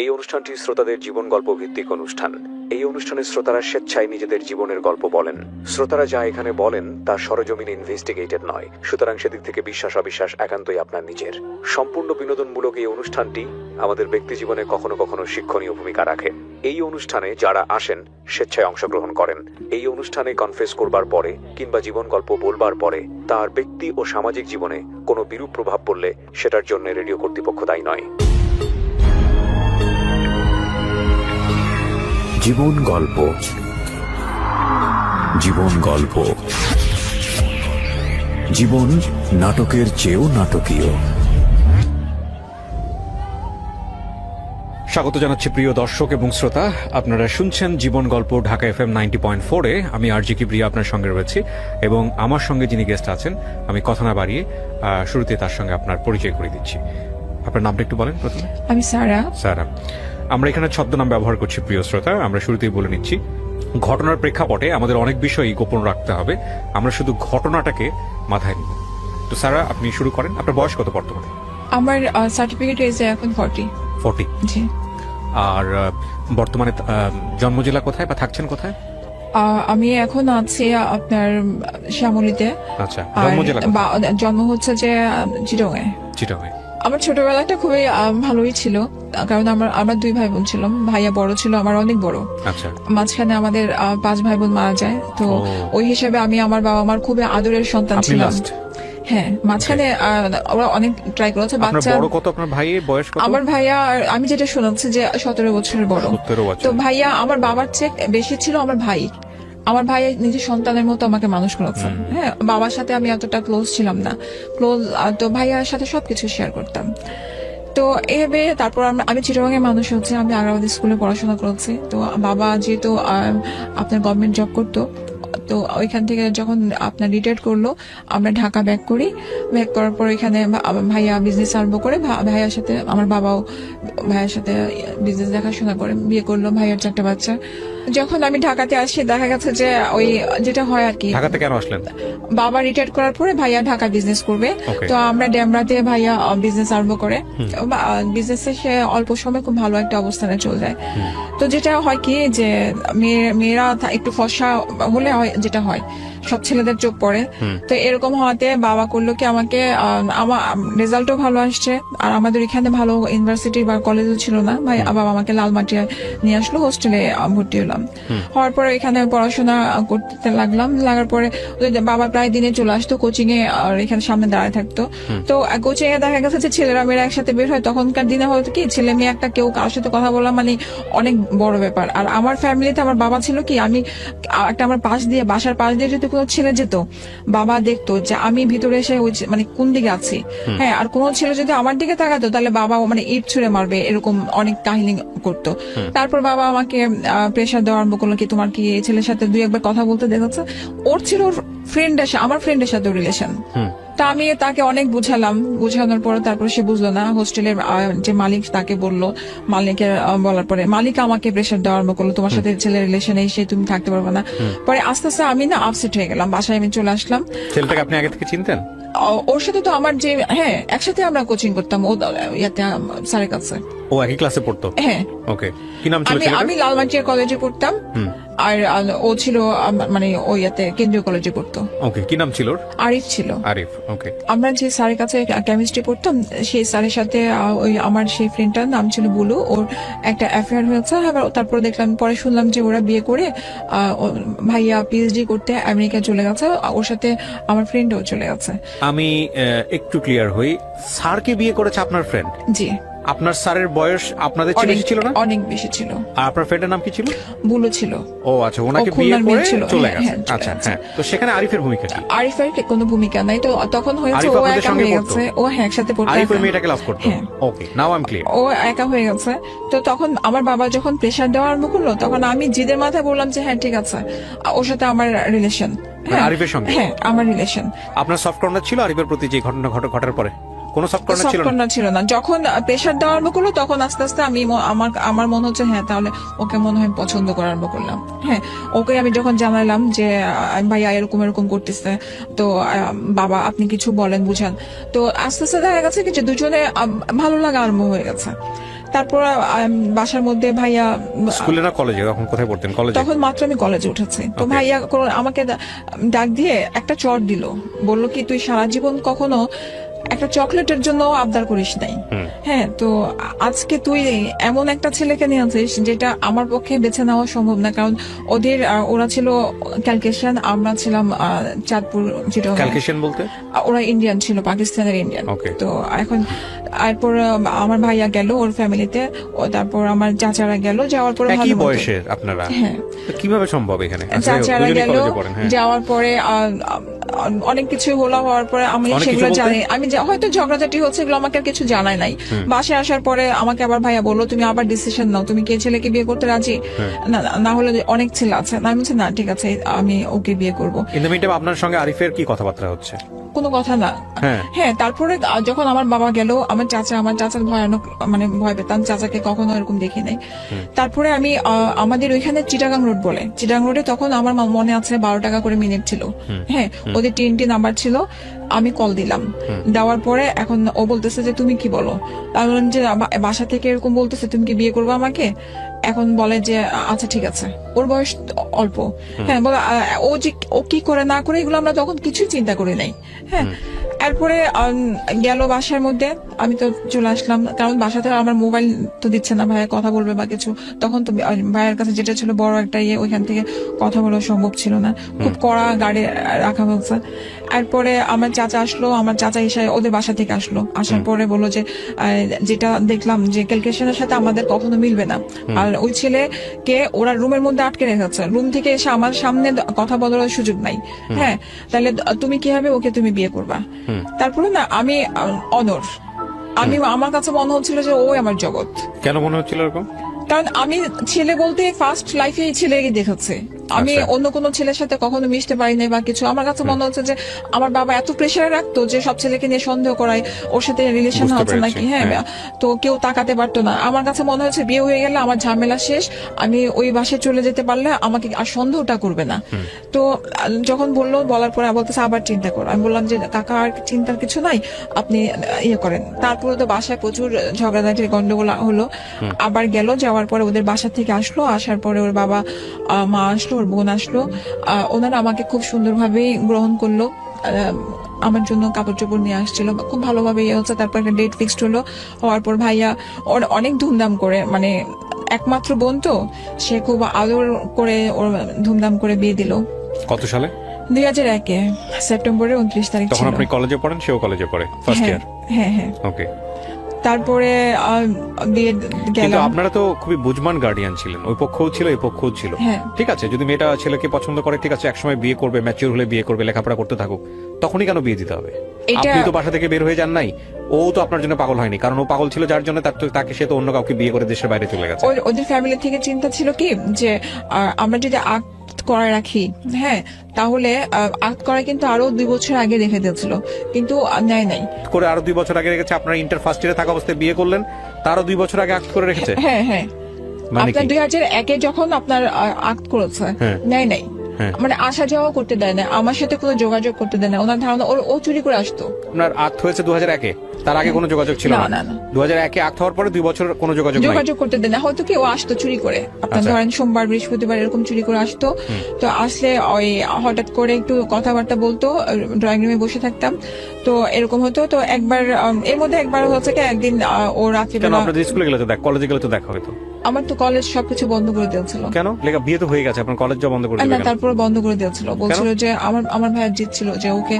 এই অনুষ্ঠানটি শ্রোতাদের জীবন গল্প ভিত্তিক অনুষ্ঠান। এই অনুষ্ঠানে শ্রোতারা স্বেচ্ছায় নিজেদের জীবনের গল্প বলেন। শ্রোতারা যা এখানে বলেন তা সরজমিনে ইনভেস্টিগেটেড নয়, সুতরাং সেদিক থেকে বিশ্বাস অবিশ্বাস একান্তই আপনার নিজের। সম্পূর্ণ বিনোদনমূলক এই অনুষ্ঠানটি আমাদের ব্যক্তি জীবনে কখনো কখনো শিক্ষণীয় ভূমিকা রাখে। এই অনুষ্ঠানে যারা আসেন স্বেচ্ছায় অংশগ্রহণ করেন। এই অনুষ্ঠানে কনফেস করবার পরে কিংবা জীবন গল্প বলবার পরে তার ব্যক্তি ও সামাজিক জীবনে কোনো বিরূপ প্রভাব পড়লে সেটার জন্য রেডিও কর্তৃপক্ষ দায়ী নয়। জীবন গল্প, জীবন গল্প, জীবন নাটকের চেয়েও নাটকীয়। স্বাগত জানাচ্ছি প্রিয় দর্শক এবং শ্রোতা, আপনারা শুনছেন জীবন গল্প ঢাকা FM 90.4-এ। আমি আরজি কিবরিয়া আপনার সঙ্গে রয়েছি এবং আমার সঙ্গে যিনি গেস্ট আছেন, আমি কথা না বাড়িয়ে শুরুতে তার সঙ্গে আপনার পরিচয় করে দিচ্ছি। আপনার নামটা একটু বলেন প্রথমে। আমি সারা। আমরা এখানে ছদ্মনাম ব্যবহার করছি প্রিয় শ্রোতা, আমরা শুরুতেই বলে নিচ্ছি ঘটনার প্রেক্ষাপটে আমাদের অনেক বিষয়ই গোপন রাখতে হবে, আমরা শুধু ঘটনাটাকে মাথায় নিব। তো সারা, আপনি শুরু করেন। আপনার বয়স কত বর্তমানে? আমার সার্টিফিকেট এজে এখন 40। জি। আর বর্তমানে জন্ম জেলা কোথায় বা থাকছেন কোথায়? আমি এখন আছি আপনার শ্যামলীতে। আচ্ছা, জন্ম হচ্ছে যে চিটাগাং। আমার ছোটবেলাটা খুবই ভালোই ছিল, কারণ আমার 2 ভাই বোন ছিল। ভাইয়া বড় ছিল, আমার অনেক বড়। আচ্ছা। মাঝখানে আমাদের 5 ভাই বোন মারা যায়, তো ওই হিসাবে আমি আমার বাবা মার খুবই আদরের সন্তান ছিলাম। হ্যাঁ, মাঝখানে ওরা অনেক ট্রাই করেছে। বাচ্চা বড় কত আপনার ভাইয়ের বয়স কত? আমার ভাইয়া, আমি যেটা শোনাচ্ছি যে 17 বছরের বড়। তো ভাইয়া আমার বাবার চেয়ে বেশি ছিল আমার ভাই। আমার ভাই নিজের সন্তানের মতো আমাকে মানুষ করেছে। হ্যাঁ, বাবার সাথে আমি এতটা ক্লোজ ছিলাম না। তো ভাইয়ার সাথে সবকিছু শেয়ার করতাম। তো এভাবে তারপর আমি চিটাগাংয়ের মানুষ হচ্ছে, আমি আগ্রাবাদী স্কুলে পড়াশোনা করেছি। তো বাবা যেহেতু আপনার গভর্নমেন্ট জব করতো, তো ওইখান থেকে যখন আপনার রিটায়ার করলো, আমরা ঢাকা ব্যাক করি। ব্যাক করার পর এখানে ভাইয়া বিজনেস আরম্ভ করে, ভাইয়ার সাথে আমার বাবাও ভাইয়ার সাথে বিজনেস দেখাশোনা করে বিয়ে করলো। ভাইয়ার 4টা বাচ্চা। যখন আমি ঢাকাতে আসি, দেখা গেছে যে ওই যেটা হয় আর কি। ঢাকাতে কেন আসলেন? বাবা রিটায়ার করার পরে ভাইয়া ঢাকা বিজনেস করবে, তো আমরা ডেমরাতে ভাইয়া বিজনেস আরম্ভ করে। বিজনেসে সে অল্প সময় খুব ভালো একটা অবস্থানে চলে যায়। তো যেটা হয় কি যে মেয়েরা একটু ফর্সা হলে যেটা হয়, সব ছেলেদের চোখ পড়ে। তো এরকম হওয়াতে বাবা করলো কি, আমাকে আমার রেজাল্টও ভালো আসছে, আর আমাদের এখানে ভালো ইউনিভার্সিটি বা কলেজও ছিল না। বাবা আমাকে লালমাটিয়া নিয়ে আসলো, হোস্টেলে ভর্তি হলাম। হওয়ার পরে এখানে পড়াশোনা করতে লাগার পরে বাবা প্রায় দিনে চলে আসতো কোচিং এ, আর এখানে সামনে দাঁড়ায় থাকতো। তো কোচিং এ দেখা গেছে যে ছেলেরা মেয়েরা একসাথে বের হয়। তখনকার দিনে হয়তো কি, ছেলে মেয়ে একটা কেউ কারোর সাথে কথা বলা মানে অনেক বড় ব্যাপার। আর আমার ফ্যামিলিতে আমার বাবা ছিল কি, আমি একটা আমার বাসার পাশ দিয়ে যদি কোনো ছেলে যেত, বাবা দেখতো যে আমি ভিতরে এসে মানে কোন দিকে আছি। হ্যাঁ, আর কোনো ছেলে যদি আমার দিকে তাকাতো, তাহলে বাবা মানে ইট ছুঁড়ে মারবে, এরকম অনেক কাহিনী করতো। তারপর বাবা আমাকে প্রেশার দেওয়া আরম্ভ করলো কি, তোমার কি এই ছেলের সাথে 2-1 কথা বলতে দেখেছে? ওর ছিল আমার ফ্রেন্ডের সাথে রিলেশন। তা আমি তাকে অনেক বুঝানোর পর তারপর সে বুঝলো না। হোস্টেলের যে মালিক, তাকে বললো। মালিকের বলার পরে মালিক আমাকে প্রেশার দেওয়া আরম্ভ করলো, তোমার সাথে ছেলের রিলেশন এসে তুমি থাকতে পারবে না। পরে আস্তে আস্তে আমি না আপসেট হয়ে গেলাম, বাসায় আমি চলে আসলাম। ছেলেটাকে আপনি আগে থেকে চিনতেন? ওর সাথে তো আমার যে, হ্যাঁ, একসাথে আমরা কোচিং করতাম ও ইয়াতে স্যারের কাছে। ও একই ক্লাসে পড়তো? হ্যাঁ। ওকে, কি নাম ছিল? আমি লালমাটিয়া কলেজে পড়তাম, আর ও ছিল মানে ওই ইয়াতে কেন্দ্রীয় কলেজে পড়তো। ওকে, কি নাম ছিল? আরিফ ছিল। আরিফ, ওকে। আমরা যে স্যারের কাছে কেমিস্ট্রি পড়তাম, সেই স্যারের সাথে ওই আমার সেই ফ্রেন্ডটার নাম ছিল বুলু, ওর একটা অ্যাফেয়ার হয়েছে। তারপর দেখলাম, পরে শুনলাম যে ওরা বিয়ে করে ভাইয়া পিএইচডি করতে আমেরিকা চলে গেছে, ওর সাথে আমার ফ্রেন্ডও চলে গেছে। আমি একটু ক্লিয়ার হই, স্যারকে বিয়ে করেছে আপনার ফ্রেন্ড? জি। আপনার স্যারের বয়স আপনাদের চেয়ে বেশি ছিল না? অনেক বেশি ছিল। আর আপনার ফ্রেন্ডের নাম কি ছিল? বুলু ছিল। ও আচ্ছা, ওনাকে বিয়ে করে চলে গেছে। আচ্ছা, হ্যাঁ। তো সেখানে আরিফের ভূমিকা কি? আরিফের কোনো ভূমিকা নাই। তো তখন হয়েছে ও একা হয়ে গেছে। ও হ্যাঁ, একসাথে পড়তো। আরিফ ওই মেয়েটাকে লাভ করতো? ওকে, নাও আই এম ক্লিয়ার। ও একা হয়ে গেছে। তো তখন আমার বাবা যখন প্রেশার দেওয়া আরম্ভ করলো, তখন আমি জিদের মাথায় বললাম যে হ্যাঁ ঠিক আছে, ওর সাথে আমার রিলেশন। আরিফের সঙ্গে? হ্যাঁ, আমার রিলেশন। আপনার সফট কর্নার ছিল আরিফের প্রতি যে ঘটনা ঘটার পরে? কোনো সফট কর্নার ছিল না। যখন প্রেশার দেওয়া আরম্ভ করলো, তখন আস্তে আস্তে আমি আমার মনে হচ্ছে হ্যাঁ, তাহলে ওকে মনে হয় পছন্দ করা আরম্ভ করলাম। হ্যাঁ, ওকে আমি যখন জানালাম যে ভাইয়া এরকম করতেছে, তো বাবা আপনি কিছু বলেন, বুঝান। তো আস্তে আস্তে দেখা গেছে যে দুজনে ভালো লাগা আরম্ভ হয়ে গেছে। তারপর বাসার মধ্যে ভাইয়া স্কুলে না কলেজে, তখন কোথায় পড়তেন? কলেজে? তখন মাত্র আমি কলেজে উঠেছি। তো Okay. ভাইয়া আমাকে ডাক দিয়ে একটা চট দিল, বলল কি তুই সারা জীবন কখনো একটা চকলেটের জন্য আবদার করিস নাই। হ্যাঁ, তো আজকে তুই এমন একটা ছেলেকে নিয়ে আছিস যেটা আমার পক্ষে বেছে নেওয়া সম্ভব না, কারণ ওরা ছিল ক্যালকেশিয়ান, আমরা ছিলাম চাঁদপুর চিটাগাং। ক্যালকেশিয়ান বলতে? ওরা ইন্ডিয়ান ছিল, পাকিস্তানের ইন্ডিয়ান। Okay. তো এখন এরপর আমার ভাইয়া গেল ওর ফ্যামিলিতে, তারপর আমার চাচারা গেল, যাওয়ার পরে একই ভালো মতো- বয়সের আপনারা? হ্যাঁ, তো কিভাবে সম্ভব এখানে? আচ্ছা, চাচারা দুজনেই গেল, কলেজে পড়েন, হ্যাঁ। যাওয়ার পরে অনেক কিছু হওয়ার পরে আমি অনেক সেগুলো কিছু বলতে? জানি, আমি হয়তো ঝগড়াঝাটি হচ্ছে, এগুলো আমাকে আর কিছু জানাই নাই। বাসায় আসার পরে আমাকে আবার ভাইয়া বললো তুমি আবার ডিসিশন নাও, তুমি কি এই ছেলেকে বিয়ে করতে রাজি? না হলে অনেক ছেলে আছে। আমি বলছি না ঠিক আছে, আমি ওকে বিয়ে করবো। ইন দ্য মিনটাইম আপনার সঙ্গে আরিফের কি কথাবার্তা হচ্ছে? কোনো কথা না। হ্যাঁ। হ্যাঁ, তারপরে যখন আমার বাবা গেল, আমার চাচার ভয়ানক মানে ভয় পেতাম, চাচাকে কখনো এরকম দেখি নাই। তারপরে আমি আমাদের ওইখানে চিটাগাং রোড বলে, চিটাগাং রোডে তখন আমার মনে আছে 12 টাকা করে মিনিট ছিল। হ্যাঁ, ওদের TNT নাম্বার ছিল, আমি কল দিলাম, দেওয়ার পরে এখন ও বলতেছে যে তুমি কি বলো। আমি বললাম যে বাসা থেকে এরকম বলতেছে তুমি কি বিয়ে করবো আমাকে। এখন বলে যে আচ্ছা ঠিক আছে, ওর বয়স অল্প। হ্যাঁ, বলে ও কি করে না করে এগুলো আমরা তখন কিছুই চিন্তা করি নাই। হ্যাঁ, এরপরে গেল বাসার মধ্যে, আমি তো চলে আসলাম, কারণ বাসাতে আমার মোবাইল তো দিচ্ছে না, ভাইয়া কথা বলবে বা কিছু। তখন তো ভাইয়ের কাছে যেটা ছিল বড় একটা ওইখান থেকে কথা বলা সম্ভব ছিল না, খুব কড়া গাড়ি রাখা হয়েছে। এরপরে আমার চাচা আসলো, আমার চাচা এসে ওদের বাসা থেকে আসলো, আসার পরে বললো যে যেটা দেখলাম যে ক্যালকুলেশনের সাথে আমাদের কখনো মিলবে না, আর ওই ছেলেকে ওরা রুমের মধ্যে আটকে রেখেছে, রুম থেকে এসে আমার সামনে কথা বলার সুযোগ নাই। হ্যাঁ, তাহলে তুমি কিভাবে ওকে তুমি বিয়ে করবা? তারপরে না আমি আমার কাছে মনে হচ্ছিল যে ওই আমার জগৎ। কেন মনে হচ্ছিল এরকম? কারণ আমি ছেলে বলতে ফার্স্ট লাইফে এই ছেলেকে দেখেছি, আমি অন্য কোনো ছেলের সাথে কখনো মিশতে পারি নাই বা কিছু। আমার কাছে মনে হচ্ছে যে আমার বাবা এত প্রেশারে রাখতো যে সব ছেলেকে নিয়ে সন্দেহ করায়, ওর সাথে রিলেশন বুঝতে হচ্ছে নাকি। পেরেছি, হ্যাঁ, হ্যাঁ। তো কেউ তাকাতে পারতো না। আমার কাছে মনে হচ্ছে বিয়ে হয়ে গেলে আমার ঝামেলা শেষ, আমি ওই বাসায় চলে যেতে পারলে আমাকে আর সন্দেহটা করবে না। তো যখন বলার পরে বলতেছে আবার চিন্তা করো। আমি বললাম যে কাকা আর চিন্তার কিছু নাই, আপনি ইয়ে করেন। তারপরে তো বাসায় প্রচুর ঝগড়াঝাটি গন্ডগোল হলো। আবার গেল, যাওয়ার পরে ওদের বাসা থেকে আসলো, আসার পরে ওর বাবা মা আসলো, ওর বোন আসলো, ওনারা আমাকে খুব সুন্দরভাবে গ্রহণ করলো, আমার জন্য কাপড় চোপড় নিয়ে আসছিল, খুব ভালোভাবে ইয়ে হচ্ছে। তারপর একটা ডেট ফিক্সড হলো, হওয়ার পর ভাইয়া ওর অনেক ধুমধাম করে, মানে একমাত্র বোন তো, সে খুব আদর করে ওর ধুমধাম করে বিয়ে দিল। কত সালে? 2001 সেপ্টেম্বরের 29 তারিখ তখন ছিল। আপনি কলেজে পড়েন, সেও কলেজে পড়ে, ফার্স্ট ইয়ার? হ্যাঁ হ্যাঁ। ওকে। তারপরে বিয়ে কিন্তু গেলাম। আপনারা তো খুবই বুঝমান গার্ডিয়ান ছিলেন, ওই পক্ষও ছিল এই পক্ষও ছিল। হ্যাঁ। ঠিক আছে, যদি মেয়েটা ছেলেকে পছন্দ করে ঠিক আছে, একসময় বিয়ে করবে, ম্যাচিওর হলে বিয়ে করবে, লেখাপড়া করতে থাকুক, তখনই কেন বিয়ে দিতে হবে? এটা- আপনি তো বাসা থেকে বের হয়ে যান নাই, ও তো আপনার জন্য পাগল হয়নি, কারণ ও পাগল ছিল যার জন্য তাকে সে তো অন্য কাউকে বিয়ে করে দেশের বাইরে চলে গেছে। ওদের ফ্যামিলি থেকে চিন্তা ছিল কি যে আমরা যদি আক্ট করে রাখি, হ্যাঁ, তাহলে আক্ট করা কিন্তু আরো 2 বছর আগে রেখে দিয়েছিল, কিন্তু নেয় নাই। করে আরো 2 বছর আগে রেখেছে। আপনার ইন্টার ফার্স্ট ইয়ারে থাকা অবস্থায় বিয়ে করলেন, তারও 2 বছর আগে আক্ট করে রেখেছে। হ্যাঁ হ্যাঁ, মানে আপনার কি? 2001 যখন আপনার আক্ট করেছে, হ্যাঁ। নেয় নাই, হ্যাঁ। মানে আসা যাওয়া করতে দেয় না, আমার সাথে কোনো যোগাযোগ করতে দেয় না। ওনার ধারণা ও চুরি করে আসতো। আপনার আক্ট হয়েছে 2001-এ, তার আগে কোনো যোগাযোগ ছিল না, না? না, না। 2001-এ আক্ট হওয়ার পরে 2 বছর কোনো যোগাযোগ নাই? যোগাযোগ করতে দেয় না, হয়তো কি ও আসতো চুরি করে, আপনার আচ্ছা। ধরেন সোমবার বৃহস্পতিবার এরকম চুরি করে আসতো। তো আসলে ওই হঠাৎ করে একটু কথাবার্তা বলতো, ড্রয়িং রুমে বসে থাকতাম, তো এরকম হতো। তো একবার এর মধ্যে একবার হচ্ছে কি একদিন ও কেন রাত্রিবেলা, আপনাদের স্কুলে গেলে তো কলেজে গেলে তো দেখা হতো? আমার তো কলেজ সবকিছু বন্ধ করে দিয়েছিল। কেন? লেখা বিয়ে তো হয়ে গেছে, আপনার কলেজ যাওয়া বন্ধ করে না, দিবে কেন? তারপরে বন্ধ করে দিয়েছিল, বলছিল যে আমার ভাইয়ের জিত ছিল যে ওকে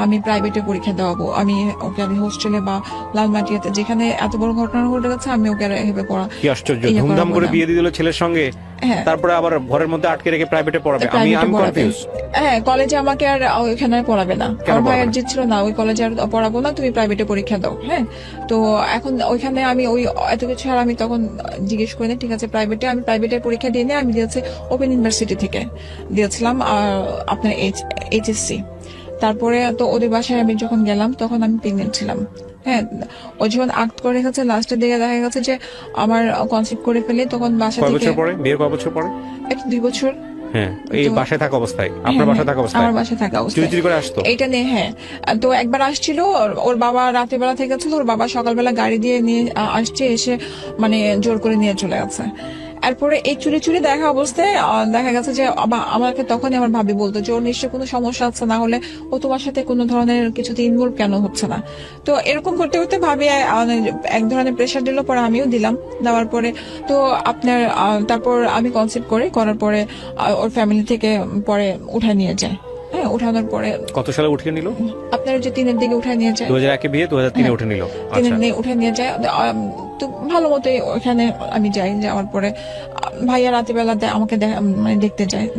আমি প্রাইভেটে পরীক্ষা দেওয়াবো, আমি হোস্টেলে বা লালমাটিয়াতে যেখানে এত বড় ঘটনা ঘটে গেছে আমি ওকে এভাবে পড়া। কি আশ্চর্য, ইয়ে ধুমধাম করাবো করে না। বিয়ে দিয়ে দিল ছেলের সঙ্গে, হ্যাঁ। তারপরে আবার ঘরের মধ্যে আটকে রেখে প্রাইভেটে পড়াবে। আমি প্রাইভেটে পড়াবে। কনফিউজ। হ্যাঁ, কলেজে আমাকে আর ওইখানে আর পড়াবে না, কেন আমার পড়াবে ভাইয়ের না? জিত ছিল না, ওই কলেজে আর পড়াবো না, তুমি প্রাইভেটে পরীক্ষা দাও। হ্যাঁ, তো এখন ওইখানে আমি ওই এত কিছু আর আমি তখন জিজ্ঞেস করি না, ঠিক আছে আমি প্রাইভেটে পরীক্ষা দিয়ে নিয়ে আমি দিয়েছি ওপেন ইউনিভার্সিটি থেকে দিয়েছিলাম আপনার HSC। তারপরে তো ওদের বাসায় আমি যখন গেলাম তখন আমি প্রেগনেন্ট ছিলাম। হ্যাঁ, ও যখন আক্ট করে গেছে লাস্টের দিকে দেখা গেছে যে আমার কনসেপ্ট করে ফেলে, তখন বাসা কয় থেকে বছর পরে বিয়ের? কয় বছর পরে? 2 বছর। হ্যাঁ, এই তো- বাসায় থাকা অবস্থায়, আপনার বাসায় থাকা অবস্থায় আমার বাসায় থাকা অবস্থায় চুরি চুরি করে আসতো? এইটা নিয়ে, হ্যাঁ। তো একবার আসছিল, ওর বাবা রাতের বেলা থেকে ছিল, ওর বাবা সকালবেলা গাড়ি দিয়ে নিয়ে আসছে, এসে মানে জোর করে নিয়ে চলে গেছে। এরপরে এই চুরি চুরি দেখা অবস্থায় দেখা গেছে যে আমাকে তখনই আমার ভাবি বলতো যে ওর নিশ্চয়ই কোনো সমস্যা আছে, না হলে ও তোমার সাথে কোনো ধরনের কিছুতে ইনভলভ কেন হচ্ছে না। তো এরকম করতে করতে ভাবি এক ধরনের প্রেশার দিল, পরে আমিও দিলাম, দেওয়ার পরে তো আপনার তারপর আমি কনসেপ্ট করার পরে ওর ফ্যামিলি থেকে পরে উঠায় নিয়ে যায়। হ্যাঁ, উঠানোর পরে কত সালে উঠিয়ে নিল? আপনার যে 3-এর দিকে উঠায় নিয়ে যায়, 2001 বিয়ে, 2003 উঠে নিল। আচ্ছা, উঠে নিয়ে যায়। তো ভালো মতোই ওখানে আমি যাই, যাওয়ার পরে ভাইয়া রাতের বেলা আমাকে মানে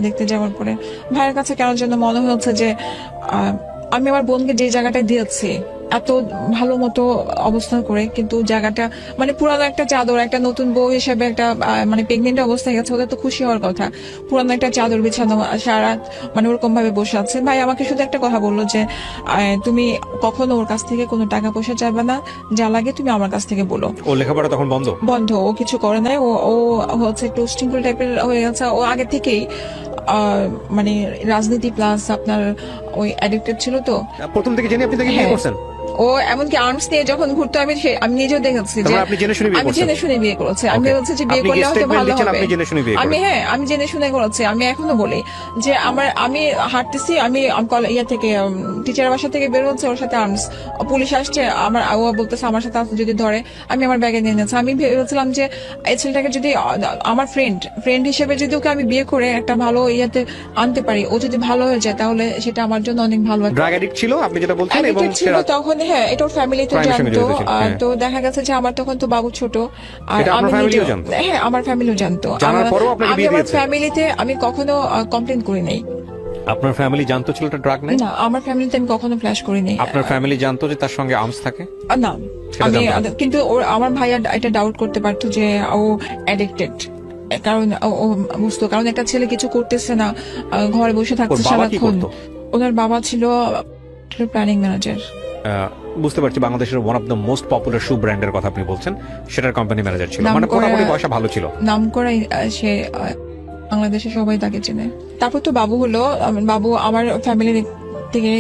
দেখতে যাওয়ার পরে ভাইয়ের কাছে কেন যেন মনে হচ্ছে যে আমি আমার বোনকে যে জায়গাটায় দিয়েছি এত ভালো মতো অবস্থান করে, কিন্তু জায়গাটা মানে পুরানো একটা চাদর, একটা নতুন বউ হিসেবে একটা মানে প্রেগনেন্ট অবস্থায় গেছে, ওদের তো খুশি হওয়ার কথা। পুরানো একটা চাদর বিছানো, সারা মানে ওরকম ভাবে বসে আছে। ভাই আমাকে শুধু একটা কথা বললো যে তুমি কখনো ওর কাছ থেকে কোনো টাকা পয়সা চাইবে না, যা লাগে তুমি আমার কাছ থেকে বলো। ও লেখাপড়া তখন বন্ধ? ও কিছু করে নাই। ও হচ্ছে একটু শৃঙ্খল টাইপের হয়ে গেছে। ও আগে থেকেই মানে রাজনীতি প্লাস আপনার ওই অ্যাডিক্টেড ছিল। তো প্রথম থেকে জেনে আপনি তাকে বিয়ে হ্যাঁ। করছেন? ও এমনকি আর্মস নিয়ে যখন ঘুরতো, আমি নিজেও দেখেছি যে আপনি জেনে শুনে বিয়ে আমি করছেন? জেনে শুনে বিয়ে করেছি। আমি Okay. বলছি যে বিয়ে আপনি কি করলে হয়তো statement ভালো দিচ্ছেন হবে। আপনি জেনে শুনে বিয়ে আমি করেছেন? আমি জেনে শুনে করেছি। আমি এখনো বলি যে আমি হাঁটতেছি, আমি ইয়া থেকে টিচার বাসা থেকে বের হচ্ছে, ওর সাথে আর্মস পুলিশ আসছে, ও বলতেছে আমার সাথে যদি ধরে, আমি আমার ব্যাগে নিয়ে নিয়েছি। আমি ভেবেছিলাম যে এই ছেলেটাকে যদি আমার ফ্রেন্ড হিসেবে যদি ওকে আমি বিয়ে করে একটা ভালো ইয়াতে আনতে পারি, ও যদি ভালো হয়ে যায় তাহলে সেটা আমার জন্য অনেক ভালো। ড্রাগ অ্যাডিক্ট ছিল আপনি যেটা বলছেন, এবং Addicted ছিল তখন, হ্যাঁ, এটা ওর ফ্যামিলি তো Crime এর সঙ্গে জানতো। জড়িত ছিল, হ্যাঁ। তো দেখা গেছে যে আমার তখন তো বাবু ছোট, আর এটা আপনার আমি ফ্যামিলিও নিজেও- জানতো? হ্যাঁ, আমার ফ্যামিলিও জানতো। জানার পরেও আপনাকে আমি বিয়ে আমার দিয়েছে? ফ্যামিলিতে আমি কখনো কমপ্লেন করি নাই। আপনার ফ্যামিলি জানতো ছেলেটা ড্রাগ নেয়? না, আমার ফ্যামিলিতে আমি কখনো ফ্ল্যাশ করি নাই। আপনার ফ্যামিলি জানতো যে তার সঙ্গে আর্মস থাকে? না, সেটা আমি জানতো না? কিন্তু আমার ভাইয়া এটা ডাউট করতে পারতো যে ও অ্যাডিক্টেড, কারণ ও বুঝতো, কারণ একটা ছেলে কিছু করতেছে না, ঘরে বসে থাকছে ওর বাবা কি সারাক্ষণ। করতো? ওনার বাবা ছিল প্ল্যানিং ম্যানেজার। বুঝতে পারছি, বাংলাদেশের one of the most popular shoe ব্র্যান্ডের কথা আপনি বলছেন, সেটার কোম্পানি ম্যানেজার ছিল, নাম মানে করা- মোটামুটি পয়সা ভালো ছিল। নাম করে সে বাংলাদেশে সবাই তাকে চেনে। তারপর তো বাবু হলো, বাবু আমার ফ্যামিলি থেকে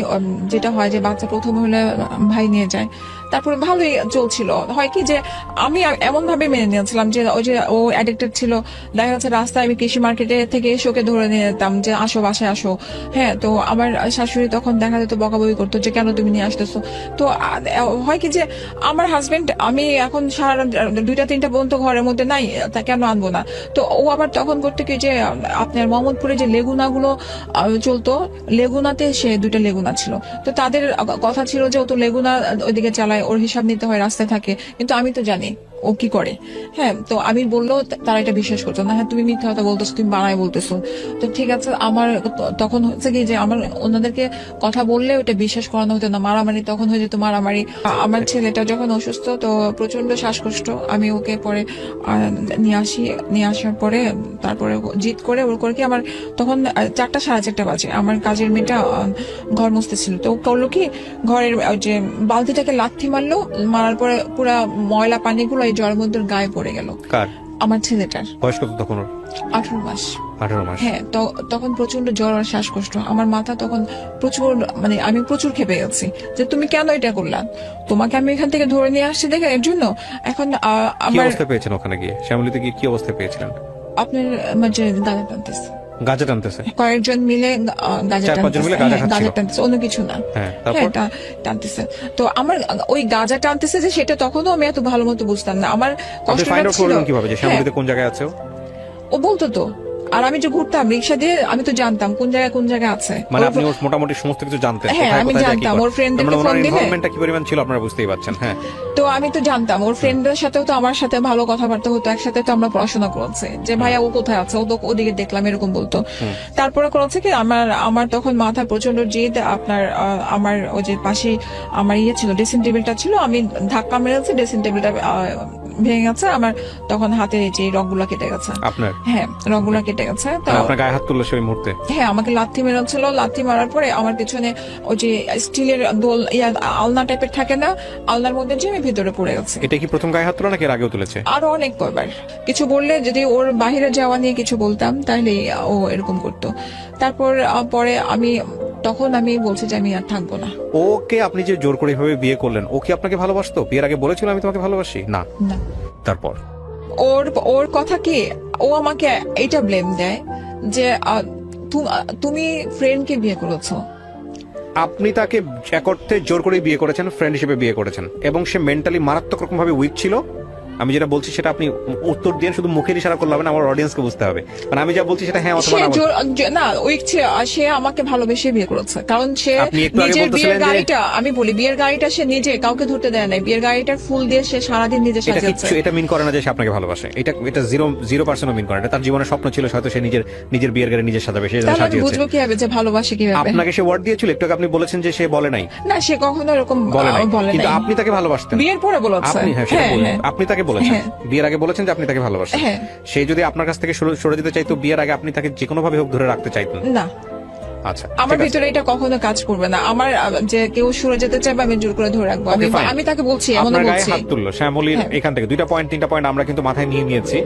যেটা হয় যে বাচ্চা প্রথম হলে ভাই নিয়ে যায়, তারপরে ভালোই চলছিল। হয় কি যে আমি এমন ভাবে মেনে নিয়েছিলাম যে ওই যে ও অ্যাডিক্টেড ছিল, দেখা যাচ্ছে রাস্তায় আমি কৃষি মার্কেটে থেকে এসে ওকে ধরে নিয়ে যেতাম যে আসো বাসায় আসো। হ্যাঁ, তো আমার শাশুড়ি তখন দেখা যেত বকাবকি করতো যে কেন তুমি নিয়ে আসতেছো। তো হয় কি যে আমার হাজবেন্ড, আমি এখন সারা 2-3টা পর্যন্ত ঘরের মধ্যে নাই, তা কেন আনবো না। তো ও আবার তখন করতে কি যে আপনার মোহাম্মদপুরে যে লেগুনাগুলো চলতো, লেগুনাতে সে 2টা লেগুনা ছিল। তো তাদের কথা ছিল যে ও তো লেগুনা ওইদিকে চালায়, ওর হিসাব নিতে হয়, রাস্তায় থাকে। কিন্তু আমি তো জানি ও কি করে। হ্যাঁ, তো আমি বললেও তারা এটা বিশ্বাস করতো না। হ্যাঁ, তুমি মিথ্যা কথা বলতেছো, তুমি বানায় বলতেছো। তো ঠিক আছে, আমার তখন হচ্ছে কি যে আমার ওনাদেরকে কথা বললে ওটা বিশ্বাস করানো হতো না, মারামারি তখন হয়ে যেত মারামারি। আমার ছেলেটা যখন অসুস্থ, তো প্রচন্ড শ্বাসকষ্ট, আমি ওকে পরে নিয়ে আসার পরে তারপরে জিদ করে ওর করে কি আমার তখন 4টা 4:30 বাজে, আমার কাজের মেয়েটা ঘর মুছতেছিল। তো ও করলো কি, ঘরের যে বালতিটাকে লাথি মারলো, মারার পরে পুরা ময়লা পানিগুলো এই জ্বরের মধ্যে গায়ে পড়ে গেল। কার? আমার ছেলেটার। বয়স কত তখন ওর? 18 মাস। 18 মাস। হ্যাঁ, তখন প্রচন্ড জ্বর আর শ্বাসকষ্ট, আমার মাথা তখন প্রচুর, মানে আমি প্রচুর খেপে গেছি যে তুমি কেন এটা করলা, তোমাকে আমি এখান থেকে ধরে নিয়ে আসছি দেখে এর জন্য। এখন কি আমার অবস্থা পেয়েছেন ওখানে গিয়ে? শ্যামলীতে গিয়ে কি অবস্থা পেয়েছিলেন? আপনার মানে গাঁজা টানতেছে, গাঁজা টানতেছে? কয়েকজন মিলে গাঁজা 4-5 জন মিলে টানতেছে। গাঁজা হ্যাঁ, খাচ্ছিল। গাঁজা টানতেছে, অন্য কিছু না। হ্যাঁ, তারপর? হ্যাঁ, টানতেছে। তো আমার ওই গাঁজা টানতেছে যে সেটা তখনও আমি এত ভালো মতো বুঝতাম না। আমার আপনি কষ্টটা ফাইন্ড আউট ছিল, করলেন কিভাবে যে হ্যাঁ, শ্যামলীতে কোন জায়গায় আছে ও? ও বলতো তো। আর আমি যে ঘুরতাম রিক্সা দিয়ে, আমি তো জানতাম কোন জায়গায় আছে। মানে ওর- আপনি ওর মোটামুটি সমস্ত কিছু জানতেন? হ্যাঁ, কোথায় আমি কোথায় যায়, কি জানতাম। করে? ওর friend-দেরকে তার মানে ওনার phone দিলে- involvement-টা কি পরিমাণ ছিল আপনারা বুঝতেই পারছেন। হ্যাঁ, তো আমি তো জানতাম ওর ফ্রেন্ডদের সাথেও তো আমার সাথে ভালো কথাবার্তা হতো, একসাথে তো আমরা পড়াশোনা করেছি, যে ভাইয়া ও কোথায় আছে, ও তো ওদিকে দেখলাম, এরকম বলতো। তারপরে করেছে কি, আমার তখন মাথা প্রচন্ড জিদ, আপনার আমার ওই যে পাশে আমার ইয়ে ছিল, ড্রেসিং টেবিলটা ছিল, আমি ধাক্কা মেরেছি, ড্রেসিং টেবিলটা ভেঙে গেছে, আমার তখন হাতের এই যে রগগুলা কেটে গেছে। আপনার হ্যাঁ, রগগুলা কেটে গেছে। তো আপনার গায়ে হাত তুললো সেই মুহূর্তে? হ্যাঁ, আমাকে লাথি মেরেছিল। লাথি মারার পরে আমার পিছনে ওই যে স্টিলের দোল আলনা টাইপের থাকে না, আলনার মধ্যে যে আমি ভিতরে পড়ে গেছে। এটা কি প্রথম গায়ে হাত তোলা নাকি এর আগেও তুলেছে? আরো অনেক কয়বার কিছু বললে, যদি ওর বাহিরে যাওয়া নিয়ে কিছু বলতাম তাহলে ও এরকম করতো। তারপর পরে তখন আমি বলছি যে আমি আর থাকবো না। ওকে আপনি যে জোর করে এভাবে বিয়ে করলেন, ও কি আপনাকে ভালোবাসতো? বিয়ের আগে বলেছিল আমি তোমাকে ভালোবাসি? না। তারপর ওর কথা কি, ও আমাকে এইটা ব্লেম দেয় যে তুমি ফ্রেন্ডকে বিয়ে করেছো। আপনি তাকে এক অর্থে জোর করে বিয়ে করেছেন, ফ্রেন্ড হিসেবে বিয়ে করেছেন, এবং সে মেন্টালি মারাত্মক রকম ভাবে উইক ছিল। আমি যেটা বলছি সেটা আপনি উত্তর দিয়ে শুধু মুখের ইশারা করলে হবে না, আমার অডিয়েন্সকে বুঝতে হবে। মানে আমি যা বলছি সেটা হ্যাঁ অথবা না। না, উইক ছিল, সে আমাকে ভালোবেসে বিয়ে করেছে। কারণ সে নিজের বিয়ের গাড়িটা সে নিজে কাউকে ধরতে দেয় নাই। বিয়ের গাড়িটার ফুল দিয়ে সে সারাদিন নিজে সাজিয়েছে। এটা মিন করে না যে সে আপনাকে ভালোবাসে। এটা 0% মিন করে না। তার জীবনের স্বপ্ন ছিল হয়তো সে নিজের বিয়ের গাড়ি নিজে সাজাবে, সে সাজিয়েছে। বুঝবো কিভাবে যে ভালোবাসে কিভাবে? আপনাকে সে ওয়ার্ড দিয়েছিল, একটু আগে আপনি বলেছেন যে সে বলে নাই। না, সে কখনো এরকম বলে নাই, কিন্তু আপনি তাকে ভালোবাসতেন। বিয়ের পরে বলেছে। আপনি তাকে বলেছেন, বিয়ের আগে বলেছেন যে আপনি তাকে ভালোবাসেন। সে যদি আপনার কাছ থেকে সরে যেতে চাইতো, বিয়ের আগে আপনি তাকে যে কোনো ভাবে হোক ধরে রাখতে চাইতেন না? আচ্ছা, আমার ভিতরে এটা কখনো কাজ করবে না। আমার যে কেউ সরে যেতে চাইবে আমি জোর করে ধরে রাখবো। আমি তাকে বলছি, আপনার গায়ে হাত তুললো শ্যামলীর এখান থেকে 2টা পয়েন্ট 3টা পয়েন্ট আমরা কিন্তু মাথায় নিয়ে নিয়েছি,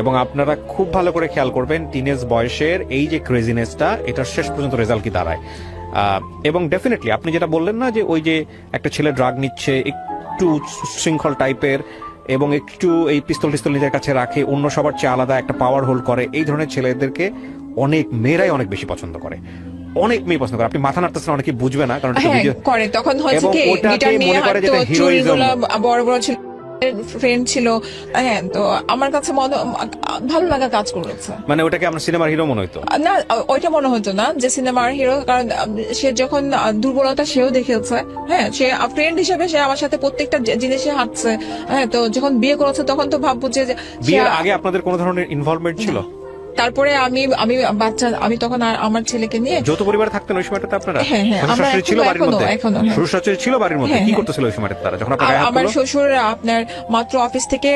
এবং আপনারা খুব ভালো করে খেয়াল করবেন টিনেজ বয়সের এই যে ক্রেজিনেসটা, এটা শেষ পর্যন্ত রেজাল্ট কি দাঁড়ায়। এবং ডেফিনেটলি আপনি যেটা বললেন না, যে ওই যে একটা ছেলে ড্রাগ নিচ্ছে, একটু শৃঙ্খল টাইপের, এবং একটু এই পিস্তল নিজের কাছে রাখে, অন্য সবার চেয়ে আলাদা একটা পাওয়ার হোল্ড করে, এই ধরনের ছেলেদেরকে অনেক মেয়েরাই অনেক বেশি পছন্দ করে। অনেক মেয়ে পছন্দ করে। আপনি মাথা নাড়তেছেন, অনেকে বুঝবে না, কারণ করে তখন হয়েছে কি, গিটার নিয়ে হাঁটতো, চুলগুলো বড় বড় ছিল, ফ্রেন্ড ছিল। হ্যাঁ, তো আমার কাছে ভালো লাগা কাজ করেছে। মানে ওটাকে আমার সিনেমার হিরো মনে হতো না? ওইটা মনে হতো না যে সিনেমার হিরো, কারণ সে যখন দুর্বলতা সেও দেখেছে। হ্যাঁ, সে ফ্রেন্ড হিসেবে সে আমার সাথে প্রত্যেকটা জিনিসে হাঁটছে। হ্যাঁ, তো যখন বিয়ে করেছে তখন তো ভাববো যে বিয়ের আগে আপনাদের কোনো ধরনের ইনভলভমেন্ট ছিল? তারপরে আমি তখন আমার ছেলেকে নিয়ে যৌথ পরিবারে থাকতেন ওই সময়টাতে আপনারা? হ্যাঁ, শ্বশুর ছিল বাড়ির মধ্যে? শ্বশুর শাশুড়ি ছিল বাড়ির মধ্যে? কি করতেছিল ওই সময়টাতে তারা, যখন আপনার আমার শ্বশুর আপনার মাত্র অফিস থেকে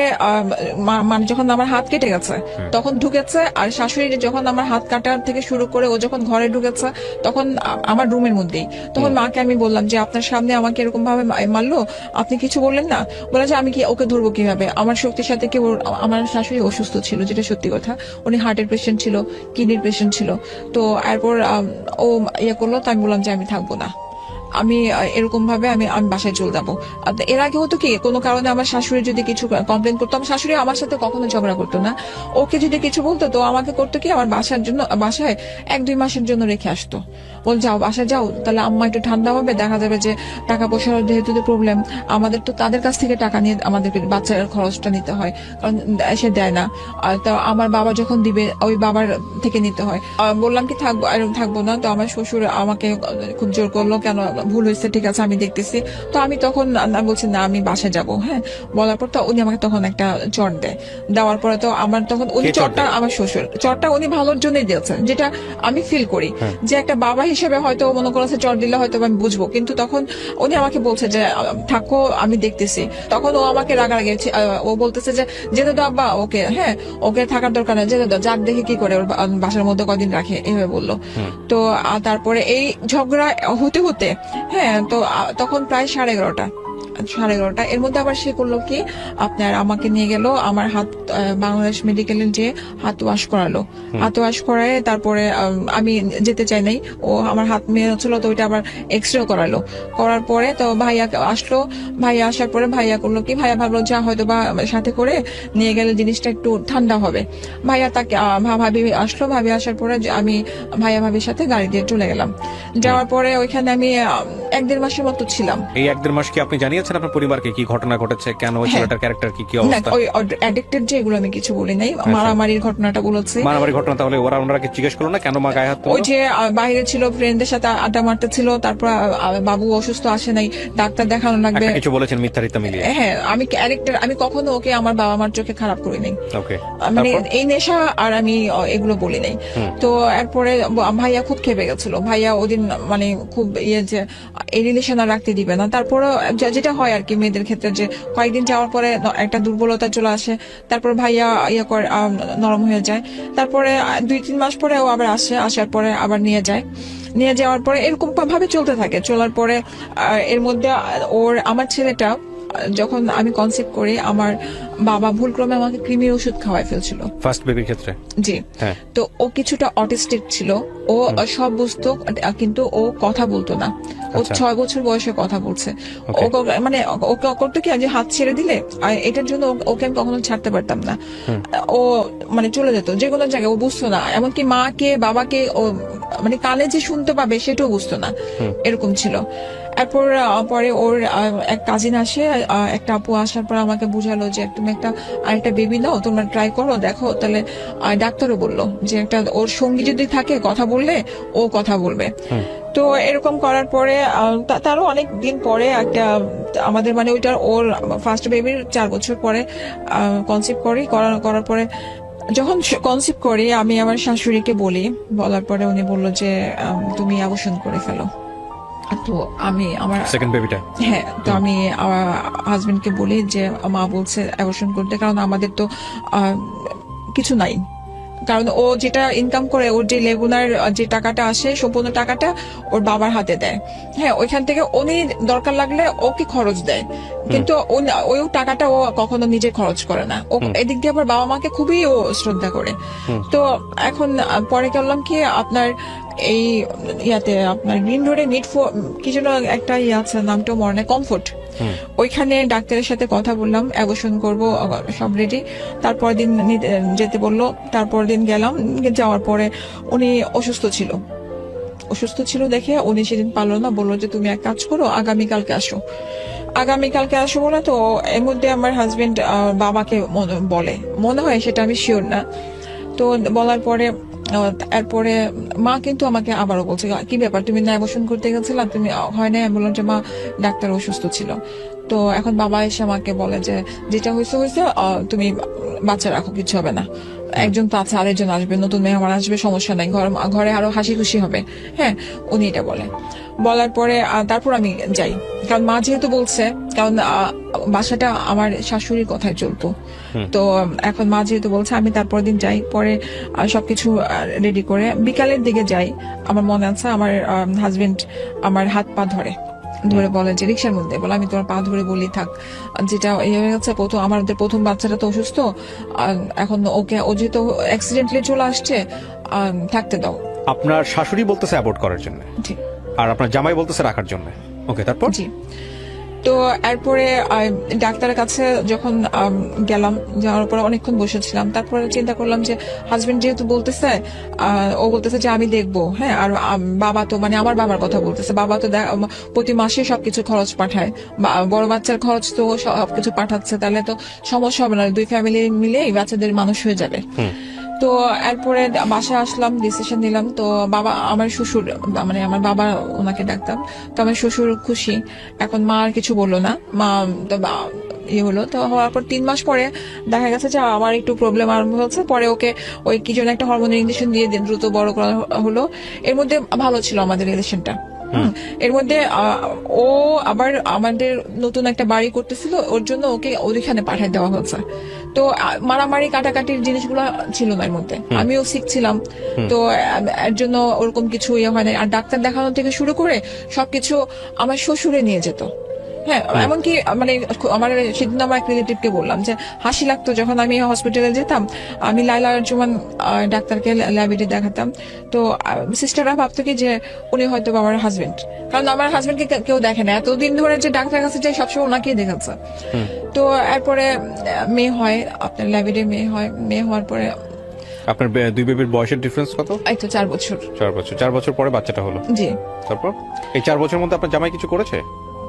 মানে যখন আমার হাত কেটে গেছে তখন ঢুকেছে, আর শাশুড়ি যখন আমার হাত কাটার থেকে শুরু করে ও যখন ঘরে ঢুকেছে তখন আমার রুমের মধ্যেই। তখন মাকে আমি বললাম যে আপনার সামনে আমাকে এরকম ভাবে মারলো, আপনি কিছু বললেন না? বলে যে আমি কি ওকে ধরবো কিভাবে? আমার শক্তির সাথে কি আমার শাশুড়ি অসুস্থ ছিল, যেটা সত্যি কথা। উনি হার্টের পেশেন্ট ছিল, কিডনির পেশেন্ট ছিল। তো এরপর ও করলো, তো আমি বললাম যে আমি থাকবো না, আমি এরকম ভাবে আমি বাসায় চলে যাবো। এর আগে হতো কি, কোনো কারণে আমার শাশুড়ি যদি কিছু কমপ্লেন করতো, আমার শাশুড়ি আমার সাথে কখনো ঝগড়া করতো না। ওকে যদি কিছু বলতো তো আমাকে করতো কি, আমার বাসায় 1-2 মাসের জন্য রেখে আসতো। বল যাও, বাসায় যাও, তাহলে আম্মা একটু ঠান্ডা হবে, দেখা যাবে যে টাকা পয়সার যেহেতু প্রবলেম, আমাদের তো তাদের কাছ থেকে টাকা নিয়ে আমাদেরকে বাচ্চার খরচটা নিতে হয়, কারণ সে দেয় না। তো আমার বাবা যখন দিবে ওই বাবার থেকে নিতে হয়। বললাম কি থাকবো না। তো আমার শ্বশুর আমাকে খুব জোর করলো, কেন ভুল হয়েছে, ঠিক আছে আমি দেখতেছি। তো আমি তখন বলছি না, আমি বাসায় যাব। হ্যাঁ, বলার পর তো উনি আমাকে তখন একটা চট দেয়। দেওয়ার পরে তো আমার তখন উনি চটটা, আমার শ্বশুর চটটা উনি ভালোর জন্যই দিয়েছেন, যেটা আমি ফিল করি যে একটা বাবা হিসেবে হয়তো মনে করেছে চট দিলে হয়তো আমি বুঝবো, কিন্তু তখন উনি আমাকে বলছে যে থাকো, আমি দেখতেছি। তখন ও আমাকে রাগারাগি, ও বলতেছে যে যেতে দাও আব্বা ওকে, হ্যাঁ ওকে থাকার দরকার নেই, যেতে দাও, যাক দেখে কি করে ওর বাসার মধ্যে কদিন রাখে, এভাবে বললো। তো তারপরে এই ঝগড়া হতে হতে হ্যাঁ, তো তখন প্রায় 11:30 এর মধ্যে আবার সে করলো কি, আপনার আমাকে নিয়ে গেল, আমার হাত বাংলাদেশ মেডিকেলের যে হাত ওয়াশ করালো। হাত ওয়াশ করায় তারপরে আমি যেতে চাই নাই, ও আমার হাত মেয়ে ছিল, তো ওইটা আবার এক্সরে করার পরে তো ভাইয়া আসলো। ভাইয়া আসার পরে ভাইয়া করলো কি, ভাইয়া ভাবলো যা হয়তো বা সাথে করে নিয়ে গেলে জিনিসটা একটু ঠান্ডা হবে। ভাইয়া তাকে ভাবি আসলো, ভাবি আসার পরে আমি ভাইয়া ভাবির সাথে গাড়ি দিয়ে চলে গেলাম। যাওয়ার পরে ওইখানে আমি 1-1.5 মাসের মতো ছিলাম। এই 1-1.5 মাস কি আপনি জানিয়েছেন আপনার পরিবারকে কি ঘটনা ঘটেছে, কেন ওই ছেলেটার ক্যারেক্টার কি অবস্থা? ওই অ্যাডিক্টেড যে, এগুলো আমি কিছু বলি নাই, মারামারির ঘটনাটা বলেছি। মারামারির ঘটনা, তাহলে ওনারা কি জিজ্ঞেস করলো না কেন মা গায়ে হাত তুললো? ওই যে বাইরে ছিল, ফ্রেন্ডদের সাথে আড্ডা মারতে ছিল, তারপর বাবু অসুস্থ, আসে নাই, ডাক্তার দেখানো লাগবে, কিছু বলেছেন মিথ্যারিতা মিলিয়ে? হ্যাঁ, আমি কখনো ওকে আমার বাবা মার চোখে খারাপ করি নাই, মানে এই নেশা আর আমি এগুলো বলি নাই। তো এরপরে ভাইয়া খুব খেপে গেছিল। ভাইয়া ওদিন মানে খুব যে এই রিলেশন আর রাখতে দিবে না। তারপরে যেটা হয় আর কি মেয়েদের ক্ষেত্রে, যে কয়েকদিন যাওয়ার পরে একটা দুর্বলতা চলে আসে, তারপর ভাইয়া নরম হয়ে যায়, তারপরে 2-3 মাস পরে ও আবার আসার পরে আবার নিয়ে যাওয়ার পরে এরকম ভাবে চলতে থাকে। চলার পরে এর মধ্যে আমার ছেলেটা যখন আমি কনসেপ্ট করি, আমার বাবা ভুলক্রমে আমাকে কৃমির ওষুধ খাওয়াই ফেলছিল ফার্স্ট বেবির ক্ষেত্রে। জি, তো ও কিছুটা অটিস্টিক ছিল, ও সব বুঝতো কিন্তু ও কথা বলতো না। ও 6 বছর বয়সে কথা বলছে। মানে ওকে করতো কি, যে হাত ছেড়ে দিলে, এটার জন্য ওকে আমি কখনো ছাড়তে পারতাম না। ও মানে চলে যেত যে কোনো জায়গায়, ও বুঝতো না, এমনকি মাকে বাবাকে ও মানে কানে যে শুনতে পাবে সেটাও বুঝতো না, এরকম ছিল। এরপর পরে ওর এক কাজিন আসে, একটা আপু আসার পর আমাকে বুঝালো যে তুমি আরেকটা বেবি নাও, তোমরা ট্রাই করো, দেখো। তাহলে ডাক্তারও বললো যে ওর সঙ্গী যদি থাকে, কথা বললে ও কথা বলবে। তো এরকম করার পরে তারও অনেক দিন পরে আমাদের মানে ওর ফার্স্ট বেবির 4 বছর পরে কনসেপ্ট করার পরে, যখন কনসেপ্ট করি আমি আমার শাশুড়িকে বলার পরে উনি বললো যে তুমি অ্যাবর্শন করে ফেলো। তো আমি আমার সেকেন্ড বেবিটা, হ্যাঁ, তো আমি আমার হাজবেন্ডকে বলি যে মা বলছে অ্যাবর্শন করতে, কারণ আমাদের তো কিছু নাই, কারণ ও যেটা ইনকাম করে, ওর যে রেগুলার যে টাকাটা আসে সম্পূর্ণ টাকাটা ওর বাবার হাতে দেয়। হ্যাঁ, ওইখান থেকে উনি দরকার লাগলে ওকে খরচ দেয়, কিন্তু ওই টাকাটা ও কখনো নিজে খরচ করে না। ও এদিক দিয়ে আবার বাবা মাকে খুবই ও শ্রদ্ধা করে। তো এখন পরে করলাম কি, আপনার এই আপনার গ্রিন রোডে কি যেন একটা আছে, নামটা মনে, কমফোর্ট, ওইখানে ডাক্তারের সাথে কথা বললাম, অ্যাবর্শন করব, সব রেডি। তারপর দিন যেতে বললো, তারপর দিন গেলাম। যাওয়ার পরে উনি অসুস্থ ছিল দেখে উনি সেদিন পারলো না, বললো যে তুমি এক কাজ করো, আগামীকালকে আসো বলে। তো এর মধ্যে আমার হাজবেন্ড বাবাকে বলে, মনে হয়, সেটা আমি শিওর না। তো বলার পরে এরপরে মা কিন্তু আমাকে আবারও বলছে, কি ব্যাপার, তুমি না অ্যাবর্শন করতে গেছিলা, তুমি হয় না? আমি বললাম যে মা, ডাক্তার অসুস্থ ছিল। তো এখন বাবা এসে আমাকে বলে যে যেটা হয়েছে তুমি বাচ্চা রাখো, কিছু হবে না, একজন তো আছে, আরেকজন আসবে, নতুন মেহমান আসবে, সমস্যা নাই, ঘরে আরো হাসি খুশি হবে। হ্যাঁ, উনি এটা বলার পরে তারপর আমি যাই, কারণ মা যেহেতু বলছে, কারণ বাসাটা আমার শাশুড়ির কথায় চলতো। তো এখন মা যেহেতু বলছে, আমি তারপর দিন যাই। পরে সবকিছু রেডি করে বিকালের দিকে যাই। আমার মনে আছে, আমার হাজবেন্ড আমার হাত পা ধরে বলে যে রিক্সার মধ্যে বলে, আমি তোমার পা ধরে বলি থাক, যেটা হয়ে গেছে, আমাদের প্রথম বাচ্চাটা তো অসুস্থ, এখন ও যেহেতু অ্যাক্সিডেন্টলি চলে আসছে, থাকতে দাও। আপনার শাশুড়ি বলতেছে অ্যাবর্ট করার জন্য, আর আপনার জামাই বলতেছে রাখার জন্য। ওকে, তারপর? জি, তো এরপরে ডাক্তারের কাছে যখন গেলাম, যাওয়ার পর অনেকক্ষণ বসেছিলাম। তারপরে চিন্তা করলাম যে হাজবেন্ড যেহেতু বলতেছে, ও বলতেছে যে আমি দেখবো। হ্যাঁ, আর বাবা তো মানে আমার বাবার কথা বলতেছে, বাবা তো প্রতি মাসে সবকিছু খরচ পাঠায়, বড় বাচ্চার খরচ তো সবকিছু পাঠাচ্ছে, তাহলে তো সমস্যা হবে না, 2 ফ্যামিলি মিলে বাচ্চাদের মানুষ হয়ে যাবে। তো এরপরে বাসায় আসলাম, ডিসিশন নিলাম। তো বাবা, আমার শ্বশুর, মানে আমার বাবা, ওনাকে ডাকতাম, তো আমার শ্বশুর খুশি। এখন মা আর কিছু বললো না, মা হলো। তো হওয়ার পর 3 মাস পরে দেখা গেছে যে আমার একটু প্রবলেম আরম্ভ হচ্ছে। পরে ওকে ওই কি জন্য একটা হরমোনের ইঞ্জেকশন দিয়ে দ্রুত বড় করা হলো। এর মধ্যে ভালো ছিল আমাদের রিলেশনটা। এর মধ্যে ও আবার আমাদের নতুন একটা বাড়ি করতেছিল, ওর জন্য ওকে ওইখানে পাঠিয়ে দেওয়া হয়েছে। তো মারামারি কাটাকাটির জিনিসগুলো ছিল না এর মধ্যে, আমিও শিখছিলাম। তো এর জন্য ওরকম কিছু হয় না। আর ডাক্তার দেখানো থেকে শুরু করে সবকিছু আমার শ্বশুরে নিয়ে যেত। হ্যাঁ, এমনকি মানে আমার সেদিন আমার এক রিলেটিভকে বললাম যে হাসি লাগতো, যখন আমি হসপিটালে যেতাম, আমি লাইলা আরজুমান ডাক্তারকে ল্যাবরেটরি দেখাতাম, তো সিস্টাররা ভাবতো কি যে উনি হয়তো আমার হাজবেন্ড, কারণ আমার হাজবেন্ডকে কেউ দেখে না, এতদিন ধরে যে ডাক্তারের কাছে যাই সবসময় ওনাকেই দেখাচ্ছে। তো এরপরে মেয়ে হয়, আপনার ল্যাবরেটরি মেয়ে হওয়ার পরে আপনার 2 বেবির বয়সের ডিফারেন্স কত? এই তো 4 বছর। 4 বছর পরে বাচ্চাটা হলো। জি, তারপর এই 4 বছরের মধ্যে আপনার জামাই কিছু করেছে?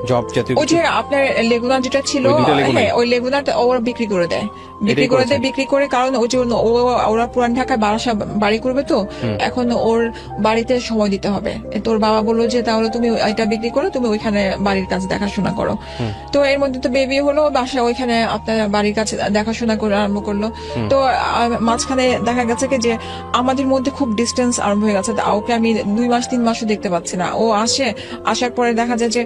জব জাতীয় ওই যে আপনার লেগুনার যেটা ছিল, হ্যাঁ, ওই লেগুনারটা ওরা বিক্রি করে দেয়, কারণ ওই যে ওরা পুরান ঢাকায় বাড়ি করবে, তো এখন ওর বাড়িতে সময় দিতে হবে। তোর বাবা বললো যে তাহলে তুমি এটা বিক্রি করো, তুমি ওইখানে বাড়ির কাজ দেখাশোনা করো। তো এর মধ্যে তো বেবি হলো, বাসা ওইখানে আপনার বাড়ির কাছে দেখাশোনা করে আরম্ভ করলো। তো মাঝখানে দেখা গেছে কি যে আমাদের মধ্যে খুব ডিস্টেন্স আরম্ভ হয়ে গেছে। ওকে আমি 2 মাস 3 মাসও দেখতে পাচ্ছি না। ও আসার পরে দেখা যায় যে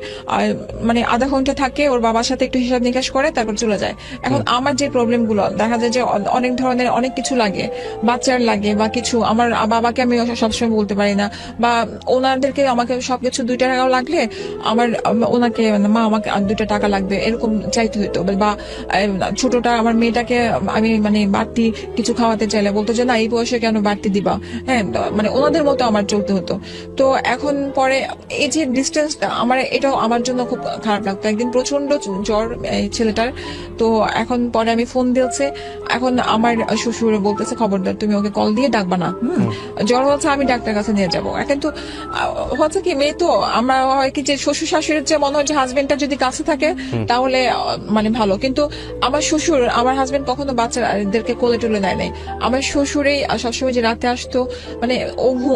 মানে আধা ঘন্টা থাকে, ওর বাবার সাথে একটু হিসাব নিকাশ করে, তারপর চলে যায়। এখন আমার যে প্রবলেম গুলো দেখা যায় যে অনেক ধরনের অনেক কিছু লাগে, বাচ্চার লাগে বা কিছু, আমার বাবাকে আমি সবসময় বলতে পারি না, বা ওনাদেরকে আমাকে সবকিছু 2 টাকাও লাগলে আমার ওনাকে মা আমাকে 2 টাকা লাগবে এরকম চাইতে হইতো, বা ছোটটা আমার মেয়েটাকে আমি মানে বাড়তি কিছু খাওয়াতে চাইলে বলতো যে না এই বয়সে কেন বাড়তি দিবা, হ্যাঁ মানে ওনাদের মতো আমার চলতে হতো। তো এখন পরে এই যে ডিস্টেন্সটা আমার, এটাও আমার জন্য খুব খারাপ লাগতো। একদিন প্রচন্ড জ্বর এই ছেলেটার, তো এখন পরে আমি ফোন দিয়েছে, এখন আমার শ্বশুর বলতেছে খবরদার তুমি ওকে কল দিয়ে ডাকবা না, জ্বর হচ্ছে আমি ডাক্তার কাছে নিয়ে যাবো। কিন্তু হচ্ছে কি মেয়ে তো আমরা হয় কি যে শ্বশুর শাশুড়ির যে মনে হয় যে হাজবেন্ডটা যদি কাছে থাকে তাহলে মানে ভালো, কিন্তু আমার শ্বশুর আমার হাজবেন্ড কখনো বাচ্চাদেরকে কোলে টোলে নেয় নাই। আমার শ্বশুরেই সবসময় যে রাতে আসতো মানে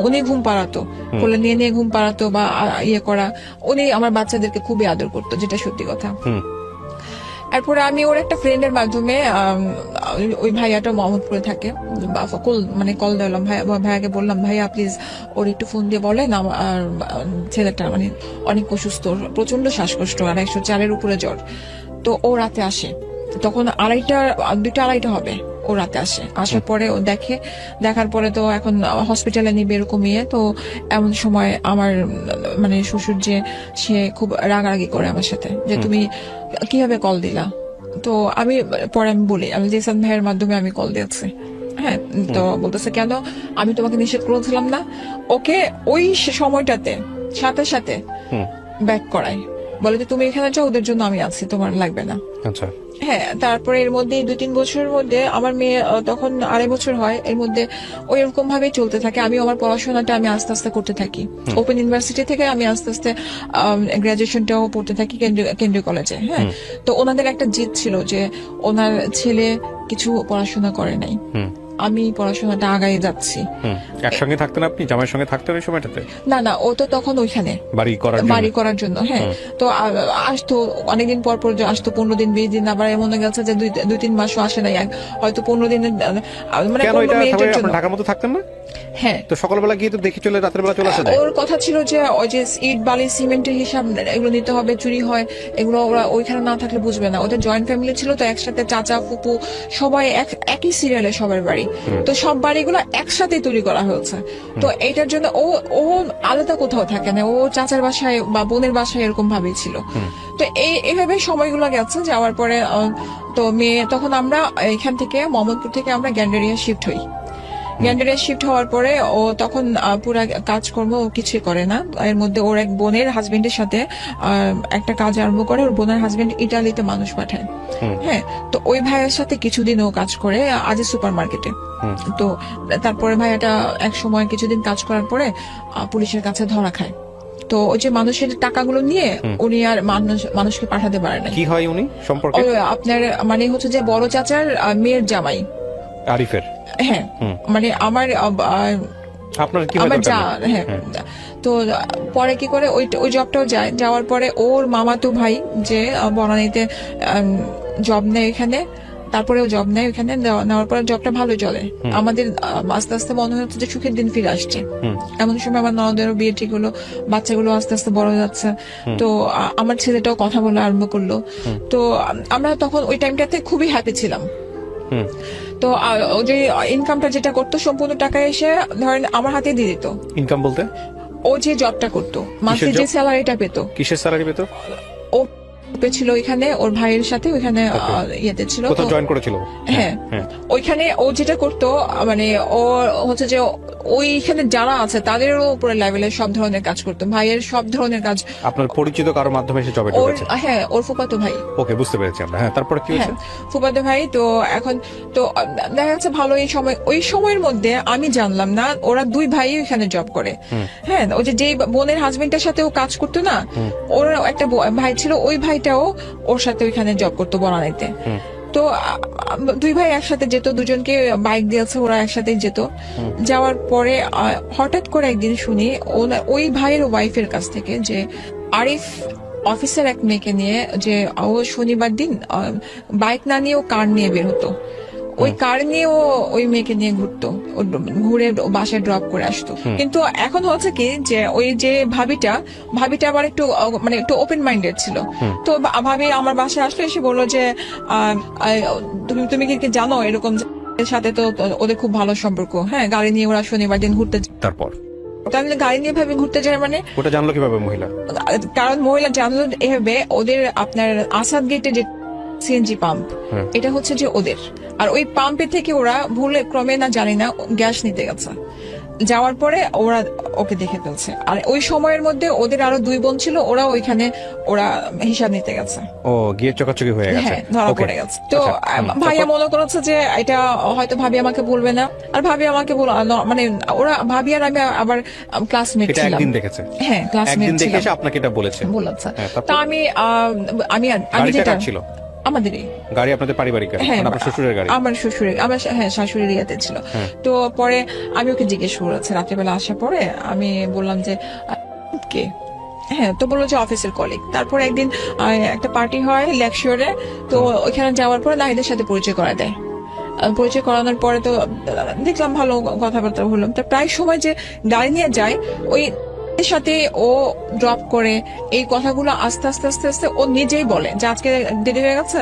উনি ঘুম পাড়াতো, কোলে নিয়ে নিয়ে ঘুম পাড়াতো বা ইয়ে করা, উনি আমার বাচ্চাদেরকে খুবই আদর করতো, যেটা সত্যি কথা। এরপরে আমি ওর একটা ফ্রেন্ডের মাধ্যমে ওই ভাইয়াটা মোহাম্মদপুরে থাকে, মানে কল দিলাম ভাইয়াকে বললাম ভাইয়া প্লিজ ওর একটু ফোন দিয়ে বলেন আমার ছেলেটা মানে অনেক অসুস্থ, প্রচন্ড শ্বাসকষ্ট আর 104-এর উপরে জ্বর। তো ও রাতে আসে, তখন 2:30 হবে, ও রাতে আসে, আসার পরে ও দেখার পরে তো এখন হসপিটালে নিবে এরকম ইয়ে। তো এমন সময় আমার মানে শ্বশুর যে সে খুব রাগারাগি করে আমার সাথে যে তুমি কিভাবে কল দিলা। তো আমি বলি আমি জেসান ভাইয়ের মাধ্যমে আমি কল দিয়েছি, হ্যাঁ। তো বলতেছে কেন, আমি তোমাকে নিষেধ করেছিলাম না। ওকে ওই সময়টাতে সাথে সাথে ব্যাক করাই, বলে যে তুমি এখানে যাও, ওদের জন্য আমি আছি, তোমার লাগবে না। আচ্ছা, হ্যাঁ। তারপরে এর মধ্যে 2-3 বছরের মধ্যে আমার মেয়ে তখন 2.5 বছর হয়, এর মধ্যে ওই এরকম ভাবেই চলতে থাকে। আমি আমার পড়াশোনাটা আমি আস্তে আস্তে করতে থাকি, ওপেন ইউনিভার্সিটি থেকে আমি আস্তে আস্তে গ্রাজুয়েশনটাও পড়তে থাকি কেন্দ্রীয় কলেজে, হ্যাঁ। তো ওনাদের একটা জিদ ছিল যে ওনার ছেলে কিছু পড়াশোনা করে নাই, আমি পড়াশোনাটা আগাই যাচ্ছি। একসঙ্গে থাকতেন আপনি জামাইয়ের সঙ্গে থাকতেন ওই সময়টাতে? না ও তো তখন ওইখানে বাড়ি করার জন্য, হ্যাঁ। তো আসতো অনেকদিন পর আসতো, 15 দিন 20 দিন, আবার এমন গেছে যে 2-3 মাসও আসে নাই, হয়তো 15 দিনের মানে ঢাকার মতো থাকতেন না। হ্যাঁ, তো সকালবেলা গিয়ে তো দেখি চলে রাতের বেলা চলে আসে। ওর কথা ছিল যে ওই যে ইট বালি সিমেন্টের হিসাব এগুলো নিতে হবে, চুরি হয় এগুলো, ওরা ওইখানে না থাকলে বুঝবে না। ওদের জয়েন্ট ফ্যামিলি ছিল, তো একসাথে চাচা ফুপু সবাই একই সিরিয়ালে সবার বাড়ি, তো সব বাড়িগুলো একসাথে তৈরি করা হয়েছে। তো এইটার জন্য ও আলাদা কোথাও থাকে না, ও চাচার বাসায় বা বোনের বাসায় এরকম ভাবেই ছিল। তো এইভাবে সময়গুলো গেছে, যাওয়ার পরে তো মেয়ে তখন আমরা এখান থেকে মোহাম্মদপুর থেকে আমরা গ্যান্ডারিয়া শিফট হই। গ্যান্ডারিয়া শিফট হওয়ার পরে ও তখন পুরা কাজকর্ম কিছুই করে না। এর মধ্যে ওর এক বোনের হাজবেন্ডের সাথে একটা কাজ আরম্ভ করে, ওর বোনের হাজবেন্ড ইটালিতে মানুষ পাঠায়, হ্যাঁ। তো ওই ভাইয়ের সাথে কিছুদিন ও কাজ করে আজি সুপার মার্কেটে। তো তারপরে ভাইয়াটা এক সময় কিছুদিন কাজ করার পরে পুলিশের কাছে ধরা খায়। তো ওই যে মানুষের টাকাগুলো নিয়ে উনি আর মানুষকে পাঠাতে পারে না। কি হয় উনি সম্পর্কে? আপনার মানে হচ্ছে যে বড় চাচার মেয়ের জামাই আরিফের, হ্যাঁ। মানে আমার যা, হ্যাঁ। তো পরে কি করে ওই জবটাও যায়, যাওয়ার পরে ওর মামাতো ভাই যে বনানীতে জব নেয় এখানে, তারপরেও জব নেয় ওখানে, নেওয়ার পরে জবটা ভালো চলে। আমাদের আস্তে আস্তে মনে হচ্ছে যে সুখের দিন ফিরে আসছে। এমন সময় আমার ননদেরও বিয়ে ঠিক হলো, বাচ্চাগুলো আস্তে আস্তে বড় যাচ্ছে। তো আমার ছেলেটাও কথা বলা আরম্ভ করলো। তো আমরা তখন ওই টাইমটাতে খুবই হ্যাপি ছিলাম। তো যে ইনকামটা যেটা করতো সম্পূর্ণ টাকা এসে ধরেন আমার হাতে দিয়ে দিত। ইনকাম বলতে ও যে জবটা করতো, মাসে যে স্যালারিটা পেতো। কিসের স্যালারি পেতো? ও ছিল এখানে ওর ভাইয়ের সাথে, ওইখানে ইয়েতে ছিল, কোথাও জয়েন করেছিল, হ্যাঁ। ওইখানে ও যেটা করতো মানে ও হচ্ছে যে ওইখানে যারা আছে তাদেরও উপরে লেভেলের সব ধরনের কাজ করতো, ভাইয়ের সব ধরনের কাজ। আপনার পরিচিত কারোর মাধ্যমে এসে জবে ঢুকেছে? হ্যাঁ, ওর ফুফাতো ভাই। ওকে, বুঝতে পেরেছি আমরা। হ্যাঁ, তারপরে কি হয়েছে? ফুফাতো ভাই। তো এখন তো দেখা যাচ্ছে ভালো। ওই সময়ের মধ্যে আমি জানলাম না ওরা 2 ভাই এখানে জব করে, হ্যাঁ। ওই যে বোনের হাজবেন্ডের সাথে ও কাজ করতো না, ওর একটা ভাই ছিল, ওই ভাইটাও ওর সাথে ওইখানে জব করতো বনানীতে। তো 2 ভাই একসাথে যেত, দুজনকে বাইক দিয়েছে, ওরা একসাথে যেত। যাওয়ার পরে হঠাৎ করে একদিন শুনি ওই ভাইয়ের ওয়াইফের কাছ থেকে যে আরিফ অফিসের এক মেয়েকে নিয়ে যে ও শনিবার দিন বাইক না নিয়ে ও কার নিয়ে বের হতো। ওই কার নিয়ে ও ওই মেয়েকে নিয়ে ঘুরতো, ও ঘুরে বাসায় ড্রপ করে আসতো। কিন্তু এখন হচ্ছে কি যে ওই যে ভাবিটা আবার একটু মানে একটু ওপেন মাইন্ডেড ছিল। তো ভাবি আমার বাসায় আসলে এসে বললো যে তুমি কি জানো এরকম এর সাথে তো ওদের খুব ভালো সম্পর্ক, হ্যাঁ গাড়ি নিয়ে ওরা শনিবার দিন ঘুরতে যায়। তারপর তাহলে গাড়ি নিয়ে ভাবে ঘুরতে যায় মানে ওটা জানলো কিভাবে মহিলা? কারণ মহিলা জানলো এভাবে ওদের আপনার আসাদ গেটে যে সিএনজি পাম্প, এটা হচ্ছে যে ওদের, আর ওই পাম্পে থেকে ওরা ভুলে ক্রমে না জানি না গ্যাস নিতে গেছে, যাওয়ার পরে ওরা ওকে দেখে ফেলছে। আর ওই সময়ের মধ্যে ওদের আরো 2 বোন ছিল, ওরা ওইখানে ওরা হিসাব নিতে গেছে। ও গিয়ে চকাচকি হয়ে গেছে, হ্যাঁ ধরা Okay. পড়ে গেছে। তো আচ্ছা, ভাইয়া মনে করেছে যে এটা হয়তো ভাবি আমাকে বলবে না, আর ভাবি আমাকে মানে ওরা ভাবি আর আমি আবার ক্লাসমেট এটা ছিলাম। একদিন দেখেছে, হ্যাঁ ক্লাসমেট একদিন দেখে ছিলাম, এসে আপনাকে এটা বলেছে। বলেছে। হ্যাঁ, তারপর? তা আমি আমি গাড়িটা যেটা কার ছিল? আমাদেরই গাড়ি আপনাদের পারিবারিক গাড়ি, হ্যাঁ মানে আপনার শ্বশুরের গাড়ি? আমার শ্বশুরের, আমার হ্যাঁ শাশুড়ির ইয়াতে ছিল। তো পরে আমি ওকে জিজ্ঞেস করেছি রাত্রেবেলা আসার পরে, আমি বললাম যে কে, হ্যাঁ তো বললো যে অফিসের কলিগ। তারপর একদিন একটা পার্টি হয় লেকশিওরে, তো ওইখানে যাওয়ার পরে নাহিদের সাথে পরিচয় করা দেয়। পরিচয় করানোর পরে তো দেখলাম ভালো কথাবার্তা হলো। তো প্রায় সময় যে গাড়ি নিয়ে যায় ওই এর সাথে ও ড্রপ করে এই কথাগুলো আস্তে আস্তে আস্তে আস্তে ও নিজেই বলে যে আজকে দেরি হয়ে গেছে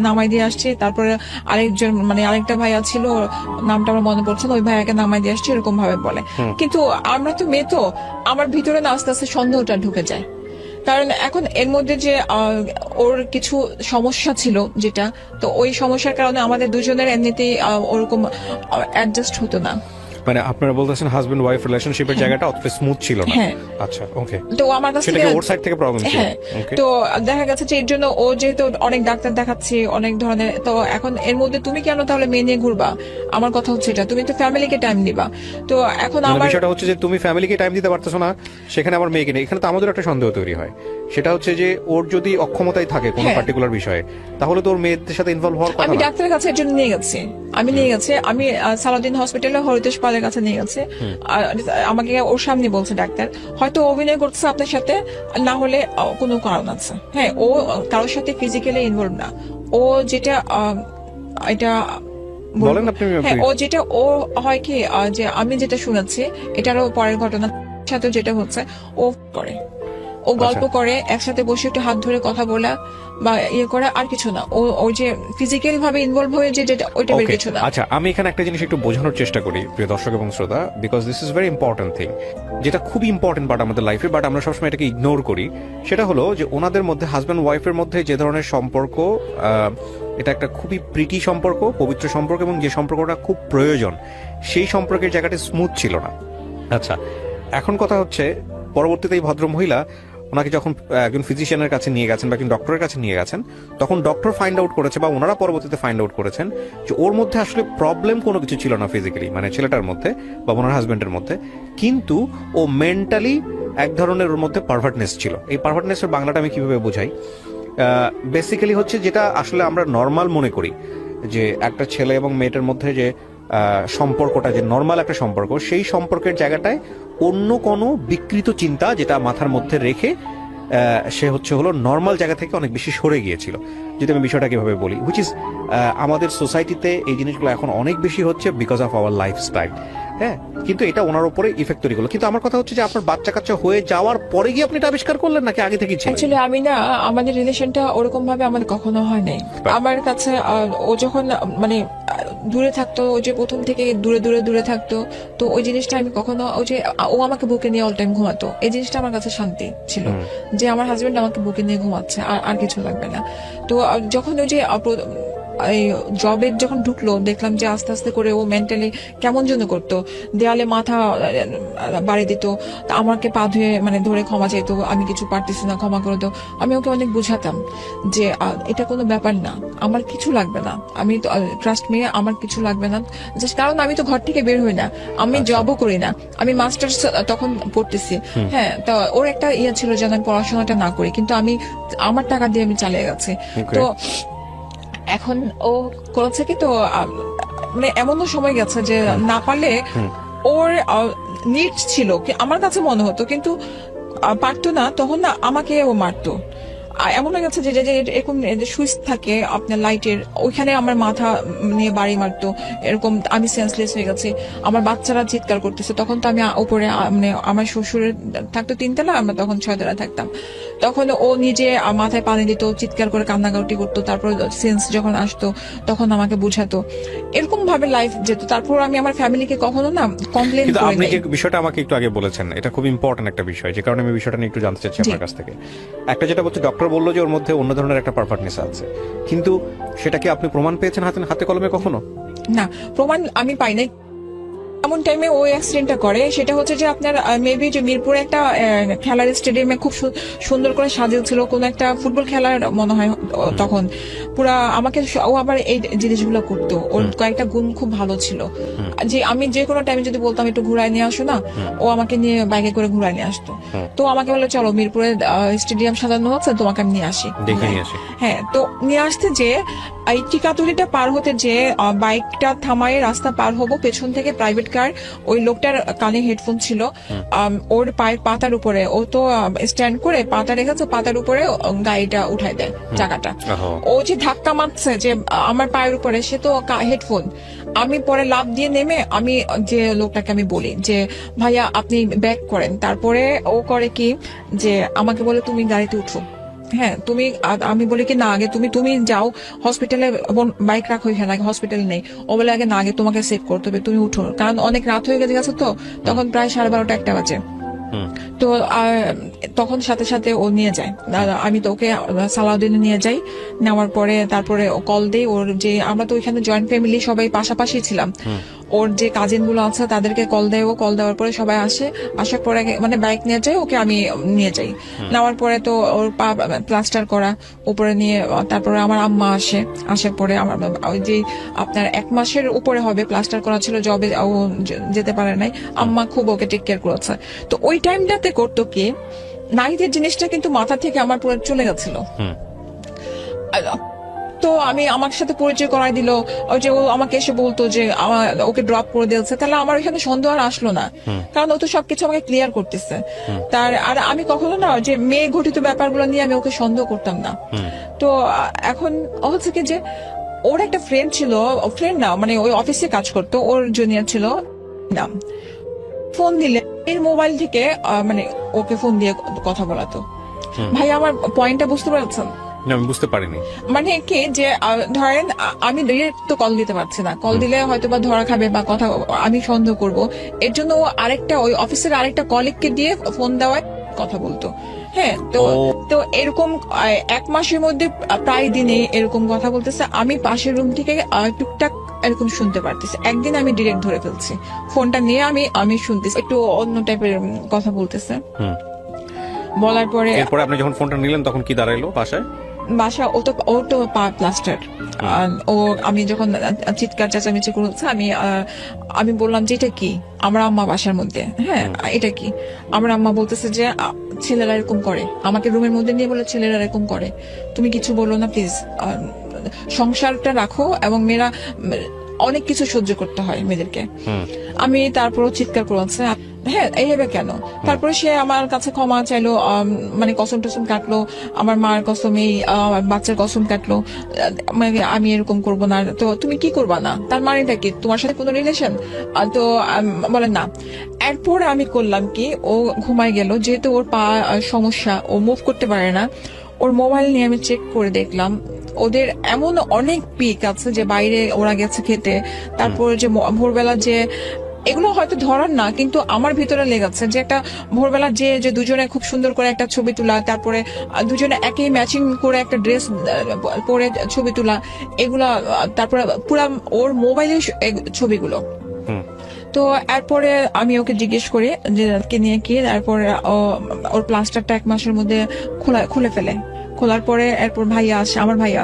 নামাই দিয়ে আসছি। তারপরে আরেকজন মানে আরেকটা ভাইয়া ছিল, নামটা আমার মনে পড়ছে না, ওই ভাইয়াকে নামাই দিয়ে আসছি এরকম ভাবে বলে। কিন্তু আমরা তো মেয়ে, তো আমার ভিতরে না আস্তে আস্তে সন্দেহটা ঢুকে যায়। কারণ এখন এর মধ্যে যে ওর কিছু সমস্যা ছিল যেটা, তো ওই সমস্যার কারণে আমাদের দুজনের এমনিতেই ওরকম অ্যাডজাস্ট হতো না। মানে আপনারা বলতেছেন হাজবেন্ড ওয়াইফ রিলেশনশিপের জায়গাটা অতটা স্মুথ ছিল না। হ্যাঁ। আচ্ছা, ওকে। তো আমার কাছ সেটা থেকে কি ওর সাইড থেকে প্রবলেম ছিল? হ্যাঁ, Okay. তো দেখা গেছে যে এর জন্য ও যেহেতু অনেক ডাক্তার দেখাচ্ছে অনেক ধরনের, তো এখন এর মধ্যে তুমি কেন তাহলে মেয়ে নিয়ে ঘুরবা? আমার কথা হচ্ছে এটা, তুমি তো ফ্যামিলিকে টাইম দিবা। তো এখন মানে আমার বিষয়টা হচ্ছে যে তুমি ফ্যামিলিকে টাইম দিতে পারতেছো না, সেখানে আমার মেয়েকে নেই। এখানে তো আমাদের একটা সন্দেহ তৈরি হয়, সেটা হচ্ছে যে ওর যদি অক্ষমতায় থাকে কোনো হ্যাঁ। পার্টিকুলার বিষয়ে, তাহলে তো ওর মেয়েদের সাথে ইনভলভ হওয়ার কথা আমি না। ডাক্তারের কাছে এর জন্য নিয়ে গেছি, আমি সালাউদ্দিন হসপিটালে হরিতেশ পালের কাছে নিয়ে গেছি। আর আমাকে ওর সামনে বলছে ডাক্তার হয়তো অভিনয় করছে আপনার সাথে, না হলে কোনো কারণ আছে। হ্যাঁ, ও কারোর সাথে ফিজিক্যালি ইনভলভ না, ও যেটা এটা বলেন আপনি। হ্যাঁ, ও যেটা ও হয় কি যে আমি যেটা শুনেছি এটারও পরের ঘটনা সাথে যেটা হচ্ছে ও করে, ও গল্প করে একসাথে বসে একটু হাত ধরে কথা বলা বা ইয়ে করা, আর কিছু না। ও ওই যে ফিজিক্যাল ভাবে ইনভলভ হয়ে যে যেটা ওইটা বের কিছু না। আচ্ছা, আমি এখানে একটা জিনিস একটু বোঝানোর চেষ্টা করি প্রিয় দর্শক এবং শ্রোতা, because this is very important thing, যেটা খুব ইম্পর্টেন্ট পার্ট আমাদের লাইফে, বাট আমরা সবসময় এটাকে ইগনোর করি। সেটা হলো যে ওনাদের মধ্যে হাজব্যান্ড ওয়াইফের মধ্যে যে ধরনের সম্পর্ক, এটা একটা খুবই প্রীতি সম্পর্ক, পবিত্র সম্পর্ক, এবং যে সম্পর্কটা খুব প্রয়োজন, সেই সম্পর্কের জায়গাটা স্মুথ ছিল না। আচ্ছা, এখন কথা হচ্ছে পরবর্তীতে এই ভদ্র মহিলা ওনাকে যখন একজন ফিজিশিয়ানের কাছে নিয়ে গেছেন বা একজন ডক্টরের কাছে নিয়ে গেছেন, তখন ডক্টর ফাইন্ড আউট করেছে বা ওনারা পরবর্তীতে ফাইন্ড আউট করেছেন যে ওর মধ্যে আসলে প্রবলেম কোনো কিছু ছিল না ফিজিক্যালি, মানে ছেলেটার মধ্যে বা ওনার হাজবেন্ডের মধ্যে, কিন্তু ও মেন্টালি এক ধরনের ওর মধ্যে পারভার্টনেস ছিল। এই পারভার্টনেসের বাংলাটা আমি কিভাবে বোঝাই? বেসিক্যালি হচ্ছে যেটা আসলে আমরা নর্মাল মনে করি যে একটা ছেলে এবং মেয়েটার মধ্যে যে সম্পর্কটা যে নর্মাল একটা সম্পর্ক, সেই সম্পর্কের জায়গাটায় অন্য কোনো বিকৃত চিন্তা যেটা মাথার মধ্যে রেখে সে হলো নর্মাল জায়গা থেকে অনেক বেশি সরে গিয়েছিল। যদি আমি বিষয়টা কিভাবে বলি, হুইচ ইজ আমাদের সোসাইটিতে এই জিনিসগুলো এখন অনেক বেশি হচ্ছে বিকজ অফ আওয়ার লাইফস্টাইল। হ্যাঁ, কিন্তু এটা ওনার উপরে ইফেক্ট তৈরি করলো। কিন্তু আমার কথা হচ্ছে যে আপনার বাচ্চা কাচ্চা হয়ে যাওয়ার পরে গিয়ে আপনি এটা আবিষ্কার করলেন নাকি আগে থেকেই ছিল? অ্যাকচুয়ালি আমি না, আমাদের রিলেশনটা ওরকম ভাবে আমাদের কখনো হয় নাই। আমার কাছে ও যখন মানে দূরে থাকতো, ও যে প্রথম থেকে দূরে থাকতো, তো ওই জিনিসটা আমি কখনো, ওই যে ও আমাকে বুকে নিয়ে অল টাইম ঘুমাতো, এই জিনিসটা আমার কাছে শান্তি ছিল যে আমার হাজবেন্ড আমাকে বুকে নিয়ে ঘুমাচ্ছে, আর কিছু লাগবে না। তো যখন ওই যে এই জবে যখন ঢুকলো, দেখলাম যে আস্তে আস্তে করে ও মেন্টালি কেমন যেন করতো, দেয়ালে মাথা বাড়ি দিত, আমাকে পা ধুয়ে মানে ধরে ক্ষমা চাইতো, আমি কিছু পারতেছি না ক্ষমা করে দাও। আমি ওকে অনেক বুঝাতাম যে এটা কোনো ব্যাপার না, আমার কিছু লাগবে না, আমি তো ট্রাস্ট মি, আমার কিছু লাগবে না, কারণ আমি তো ঘর থেকে বের হই না, আমি জবও করি না, আমি মাস্টার্স তখন পড়তেছি। হ্যাঁ, তো ওর একটা ইয়ে ছিল যেন আমি পড়াশোনাটা না করি, কিন্তু আমি আমার টাকা দিয়ে আমি চালিয়ে গেছি। তো এখন ও করেছে কি, তো মানে এমনও সময় গেছে যে না পারলে ওর নিড ছিল কি আমার কাছে মনে হতো, কিন্তু পারতো না, তখন না আমাকে ও মারতো। এমন হয়ে গেছে যে যে যে এরকম সুইচ থাকে আপনার লাইটের, ওইখানে আমার মাথা নিয়ে বাড়ি মারতো, এরকম আমি সেন্সলেস হয়ে গেছি। আমার বাচ্চারা চিৎকার করতেছে, তখন তো আমি উপরে মানে আমার শ্বশুরের থাকতো 3 তলা, আমরা তখন 6 তলা থাকতাম। তখন ও নিজে মাথায় পানি দিত, চিৎকার করে কান্নাকাটি করতো, তারপর সেন্স যখন আসতো তখন আমাকে বুঝাতো, এরকম ভাবে লাইফ যেত। তারপর আমি আমার ফ্যামিলিকে কখনো না কমপ্লেন কিন্তু করি আপনি নাই। যে বিষয়টা আমাকে একটু আগে বলেছেন, এটা খুব ইম্পর্টেন্ট একটা বিষয়, যে কারণে আমি বিষয়টা নিয়ে একটু জানতে চাচ্ছি আপনার কাছ থেকে। একটা যেটা বলছে, ডক্টর বললো যে ওর মধ্যে অন্য ধরনের একটা পারভার্টনেস আছে, কিন্তু সেটা কি আপনি প্রমাণ পেয়েছেন হাতে কলমে কখনো? না, প্রমাণ আমি পাই নাই। এমন টাইমে ওই অ্যাক্সিডেন্টটা করে, সেটা হচ্ছে যে আপনার মেবি যে মিরপুরে একটা খেলার স্টেডিয়ামে খুব সুন্দর করে সাজিয়েছিল কোন একটা ফুটবল খেলার মনে হয় তখন। পুরা আমাকে ও আবার এই জিনিসগুলো করতো, ওর কয়েকটা গুণ খুব ভালো ছিল, যে আমি যে কোনো টাইমে যদি বলতাম একটু ঘুরায় নিয়ে আসো না, ও আমাকে নিয়ে বাইকে করে ঘুরায় নিয়ে আসতো। তো আমাকে বলে চলো মিরপুরে স্টেডিয়াম সাজানো হচ্ছে, তোমাকে আমি নিয়ে আসি, দেখে নিয়ে আসি। হ্যাঁ। তো নিয়ে আসতে যে এই টিকাতুলিটা পার হতে যে বাইকটা থামায় রাস্তা পার হবো, পেছন থেকে প্রাইভেট কার, ওই লোকটার কানে হেডফোন ছিল, ওর পায়ের পাতার উপরে, ও তো স্ট্যান্ড করে পাতা রেখেছে, পাতার উপরে গাড়িটা উঠায় দেয় চাকাটা। ও যে ধাক্কা মারছে যে আমার পায়ের উপরে, সে তো হেডফোন। আমি পরে লাফ দিয়ে নেমে আমি যে লোকটাকে আমি বলি যে ভাইয়া আপনি ব্যাক করেন। তারপরে ও করে কি যে আমাকে বলে তুমি গাড়িতে উঠো, হ্যাঁ তুমি, আমি বলি কি না আগে তুমি যাও হসপিটালে, বাইক রাখো এখানে, আগে হসপিটাল নেই। ও বলে আগে না, আগে তোমাকে সেভ করতে হবে, তুমি উঠো, কারণ অনেক রাত হয়ে গেছে তো, তখন প্রায় 12:30 1টা বাজে। তো তখন সাথে সাথে ও নিয়ে যায়, আমি তো ওকে সালাউদ্দিনে নিয়ে যাই। নেওয়ার পরে তারপরে ও কল দেই, ওর যে আমরা তো ওইখানে জয়েন্ট ফ্যামিলি, সবাই পাশাপাশি ছিলাম, ওর যে কাজিন গুলো আছে তাদেরকে কল দেয়, ও কল দেওয়ার পরে সবাই আসে, আসার পরে মানে বাইক নিয়ে যায়, ওকে আমি নিয়ে যাই। নেওয়ার পরে তো ওর পা প্লাস্টার করা উপরে নিয়ে, তারপরে আমার আম্মা আসে, আসার পরে আমার ওই যে আপনার 1 মাসের উপরে হবে প্লাস্টার করা ছিল, জবে ও যেতে পারে নাই, আম্মা খুব ওকে টেক কেয়ার করেছে। তো ওই টাইমটাতে করতো কি, নারীদের জিনিসটা কিন্তু মাথা থেকে আমার পুরো চলে গেছিল। তো আমি আমার সাথে পরিচয় করাই দিল, ওই যে ও আমাকে এসে বলতো যে ওকে ড্রপ করে দিয়েছে, তাহলে আমার ওইখানে সন্দেহ আর আসলো না, কারণ ও তো সবকিছু আমাকে ক্লিয়ার করতেছে। আর আমি কখনো না যে মেয়ে ঘটিত ব্যাপারগুলো নিয়ে আমি ওকে সন্দেহ করতাম না। তো এখন হচ্ছে কি যে ওর একটা ফ্রেন্ড ছিল, ফ্রেন্ড না মানে ওই অফিসে কাজ করতো, ওর জুনিয়র ছিল, নাম ফোন দিলে এর মোবাইল থেকে মানে ওকে ফোন দিয়ে কথা বলাতো। ভাই আমার পয়েন্টটা বুঝতে পারছেন? আমি বুঝতে পারিনি। মানে কি যে ধরেন আমি ডিরেক্ট তো কল দিতে পারছি না, কল দিলে হয়তো বা ধরা খাবে বা কথা আমি সন্দেহ করব, এর জন্য ও আরেকটা ওই অফিসের আরেকটা কলিগকে দিয়ে ফোন দেওয়ায় কথা বলতো। হ্যাঁ, তো এরকম 1 মাসের মধ্যে প্রায় দিনে এরকম কথা বলতেছে, আমি পাশের রুম থেকে টুকটাক এরকম শুনতে পারতেছি। একদিন আমি ডিরেক্ট ধরে ফেলছি, ফোনটা নিয়ে আমি শুনতেছি একটু অন্য টাইপের কথা বলতেছে। বলার পরে এরপরে আপনি যখন ফোনটা নিলেন তখন কি দাঁড়াইলো বাসায়? বাসা ও তো পা প্লাস্টার। ও আমি যখন চিৎকার চেঁচামেচি করেছে, আমি বললাম যে এটা কি, আমার আম্মা বাসার মধ্যে, হ্যাঁ এটা কি, আমার আম্মা বলতেছে যে ছেলেরা এরকম করে, আমাকে রুমের মধ্যে নিয়ে বলে ছেলেরা এরকম করে, তুমি কিছু বলো না প্লিজ, সংসারটা রাখো, এবং মেয়েরা অনেক কিছু সহ্য করতে হয় মেয়েদেরকে। আমি তারপরও চিৎকার করেছে, হ্যাঁ এইভাবে কেন। তারপরে সে আমার কাছে ক্ষমা চাইলো, মানে কসম টসম কাটলো, আমার মার কসম, এই বাচ্চার কসম কাটলো, আমি এরকম করবো না। তো তুমি কি করবা না, তার মানেটা কি, তোমার সাথে কোনো রিলেশন? তো বলে না। এরপর আমি করলাম কি, ও ঘুমায় গেল, যেহেতু ওর পা সমস্যা, ও মুভ করতে পারে না, ওর মোবাইল নিয়ে আমি চেক করে দেখলাম ওদের এমন অনেক পিক আছে যে বাইরে ওরা গেছে খেতে, তারপরে যে ভোরবেলা যে এগুলো হয়তো ধরার না, কিন্তু আমার ভিতরে লেগেছে যে একটা ভোরবেলা যে দুজনে খুব সুন্দর করে একটা ছবি তোলা, তারপরে দুজনে একই ম্যাচিং করে একটা ড্রেস পরে ছবি তোলা, এগুলা, তারপরে পুরা ওর মোবাইলের ছবিগুলো। তো এরপরে আমি ওকে জিজ্ঞেস করি যে কে নিয়ে কি, তারপরে ওর প্লাস্টারটা 1 মাসের মধ্যে খুলে ফেলে। খোলার পরে এরপর ভাইয়া আসে, আমার ভাইয়া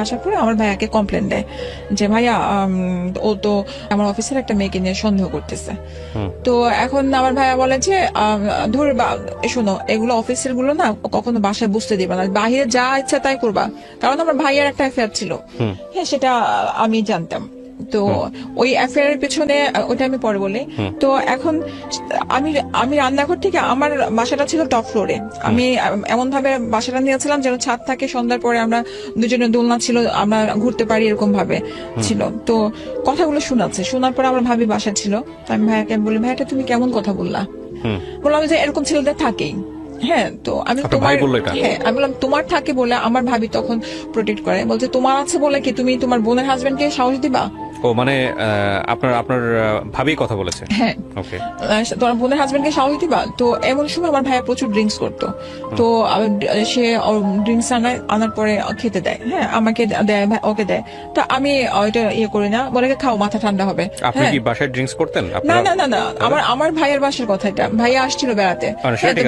আসার পরে আমার ভাইয়াকে কমপ্লেন দেয় যে ভাইয়া ও তো আমার অফিসের একটা মেয়েকে নিয়ে সন্দেহ করতেছে। তো এখন আমার ভাইয়া বলে যে ধরে শোনো, এগুলো অফিসের গুলো না কখনো বাসায় বুঝতে দিবা না, বাহিরে যা ইচ্ছা তাই করবা, কারণ আমার ভাইয়ার একটা অ্যাফেয়ার ছিল, হ্যাঁ সেটা আমি জানতাম। তো ওই অ্যাফেয়ারের পেছনে ওইটা আমি পরে বলি। তো এখন আমি রান্নাঘর থেকে, আমার বাসাটা ছিল টপ ফ্লোরে, আমি এমন ভাবে বাসাটা নিয়েছিলাম যেন ছাদ থাকে, সন্ধ্যার পরে আমরা দুজনে দোলনা ছিল, আমরা ঘুরতে পারি এরকম ভাবে ছিল। তো কথাগুলো শোনার পরে আমার ভাবি বাসা ছিল, তো আমি ভাইয়াকে বলি, ভাইয়াটা তুমি কেমন কথা বললা? বললাম যে এরকম ছেলেদের থাকেই। হ্যাঁ, তো আমি আমি বললাম তোমার থাকে বলে আমার ভাবি তখন প্রোটেক্ট করে, বলছে তোমার আছে বলে কি তুমি তোমার বোনের হাজবেন্ডকে সাহস দিবা? ও মানে আপনার ভাবি কথা বলেছে? হ্যাঁ, ওকে। তোমার বোনের হাজবেন্ডকে সাহস দিবা? তো এমন সময় আমার ভাইয়া প্রচুর ড্রিঙ্কস করতো, তো সে ড্রিঙ্কস আনার পরে খেতে দেয়। হ্যাঁ, আমাকে দেয়, ওকে দেয়। তো আমি ওইটা করি না, বলে খাও মাথা ঠান্ডা হবে। আপনি কি বাসায় ড্রিঙ্কস করতেন? না না না না, আমার ভাইয়ের বাসার কথা এটা। ভাইয়া আসছিল বেড়াতে।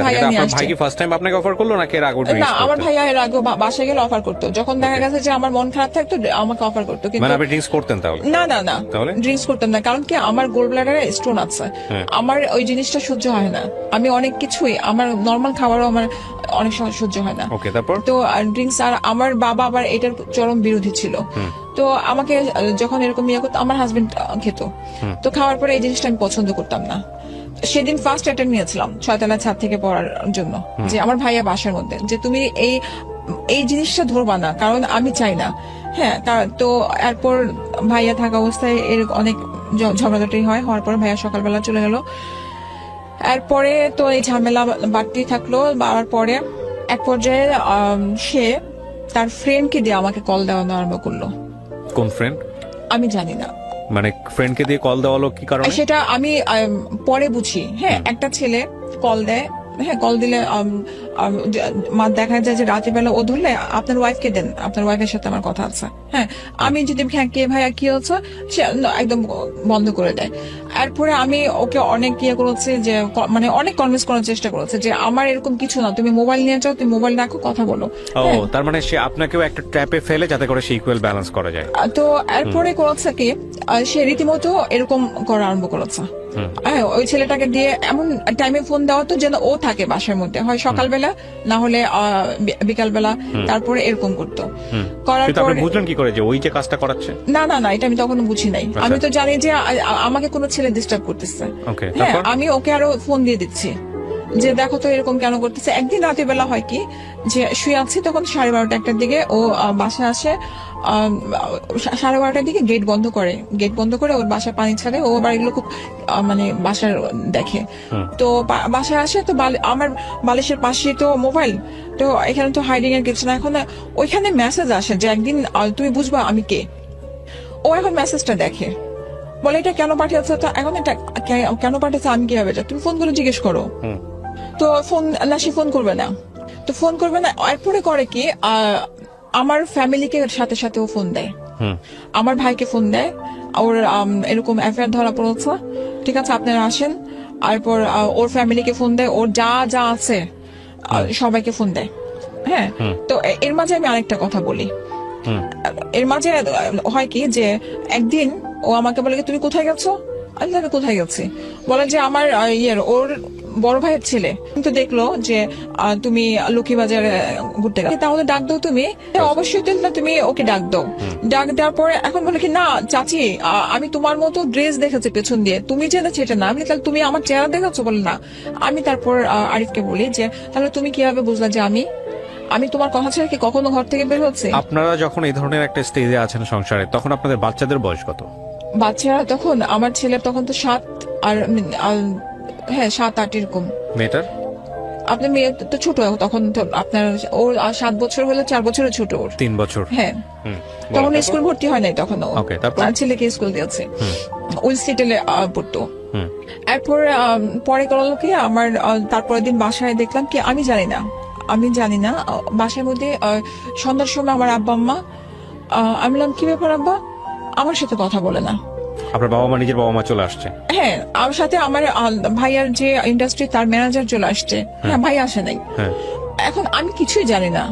ভাই কি ফার্স্ট টাইম আপনাকে অফার করলো নাকি এর আগে? না, আমার ভাইয়া এর আগে বাসায় গেলে অফার করতো, যখন দেখা গেছে যে আমার মন খারাপ থাকতো আমাকে অফার করতো। মানে আপনি ড্রিঙ্কস করতেন তাহলে? না না না, ড্রিঙ্কস করতাম না, কারণ কি আমার গোল ব্লাডারে স্টোন আছে, আমার ওই জিনিসটা সহ্য হয় না। আমি অনেক কিছুই, আমার নর্মাল খাবারও আমার অনেক সময় সহ্য হয় না। ওকে, তারপর? তো ড্রিঙ্কস, আর আমার বাবা আবার এটার চরম বিরোধী ছিল। তো আমাকে যখন এরকম ইয়ে করতো, আমার হাজবেন্ড খেত, তো খাওয়ার পরে এই জিনিসটা আমি পছন্দ করতাম না। সেদিন ফার্স্ট অ্যাটেম্প নিয়েছিলাম 6 ছাদ থেকে পড়ার জন্য, যে আমার ভাইয়া বাসার মধ্যে, যে তুমি এই জিনিসটা ধরবা না, কারণ আমি চাই না। হ্যাঁ, তো এরপর ভাইয়া থাকা অবস্থায় এর অনেক ঝগড়াঝাটি হওয়ার পর ভাইয়া সকালবেলা চলে গেল। এরপরে তো এই ঝামেলা বাড়তেই থাকলো। বাড়ার পরে এক পর্যায়ে সে তার ফ্রেন্ডকে দিয়ে আমাকে কল দেওয়ানো আরম্ভ করলো। কোন ফ্রেন্ড? আমি জানি না। মানে ফ্রেন্ডকে দিয়ে কল দেওয়ালো কি কারণে? সেটা আমি পরে বুঝি। হ্যাঁ, একটা ছেলে কল দেয়, হ্যাঁ, কল দিলে দেখা যায় যে রাতের বেলা ও ধরলে আপনার ওয়াইফকে দেন, আপনার ওয়াইফের সাথে আমার কথা আছে। হ্যাঁ, আমি যদি হ্যাঁ কে ভাইয়া কি হচ্ছে, সে একদম বন্ধ করে দেয়। এরপরে আমি ওকে অনেক ইয়ে করেছি, যে মানে অনেক কনভিন্স করার চেষ্টা করেছে যে আমার এরকম কিছু না, তুমি মোবাইল নিয়ে যাও, তুমি মোবাইল রাখো, কথা বলো। ও, তার মানে সে আপনাকেও একটা ট্র্যাপে ফেলে যাতে করে সে ইকুয়াল ব্যালেন্স করা যায়। তো এরপরে করেছে কি, সে রীতিমতো এরকম করা আরম্ভ করেছে। ওই ছেলেটাকে দিয়ে এমন টাইমে ফোন দেওয়া তো যেন ও থাকে বাসার মধ্যে, হয় সকালবেলা না হলে বিকালবেলা, তারপরে এরকম করতো। করার পরে বুঝলেন কি করে যে ওই যে কাজটা করাচ্ছে? না না না, এটা আমি তখনো বুঝি নাই। আমি তো জানি যে আমাকে কোনো ছেলে ডিস্টার্ব করতেছে। হ্যাঁ, আমি ওকে আরো ফোন দিয়ে দিচ্ছি যে দেখো তো এরকম কেন করতেছে। একদিন রাতের বেলা হয় কি, যে শুয়ে আছি, তখন 12:30 একটার দিকে ও বাসায় আসে। 12:30টার দিকে গেট বন্ধ করে ওর বাসায় পানি ছাড়ে। ও আবার এগুলো খুব মানে বাসার দেখে। তো বাসায় আসে, তো আমার বালিশের পাশে তো মোবাইল, তো এখানে তো হাইডিং এর কিছু না। এখন ওইখানে মেসেজ আসে যে একদিন তুমি বুঝবা আমি কে। ও এখন মেসেজটা দেখে, বলে এটা কেন পাঠিয়েছে, তো এখন এটা কেন পাঠিয়েছে আমি কিভাবে, তুমি ফোন করে জিজ্ঞেস করো। তো ফোন না, সে ফোন করবে না। তো ফোন করবে না, এরপরে করে কি, আমার ফ্যামিলিকে সাথে সাথে ও ফোন দেয়, আমার ভাইকে ফোন দেয়, ওর এরকম অ্যাফেয়ার ধরা পড়েছে, ঠিক আছে আপনারা আসেন। এরপর ওর ফ্যামিলিকে ফোন দেয়, ওর যা যা আছে সবাইকে ফোন দেয়। হ্যাঁ, তো এর মাঝে আমি আরেকটা কথা বলি। এর মাঝে হয় কি, যে একদিন ও আমাকে বলে তুমি কোথায় গেছো? আমি কোথায় গেছি, বলে যে আমার ওর বড় ভাইয়ের ছেলে কিন্তু দেখলো যে তুমি লক্ষ্মীবাজারে ঘুরতে গেছো, তাহলে ডাক দাও তুমি। অবশ্যই তুমি ওকে ডাক দাও। ডাক দেওয়ার পরে এখন বলে কি, না চাচি, আমি তোমার মতো ড্রেস দেখেছি পেছন দিয়ে, তুমি জেনেছো এটা না। আমি তাহলে তুমি আমার চেহারা দেখেছো? বলে না। আমি তারপর আরিফকে বলি যে তাহলে তুমি কিভাবে বুঝলা যে আমি তোমার কথা ছাড়া কি কখনো ঘর থেকে বের হচ্ছে? আপনারা যখন এই ধরনের একটা স্টেজে আছেন সংসারে, তখন আপনাদের বাচ্চাদের বয়স কত? বাচ্চারা তখন আমার ছেলের তখন তো 7 আর হ্যাঁ 7-8 এরকম। মেয়েটার? আপনার মেয়ে তো ছোট তখন, তো আপনার ওর 7 বছর হলে 4 বছরের ছোট ওর। 3 বছর? হ্যাঁ, তখন স্কুল ভর্তি হয় নাই তখন। আর ছেলেকে স্কুল দিয়েছে, উইলসিটেলে পড়তো। এরপর পরে করলো কি, আমার তারপরের দিন বাসায় দেখলাম কি, আমি জানি না বাসার মধ্যে সন্ধ্যার সময় আমার আব্বা আম্মা, আমি বললাম কি ব্যাপার আব্বা, আমার সাথে কথা বলে না। আপনার বাবা মা, নিজের বাবা মা চলে আসছে? হ্যাঁ, আমার সাথে আমার ভাইয়ার যে ইন্ডাস্ট্রি তার ম্যানেজার চলে আসছে। হ্যাঁ, ভাই আসে নাই। এখন আমি কিছুই জানি না,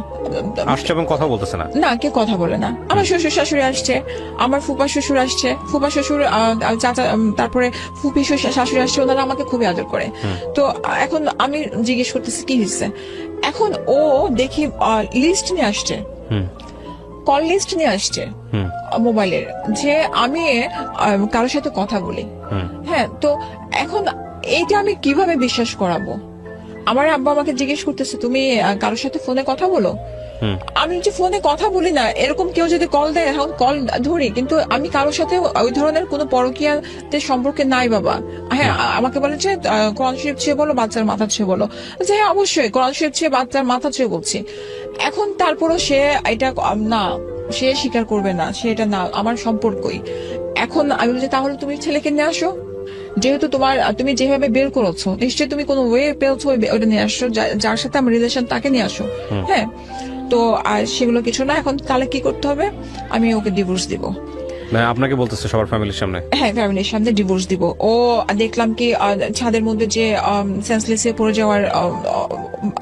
আসছে এবং কথা বলতেছে না। না, কে কথা বলে না। আমার শ্বশুর শাশুড়ি আসছে, আমার ফুপা শ্বশুর আসছে, ফুপা শ্বশুর চাচা, তারপরে ফুপি শাশুড়ি আসছে, ওনারা আমাকে খুবই আদর করে। তো এখন আমি জিজ্ঞেস করতেছি কি হয়েছে। এখন ও দেখি লিস্ট নিয়ে আসছে, কল লিস্ট নিয়ে আসছে মোবাইলের, যে আমি কারোর সাথে কথা বলি। হ্যাঁ, তো এখন এইটা আমি কিভাবে বিশ্বাস করাবো? আমার আব্বা আমাকে জিজ্ঞেস করতেছে তুমি কারোর সাথে ফোনে কথা বলো? আমি যে ফোনে কথা বলি না, এরকম কেউ যদি কল দেয় এখন কল ধরি, কিন্তু আমি কারোর সাথে ওই ধরনের কোনো পরকীয়াতে সম্পর্কে নাই বাবা। হ্যাঁ, আমাকে বলে যে কোরআন শরীফ ছুঁয়ে বলো, বাচ্চার মাথা ছুঁয়ে বলো। যে হ্যাঁ অবশ্যই কোরআন শরীফ ছুঁয়ে বাচ্চার মাথা ছুঁয়ে বলছি। এখন তারপরও সে এটা না, সে স্বীকার করবে না, সে এটা না আমার সম্পর্কই। এখন আমি বলছি তাহলে তুমি ছেলেকে নিয়ে আসো, যেহেতু তুমি যেভাবে বের করেছো নিশ্চয়ই তুমি কোনো ওয়ে পেয়েছো, ওইটা নিয়ে আসো, যার সাথে আমার রিলেশন তাকে নিয়ে আসো। হ্যাঁ, তো আর সেগুলো কিছু না। এখন তাহলে কি করতে হবে? আমি ওকে ডিভোর্স দিব। আপনাকে বলতেছে সবার ফ্যামিলির সামনে? হ্যাঁ, ফ্যামিলির সামনে ডিভোর্স দিব। ও দেখলাম কি ছাদের মধ্যে যে সেন্সলেস এ পড়ে যাওয়ার,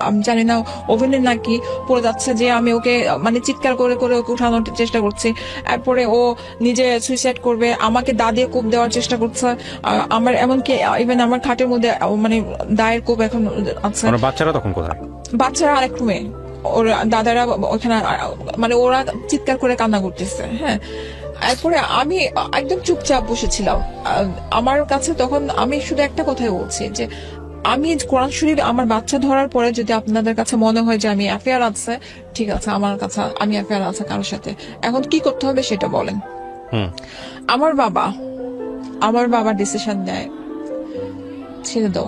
আমি জানি না ওভেনে নাকি পড়ে যাচ্ছে, যে আমি ওকে মানে চিৎকার করে করে ওকে উঠানোর চেষ্টা করছি। এরপরে ও নিজে সুইসাইড করবে, আমাকে দা দিয়ে কোপ দেওয়ার চেষ্টা করছে। আমার এমনকি ইভেন আমার খাটের মধ্যে মানে দায়ের কোপ এখন আছে। বাচ্চারা তখন কোথায়? বাচ্চারা আরেক রুমে, ওর দাদারা ওখানে, মানে ওরা চিৎকার করে কান্না করতেছে। হ্যাঁ, এরপরে আমি একদম চুপচাপ বসেছিলাম। আমার কাছে তখন আমি শুধু একটা কথাই বলছি যে আমি কোরআন শরীফ আমার বাচ্চা ধরার পরে যদি আপনাদের কাছে মনে হয় যে আমি অ্যাফেয়ার আছে, ঠিক আছে, আমার কাছে আমি অ্যাফেয়ার আছে কারোর সাথে, এখন কি করতে হবে সেটা বলেন। আমার বাবা ডিসিশন নেয়, ছেড়ে দাও,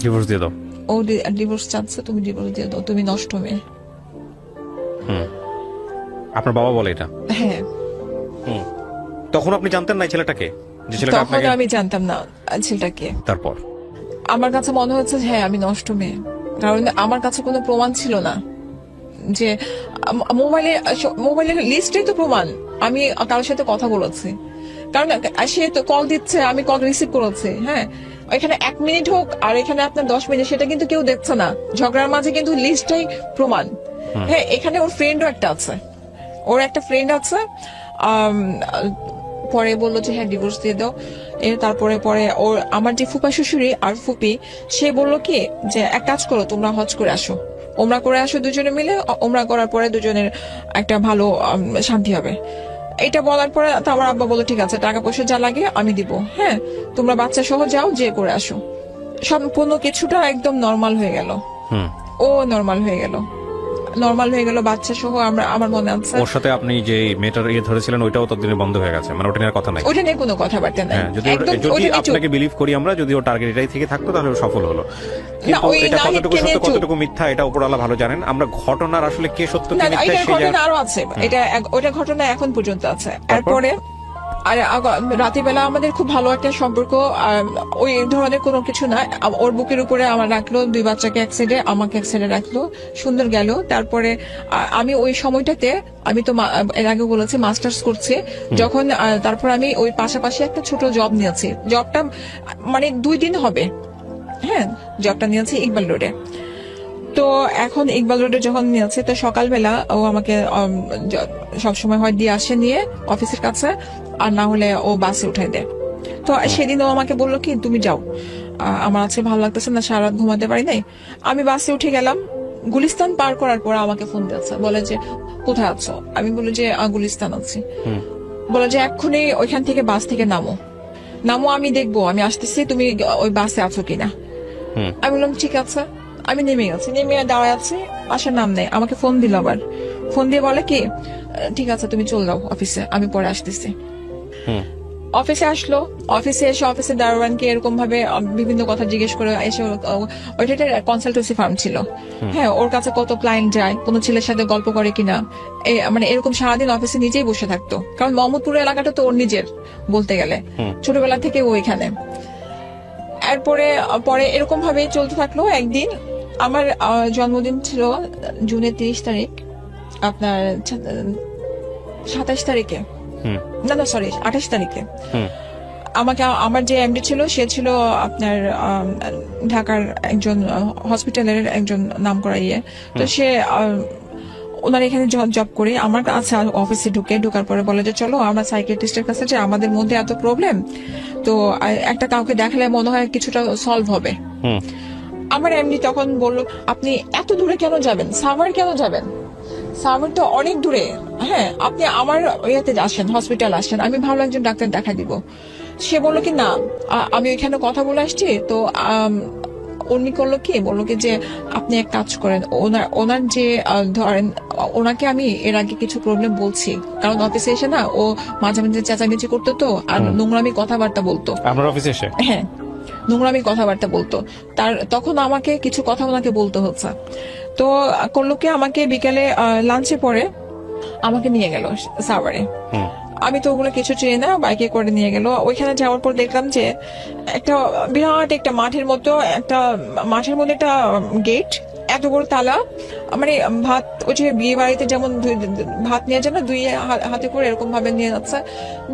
ডিভোর্স দিয়ে দাও। ও ডিভোর্স চাচ্ছে, তুমি ডিভোর্স দিয়ে দাও, তুমি নষ্ট মেয়ে। আপনার বাবা বলে এটা? হ্যাঁ। তখন আপনি জানতেন না ছেলেটাকে? যে ছেলেটা তখন আপনাকে? আমি জানতাম না ছেলেটাকে। তারপর আমার কাছে মনে হচ্ছে হ্যাঁ আমি নষ্ট মেয়ে, কারণ আমার কাছে কোনো প্রমাণ ছিল না। যে মোবাইলের লিস্টেই তো প্রমাণ আমি কারোর সাথে কথা বলেছি, কারণ সে তো কল দিচ্ছে, আমি কল রিসিভ করেছি। হ্যাঁ, এখানে 1 মিনিট হোক আর এখানে আপনার 10 মিনিট, সেটা কিন্তু কেউ দেখছে না। ঝগড়ার মাঝে কিন্তু লিস্টটাই প্রমাণ। হ্যাঁ, এখানে ওর ফ্রেন্ডও একটা আছে, ওর একটা ফ্রেন্ড আছে। পরে বললো যে হ্যাঁ ডিভোর্স দিয়ে দাও। তারপরে ওর আমার যে ফুপা শ্বশুরি আর ফুপি, সে বললো কি যে এক কাজ করো, তোমরা হজ করে আসো, ওমরা করে আসো দুজনে মিলে, ওমরা করার পরে দুজনের একটা ভালো শান্তি হবে। এটা বলার পরে তো আমার আব্বা বললো ঠিক আছে, টাকা পয়সা যা লাগে আমি দিব। হ্যাঁ, তোমরা বাচ্চা সহ যাও, যে করে আসো। সম্পূর্ণ কিছুটা একদম নর্মাল হয়ে গেল। ও নর্মাল হয়ে গেল বাচ্চা সহ। আমার মনে আছে ওর সাথে আপনি যে মেয়েটার ধরেছিলেন ওইটাও ততদিনে বন্ধ হয়ে গেছে, মানে ওটা নিয়ে কথা নাই? ওইটা নিয়ে কোনো কথাবার্তা নাই। যদি আপনাকে বিলিভ করি আমরা, যদি ওর টার্গেট এটাই থেকে থাকতো তাহলে ও সফল হলো। কিন্তু এটা কতটুকু সত্য কতটুকু মিথ্যা এটা উপরওয়ালা ভালো জানেন। আমরা ঘটনার আসলে কে সত্য কি মিথ্যা সেই ঘটনা আরো আছে, ওইটা ঘটনা এখন পর্যন্ত আছে। এরপরে আর রাতের বেলা আমাদের খুব ভালো একটা সম্পর্ক, ওই ধরনের কোনো কিছু না। ওর বুকের উপরে আমার রাখলো, 2 বাচ্চাকে এক সাইডে, আমাকে এক সাইডে রাখলো, সুন্দর গেল। তারপরে আমি ওই সময়টাতে, আমি তো এর আগে বলেছি মাস্টার্স করছি যখন, তারপর আমি ওই পাশাপাশি একটা ছোট জব নিয়েছি। জবটা মানে 2 দিন হবে। হ্যাঁ, জবটা নিয়েছি ইকবাল রোডে। তো এখন ইকবাল রোডে যখন নিয়েছে, তো সকালবেলা ও আমাকে সবসময় হয় দিয়ে আসে নিয়ে অফিসের কাছে, আর না হলে ও বাসে উঠাই দেয়। তো সেদিন ও আমাকে বললো কি তুমি যাও, আমার আজকে ভালো লাগতেছে না, সারা রাত ঘুমাতে পারি নাই। আমি বাসে উঠে গেলাম। গুলিস্তান পার করার পর আমাকে ফোন দিচ্ছে, বলে যে কোথায় আছো? আমি বলি যে গুলিস্তান আছি। বলে যে এক্ষুনি ওইখান থেকে বাস থেকে নামো, আমি দেখবো, আমি আসতেছি, তুমি ওই বাসে আছো কিনা। আমি বললাম ঠিক আছে। আমি নেমে গেছি, নেমে দাঁড়ায় আছি, আসার নাম নেই। আমাকে ফোন দিল, আবার ফোন দিয়ে বলে কি ঠিক আছে তুমি চলে যাও অফিসে, আমি পরে আসতেছি। অফিসে আসলো, অফিসে এসে অফিসের দারোয়ানকে এরকম ভাবে বিভিন্ন কথা জিজ্ঞেস করে এসে, ওইটা একটা কনসালটেন্সি ফার্ম ছিল। হ্যাঁ, ওর কাছে কত ক্লায়েন্ট যায়, কোনো ছেলের সাথে গল্প করে কিনা, মানে এরকম সারাদিন অফিসে নিজেই বসে থাকতো, কারণ মোহাম্মদপুর এলাকাটা তো ওর নিজের বলতে গেলে, ছোটবেলা থেকে ও এখানে। এরপরে এরকম ভাবে চলতে থাকলো। একদিন আমার জন্মদিন ছিল জুনের 30 তারিখ, আপনার 27 তারিখে, না সরি 28 তারিখে। আমাকে আমার যে এমডি ছিল, সে ছিল আপনার ঢাকার একজন হসপিটালের একজন নামকরা ইয়ে। তো সে ওনার এখানে জব করে আমার কাছে অফিসে ঢোকার পরে বলে যে চলো আমরা সাইকিয়াট্রিস্টের কাছে, যে আমাদের মধ্যে এত প্রবলেম, তো একটা কাউকে দেখালে মনে হয় কিছুটা সলভ হবে। আমার এমনি তখন বললো আপনি এত দূরে কেন যাবেন, সাভার কেন যাবেন? সাভার তো অনেক দূরে। হ্যাঁ, আপনি আমার ইয়েতে আসেন, হসপিটাল আসেন, আমি ভালো একজন ডাক্তার দেখা দিব। সে বললো কি না, আমি ওইখানে কথা বলে আসছি। তো উনি করলো কি, বললো কি যে আপনি এক কাজ করেন, ওনার যে ধরেন ওনাকে আমি এর আগে কিছু প্রবলেম বলছি, কারণ অফিসে এসে না ও মাঝে মাঝে চেঁচামেচি করতো তো, আর নোংরামি কথাবার্তা বলতো। আপনার অফিসে এসে? হ্যাঁ, নোংরামি কথাবার্তা বলতো। তখন আমাকে কিছু কথা ওনাকে বলতে হচ্ছে। তো করলো কি, আমাকে বিকালে লাঞ্চে পরে আমাকে নিয়ে গেল সাভারে। আমি তো ওগুলো কিছু চিনি না, বাইকে করে নিয়ে গেল। ওইখানে যাওয়ার পর দেখলাম যে একটা বিরাট একটা মাঠের মতো, একটা মাঠের মধ্যে একটা গেট, এত বড় তালা, মানে ভাত, ওই যে বিয়ে বাড়িতে যেমন ভাত নিয়ে যায় না, দুই হাতে করে এরকম ভাবে নিয়ে যাচ্ছে।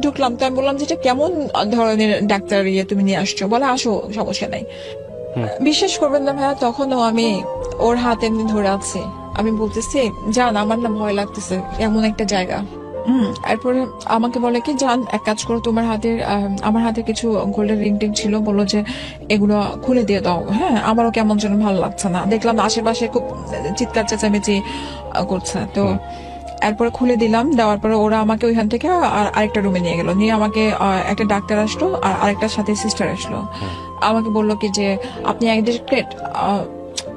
ঢুকলাম, তো আমি বললাম যে এটা কেমন ধরনের ডাক্তার তুমি নিয়ে আসছো? বলে আসো, সমস্যা নাই। বিশ্বাস করবেন না ভাইয়া, তখনও আমি ওর হাত এমনি ধরে আছি। আমি বলতেছি, জান আমার না ভয় লাগতেছে, এমন একটা জায়গা। এরপরে আমাকে বলে কি, জান এক কাজ করো, তোমার হাতের আমার হাতে কিছু গোল্ডের রিং টিং ছিল, বললো যে এগুলো খুলে দিয়ে দাও। হ্যাঁ, আমারও কেমন যেন ভালো লাগছে না, দেখলাম আশেপাশে খুব চিৎকার চেঁচামেচি করছে। তো এরপরে খুলে দিলাম, দেওয়ার পরে ওরা আমাকে ওইখান থেকে আরেকটা রুমে নিয়ে গেল, নিয়ে আমাকে একটা ডাক্তার আসলো আর আরেকটার সাথে সিস্টার আসলো। আমাকে বললো কি যে আপনি অ্যাডিক্টেড।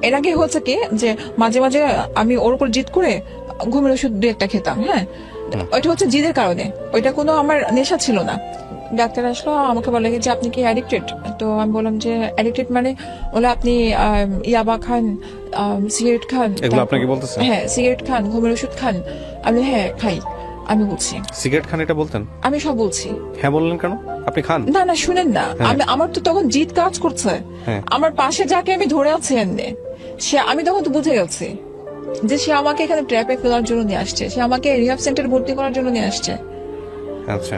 এর আগে হচ্ছে কি যে মাঝে মাঝে আমি ওর উপর জিদ করে ঘুমের ওষুধ 2-1টা খেতাম। হ্যাঁ, ওইটা হচ্ছে জিদের কারণে, ওইটা কোনো আমার নেশা ছিল না। ডাক্তার আসলো, আমাকে বলে যে আপনি কি অ্যাডিক্টেড? তো আমি বললাম যে অ্যাডিক্টেড মানে, বলে আপনি ইয়াবা খান, সিগারেট খান। এগুলো আপনাকে বলতেছে? হ্যাঁ, সিগারেট খান, ঘুমের ওষুধ খান। আমি হ্যাঁ খাই। আমি বলছি সিগারেট খান, এটা বলতেন? আমি সব বলছি। হ্যাঁ বললেন কেন? আপনি খান? না না, শুনেন না, আমার তো তখন জিদ কাজ করছে। আমার পাশে যাকে আমি ধরে আছি এমনি, আমি তখন তো বুঝে গেছি যে সে আমাকে এখানে ট্র্যাপে ফেলার জন্য নিয়ে আসছে, সে আমাকে রিহাব সেন্টারে ভর্তি করার জন্য নিয়ে আসছে।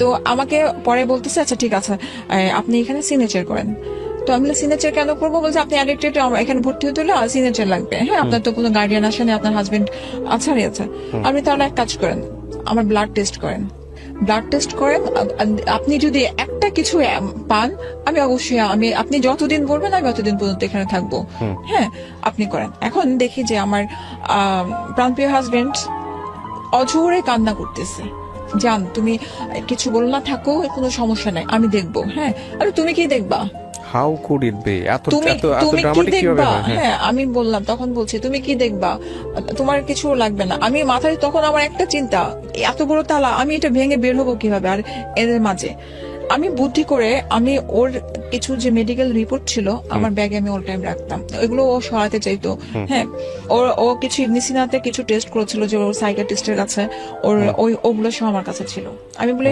তো আমাকে পরে বলতেছে, আচ্ছা ঠিক আছে, আপনি এখানে সিগনেচার করেন। তো আমি সিগনেচার কেন করবো? বলছে আপনি অ্যাডিক্টেড, এখানে ভর্তি হতে হলে সিগনেচার লাগবে। হ্যাঁ, আপনার তো কোনো গার্ডিয়ান আসেনি, আপনার হাজবেন্ড আছাড়ি আছে। আপনি তাহলে এক কাজ করেন, আমার ব্লাড টেস্ট করেন। ব্লাড টেস্ট করেন, আপনি যদি একটা কিছু পান, আমি অবশ্যই আপনি যতদিন বলবেন আমি ততদিন পর্যন্ত এখানে থাকবো। হ্যাঁ, আপনি করেন। এখন দেখি যে আমার প্রাণপ্রিয় হাজবেন্ড অঝোরে কান্না করতেছে, জান তুমি কিছু বলো না, থাকো, কোনো সমস্যা নাই, আমি দেখবো। হ্যাঁ, আরে তুমি কি দেখবা? How could it be? তুমি কি দেখবা? হ্যাঁ, আমি বললাম, তখন বলছি তুমি কি দেখবা, তোমার কিছু লাগবে না। আমি মাথায় তখন আমার একটা চিন্তা, এত বড় তালা, আমি এটা ভেঙে বের হবো কিভাবে? আর এদের মাঝে আমি বুদ্ধি করে আমি ওর কিছু যে মেডিকেল রিপোর্ট ছিল আমার ব্যাগে আমি অল টাইম রাখতাম, ওইগুলো ও সরাতে চাইতো। হ্যাঁ, ও কিছু ইবনে সিনাতে কিছু টেস্ট করেছিল যে ওর সাইকিয়াট্রিস্টের কাছে, ওগুলো সব আমার কাছে ছিল। আমি বলে,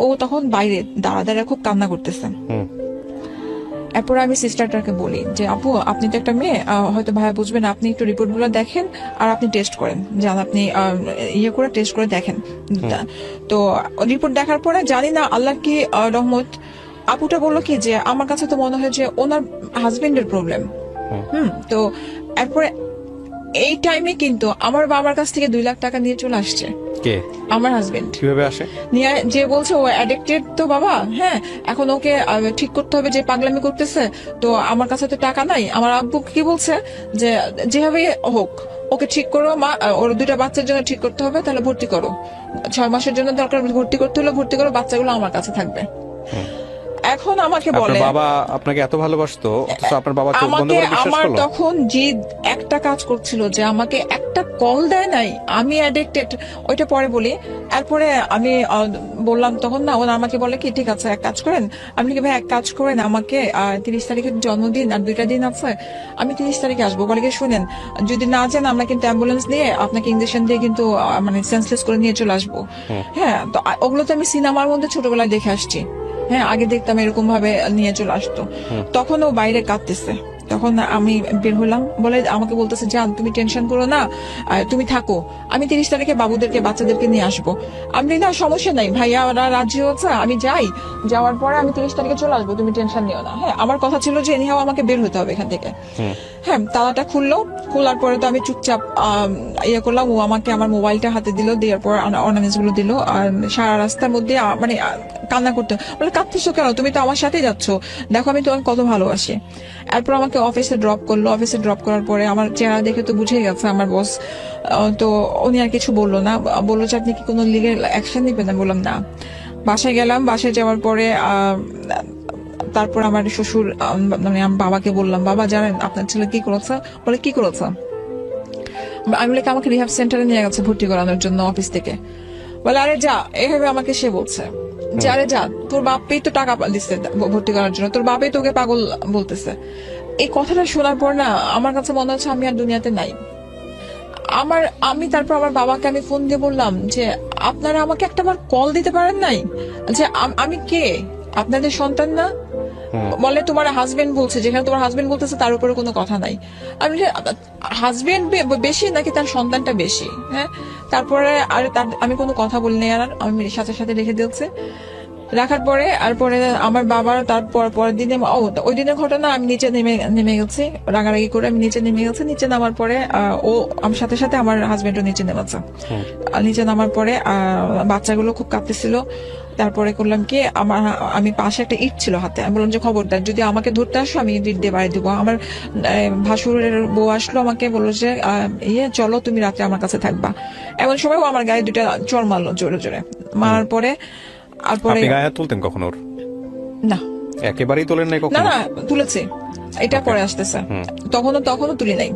ও তখন বাইরে দাঁড়া খুব কান্না করতেছে। এরপর আমি সিস্টারটাকে বলি যে আপু, আপনি তো একটা মেয়ে, হয়তো ভাইয়া বুঝবেন, আপনি একটু রিপোর্ট গুলো দেখেন আর আপনি টেস্ট করেন, জান আপনি ইয়ে করে টেস্ট করে দেখেন। তো রিপোর্ট দেখার পরে জানি না আল্লাহ কি রহমত, আপুটা বললো কি যে আমার কাছে তো মনে হয় যে ওনার হাজবেন্ডের প্রবলেম। তো এরপরে এই টাইমে কিন্তু আমার বাবার কাছ থেকে 2 লাখ টাকা নিয়ে চলে আসছে। কে? আমার হাজবেন্ড। কিভাবে আসে? নিয়ে যে বলছে ও অ্যাডিক্টেড তো বাবা, হ্যাঁ, এখন ওকে ঠিক করতে হবে, যে পাগলামি করতেছে, তো আমার কাছে তো টাকা নাই। আমার আব্বু কি বলছে যে যেভাবে হোক ওকে ঠিক করো, মা ওর 2টা বাচ্চার জন্য ঠিক করতে হবে, তাহলে ভর্তি করো, 6 মাসের জন্য দরকার, ভর্তি করতে হলে ভর্তি করো, বাচ্চাগুলো আমার কাছে থাকবে। এখন আমাকে বলে, বাবা আপনাকে এত ভালোবাসতো, অথচ আপনার বাবা চোখ বন্ধ করে বিশ্বাস আমার করলো? তখন জিদ একটা কাজ করছিল যে আমাকে একটা কল দেয় নাই, আমি অ্যাডিক্টেড, ওইটা পরে বলি। এরপরে আমি বললাম তখন না, ওরা আমাকে বলে কি ঠিক আছে এক কাজ করেন, আমি কি ভাই এক কাজ করেন, আমাকে 30 তারিখের জন্মদিন আর 2টা দিন আছে, আমি 30 তারিখে আসবো। বলে কি শুনেন, যদি না যান আমরা কিন্তু অ্যাম্বুলেন্স দিয়ে আপনাকে ইঞ্জেকশন দিয়ে কিন্তু মানে সেন্সলেস করে নিয়ে চলে আসবো। হ্যাঁ, তো ওগুলো তো আমি সিনেমার মধ্যে ছোটবেলায় দেখে আসছি। হ্যাঁ, আগে দেখতাম এরকম ভাবে নিয়ে চলে আসতো। তখন ও বাইরে কাঁদতেছে, তখন আমি বের হলাম, বলে আমাকে বলতেছে, জান তুমি টেনশন করো না, তুমি থাকো, আমি 30 তারিখে বাবুদেরকে বাচ্চাদেরকে নিয়ে আসবো। আমি না সমস্যা নাই, ভাইয়া ওরা রাজি হচ্ছে, আমি যাই, যাওয়ার পরে আমি 30 তারিখে চলে আসবো, তুমি টেনশন নিও না। হ্যাঁ, আমার কথা ছিল যে এনিহাও আমাকে বের হতে হবে এখান থেকে। হ্যাঁ, তালাটা খুললো, খোলার পরে তো আমি চুপচাপ ইয়ে করলাম, ও আমাকে আমার মোবাইলটা হাতে দিল, দেওয়ার পর অর্নামেন্টস গুলো দিল, আর সারা রাস্তার মধ্যে মানে কান্না করতে, বলে কাঁদতেছো কেন, তুমি তো আমার সাথে যাচ্ছ, দেখো আমি তোমাকে কত ভালোবাসি। এরপর আমাকে অফিসে ড্রপ করলো। অফিসে ড্রপ করার পরে আমার চেহারা দেখে তো বুঝে গেছে আমার বস। তো উনি আর কিছু বললো না, বললো যে আপনি কি কোনো লিগেল অ্যাকশন নিবেন? আমি বললাম না। বাসায় গেলাম, বাসায় যাওয়ার পরে তারপর আমার শ্বশুর মানে আমার বাবাকে বললাম, বাবা জানেন আপনার ছেলে কি করেছে? বলে কি করেছে? আমি বলে আমাকে রিহাব সেন্টারে নিয়ে গেছে ভর্তি করানোর জন্য অফিস থেকে। বলে আরে যা, এভাবে আমাকে সে বলছে যে আরে যা, তোর বাপই তো টাকা দিচ্ছে ভর্তি করার জন্য, তোর বাপই তোকে পাগল বলতেছে। এই কথাটা শোনার পর না আমার কাছে মনে হচ্ছে আমি আর দুনিয়াতে নাই। আমি তারপর আমার বাবাকে আমি ফোন দিয়ে বললাম যে আপনারা আমাকে একটাবার কল দিতে পারেন নাই? যে আমি কে, আপনাদের সন্তান না? বলে তোমার হাজবেন্ড বলছে, যেখানে তোমার হাজবেন্ড বলতেছে তার উপরে কোনো কথা নাই। আমি হাজবেন্ড বেশি নাকি তার সন্তানটা বেশি? হ্যাঁ, তারপরে আর আমি কোনো কথা বলিনি, আর আমি সাথে সাথে রেখে দিয়েছে। রাখার পরে আমার বাবার তারপর পরের দিনে ওই দিনের ঘটনা, আমি নিচে নেমে গেছি রাগারাগি করে। আমি নিচে নেমে গেছি, নিচে নামার পরে ও আমার সাথে সাথে আমার হাজবেন্ডও নিচে নেমেছে। নিচে নামার পরে বাচ্চাগুলো খুব কাঁপতেছিল। তারপরে করলাম কি, আমি পাশে একটা ইট ছিল হাতে, আমি বললাম যে খবরদার যদি আমাকে ধরতে আসো আমি ইট দিয়ে বাড়ি দিব। আমার ভাসুরের বউ আসলো, আমাকে বললো যে চলো তুমি রাত্রে আমার কাছে থাকবা। এমন সময় ও আমার গায়ে দুটা চড় মারলো জোরে জোরে। মারার পরে আপনি গায়ে হাত তুলতেন কখন ওর? না, একেবারেই তোলেন নাই কখনো? না তুলেছি, এটা পরে আসতেছে। তখনও তুলি নাই।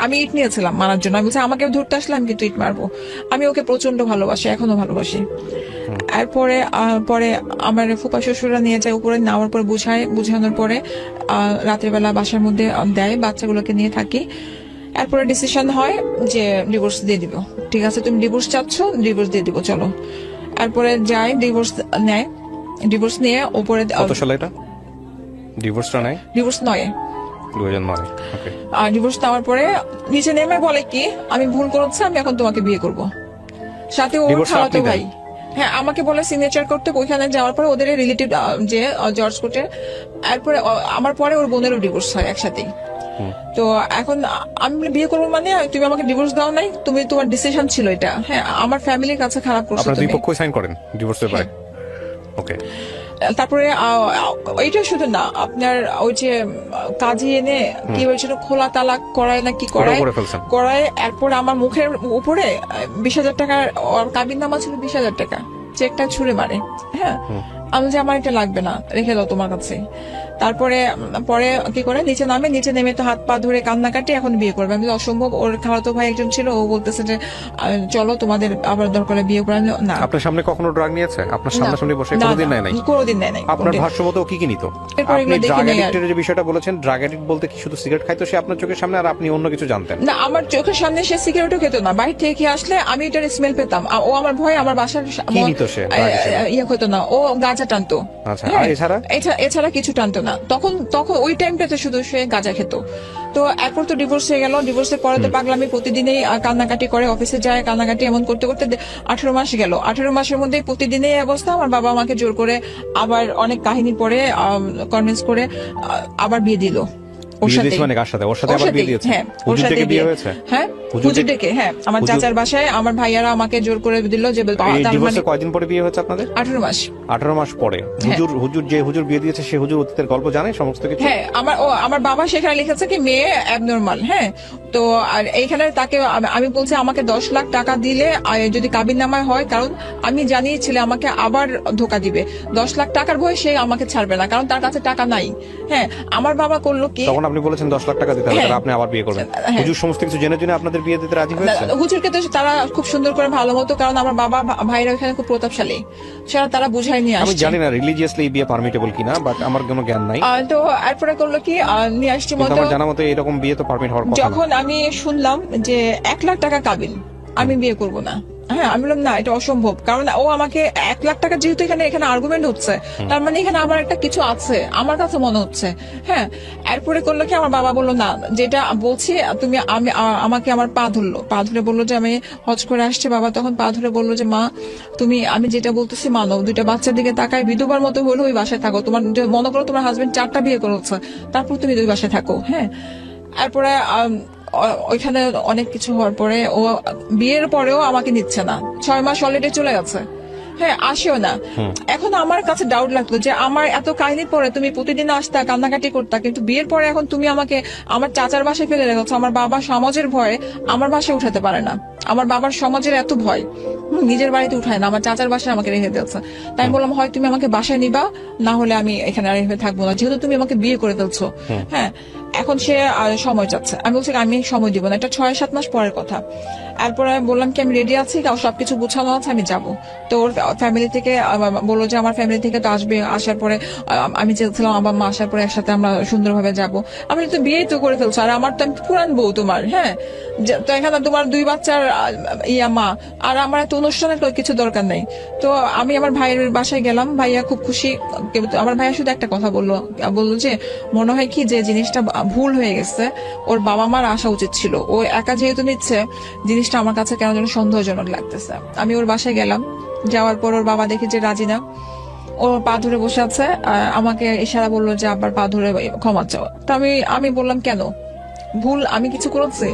আমি ইট নিয়েছিলাম মারার জন্য। আমি বলছি আমাকে ধরতে আসলে আমি কিন্তু ইট মারবো। আমি ওকে প্রচন্ড ভালোবাসি, এখনো ভালোবাসি। এরপরে পরে আমার ফুপা শ্বশুরা নিয়ে যায় উপরে, নেওয়ার পরে বুঝানোর পরে রাত্রিবেলা বাসার মধ্যে দেয়, বাচ্চাগুলোকে নিয়ে থাকি। এরপরে ডিসিশন হয় যে ডিভোর্স দিয়ে দিব। ঠিক আছে, তুমি ডিভোর্স চাচ্ছ, ডিভোর্স দিয়ে দিব, চলো। এরপরে যাই, ডিভোর্স নেয়। ডিভোর্স নিয়ে উপরে কত সালে এটা ডিভোর্সটা নেয়? ডিভোর্স নয় 2009। ওকে। আর ডিভোর্স নেওয়ার পরে নিচে নেমে বলে কি আমি ভুল করেছি, আমি এখন তোমাকে বিয়ে করব। সাথে ওর Divorce খালাতো আপনি দেন? ভাই, হ্যাঁ, আমাকে বলে সিগনেচার করতে। ওইখানে যাওয়ার পরে ওদের রিলেটিভ যে জর্জ কোর্টে, এরপরে আমার পরে ওর বোনেরও ডিভোর্স হয় একসাথেই। তো এখন আমি বিয়ে করবো মানে তুমি আমাকে ডিভোর্স দাও নাই, তুমি তোমার ডিসিশন ছিল এটা। হ্যাঁ, আমার ফ্যামিলির কাছে খারাপ করছো আপনারা দুই তুমি। পক্ষই সাইন করেন ডিভোর্স পেপারে? ওকে। তারপরে এটা শুধু না, আপনার ওই যে কাজী এনে কি হয়েছিল, খোলা তালাক করায় না কি করায় করে ফেলছেন। করায়। এরপর আমার মুখের উপরে 20,000 টাকার কাবিন নামা ছিল, 20,000 টাকা চেকটা ছুঁড়ে মারে। হ্যাঁ, আমি যে আমার এটা লাগবে না, রেখে দাও তোমার কাছে। তারপরে পরে কি করে নিচে নেমে তো হাত পা ধরে কান্নাকাটি, এখন বিয়ে করবে। আমি অসম্ভব। ওর খালাতো ভাই একজন ছিল, ও বলতেছে যে চলো তোমাদের আবার দরকার বিয়ে করে না। আপনার সামনে কখনো ড্রাগ নিয়েছে? আপনার সামনাসামনি বসে কোনোদিন নেয় নাই? কোনোদিন নেয় নাই। আপনার ভাষ্যমত ও কি নিত? এরপর আপনি এগুলো দেখি ড্রাগ নাই আর। অ্যাডিক্টের যে বিষয়টা বলেছেন, ড্রাগ অ্যাডিক্ট বলতে কি শুধু সিগারেট খাইতো সে আপনার চোখের সামনে, আর আপনি অন্য কিছু জানতেন না? আমার চোখের সামনে সে সিগারেটও খেত না, বাইরে থেকে খেয়ে আসলে আমি এটার স্মেল পেতাম। ও আমার ভয় আমার বাসার কি নিত সে drug হিসেবে? ইয়ে হতো না, ও গাঁজা টানতো। আচ্ছা, হ্যাঁ, আর এছাড়া? এছাড়া কিছু টানতো না। তখন ওই টাইমটাতে শুধু সে গাঁজা খেত। তো এরপর তো ডিভোর্স হয়ে গেল। ডিভোর্সের পরে তো পাগলামি প্রতিদিনই কান্নাকাটি করে, অফিসে যায় কান্নাকাটি, এমন করতে করতে 18 মাস গেল। 18 মাসের মধ্যে প্রতিদিনই এই অবস্থা। আমার বাবা আমাকে জোর করে আবার অনেক কাহিনী পরে কনভিন্স করে আবার বিয়ে দিল ওর বিয়ে সাথে। দিয়েছে মানে কার সাথে? ওর সাথে আবার বিয়ে দিয়েছে? হ্যাঁ, ওর হুজুর সাথে থেকে বিয়ে হয়েছে? হ্যাঁ, হুজুর হুজুর ডেকে। হ্যাঁ, আমার চাচার বাসায় আমার ভাইয়ারা আমাকে জোর করে দিল যে এই তার মানে ডিভোর্সের কয়দিন পরে বিয়ে হয়েছে আপনাদের? 18 মাস। 18 মাস পরে। হুজুর বিয়ে দিয়েছে, সে হুজুর অতীতের গল্প জানে সমস্ত কিছু? হ্যাঁ, আমার বাবা সেখানে লিখেছে কি মেয়ে অ্যাবনর্মাল। হ্যাঁ, তো আর এইখানে তাকে আমি বলছি আমাকে 10 লাখ টাকা দিলে যদি কাবিন নামায় হয়, কারণ আমি জানি ছেলে আমাকে আবার ধোকা দিবে। 10 লাখ টাকার ভয় সে আমাকে ছাড়বে না, কারণ তার কাছে টাকা নাই। হ্যাঁ, আমার বাবা করলো কি, তখন আপনি বলেছেন 10 লাখ টাকা দিতে হবে, হ্যাঁ। তাহলে আপনি আবার বিয়ে করবেন। হ্যাঁ। হুজুর সমস্ত কিছু জেনে জেনে আপনাদের বিয়ে দিতে রাজি হয়েছে? হুজুরকে তো তারা খুব সুন্দর করে ভালো মতো, কারণ আমার বাবা ভাইরা ওখানে খুব প্রতাপশালী, সেটা তারা বুঝাই নিয়ে আমি আসছে। জানি না রিলিজিয়াসলি বিয়ে পারমিটেবল কিনা, বাট আমার কোনো জ্ঞান নাই। তো এরপরে করলো কি নিয়ে আসছি কিন্তু মতো। আমার জানা মতে এরকম বিয়ে তো পারমিট হওয়ার কথা না। যখন আমি শুনলাম যে 1 লাখ টাকা কাবিন, আমি বিয়ে করব না। হ্যাঁ, আমি বললাম না, এটা অসম্ভব। কারণ ও আমাকে 1 লাখ টাকা, যেহেতু এখানে আর্গুমেন্ট হচ্ছে, তার মানে এখানে আবার একটা কিছু আছে আমার কাছে মনে হচ্ছে। হ্যাঁ, এরপরে করলো কি আমার বাবা বললো না, যেটা বলছি তুমি আমাকে আমার পা ধরে বললো যে আমি হজ করে আসছি। বাবা তখন পা ধরে বললো যে মা তুমি আমি যেটা বলতেছি মানো, 2টা বাচ্চার দিকে তাকায় বিধবার মতো হলো ওই বাসায় থাকো। তোমার মনে করো তোমার হাজবেন্ড 4টা বিয়ে করেছে, তারপর তুমি ওই বাসায় থাকো। হ্যাঁ, এরপরে ওইখানে অনেক কিছু হওয়ার পরে ও বিয়ের পরেও আমাকে নিচ্ছে না। 6 মাস অলরেডি চলে গেছে। হ্যাঁ আসেও না। এখন আমার কাছে ডাউট লাগতো যে আমার এত কাহিনীর পরে তুমি প্রতিদিন আসতা, কান্নাকাটি করতা, কিন্তু বিয়ের পরে এখন তুমি আমাকে আমার চাচার বাসায় ফেলে রেখেছো। আমার বাবা সমাজের ভয়ে আমার বাসায় উঠাতে পারে না, আমার বাবার সমাজের এত ভয়, নিজের বাড়িতে উঠায় না, আমার চাচার বাসায় আমাকে রেখে দিয়েছে। তাই আমি বললাম হয় তুমি আমাকে বাসায় নিবা, না হলে আমি এখানে আর এভাবে থাকবো না, যেহেতু তুমি আমাকে বিয়ে করে ফেলছো। হ্যাঁ, এখন সে সময় চাচ্ছে। আমি বলছি আমি সময় দিব না, এটা 6-7 মাস পরের কথা। এরপরে আমি বললাম কি আমি রেডি আছি, সবকিছু গুছানো আছে, আমি যাব। তো ওর ফ্যামিলি থেকে বললো যে আমার ফ্যামিলি থেকে তো আসবে, আসার পরে আমি চেয়েছিলাম আমার মা আসার পরে একসাথে আমরা সুন্দরভাবে যাব। আমি তো বিয়েই তো করে ফেলছো, আর আমার তো আমি পুরান বউ তোমার। হ্যাঁ, তো এখানে তোমার 2 বাচ্চার মা, আর আমার এত অনুষ্ঠানের কিছু দরকার নেই। তো আমি আমার ভাইয়ের বাসায় গেলাম, ভাইয়া খুব খুশি। আমার ভাইয়া শুধু একটা কথা বললো যে মনে হয় কি যে জিনিসটা ভুল হয়ে গেছে, ওর বাবা মার আসা উচিত ছিল, ও একা যেহেতু নিচ্ছে জিনিসটা আমার কাছে কেন যেন সন্দেহজনক লাগতেছে। আমি ওর বাসায় গেলাম, যাওয়ার পর ওর বাবা দেখি যে রাজি না, ওর পা ধরে বসে আছে, আমাকে ইশারা বললো যে আব্বার পা ধরে ক্ষমা চাও। তো আমি বললাম কেন, ভুল আমি কিছু করেছি?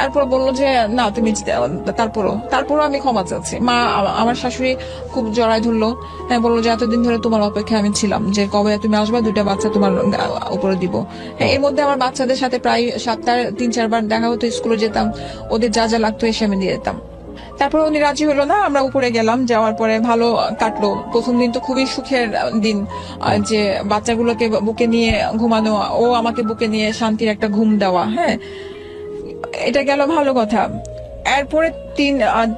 এরপর বললো যে না তুমি, তারপরও আমি ক্ষমা চাচ্ছি। মা আমার শাশুড়ি খুব জড়ায় ধরলো, হ্যাঁ, বললো যে এতদিন ধরে তোমার অপেক্ষায় আমি ছিলাম, যে কবে তুমি আসবা, 2টা বাচ্চা তোমার উপরে দিব। হ্যাঁ, এর মধ্যে আমার বাচ্চাদের সাথে প্রায় সপ্তাহে 3-4 বার দেখা হতো, স্কুলে যেতাম, ওদের যা যা লাগতো এসে আমি দিয়ে যেতাম। তারপর উনি রাজি হলো না, আমরা উপরে গেলাম, যাওয়ার পরে ভালো কাটলো। প্রথম দিন তো খুবই সুখের দিন, যে বাচ্চাগুলোকে বুকে নিয়ে ঘুমানো, ও আমাকে বুকে নিয়ে শান্তির একটা ঘুম দেওয়া। হ্যাঁ, এটা গেল ভালো কথা। এরপরে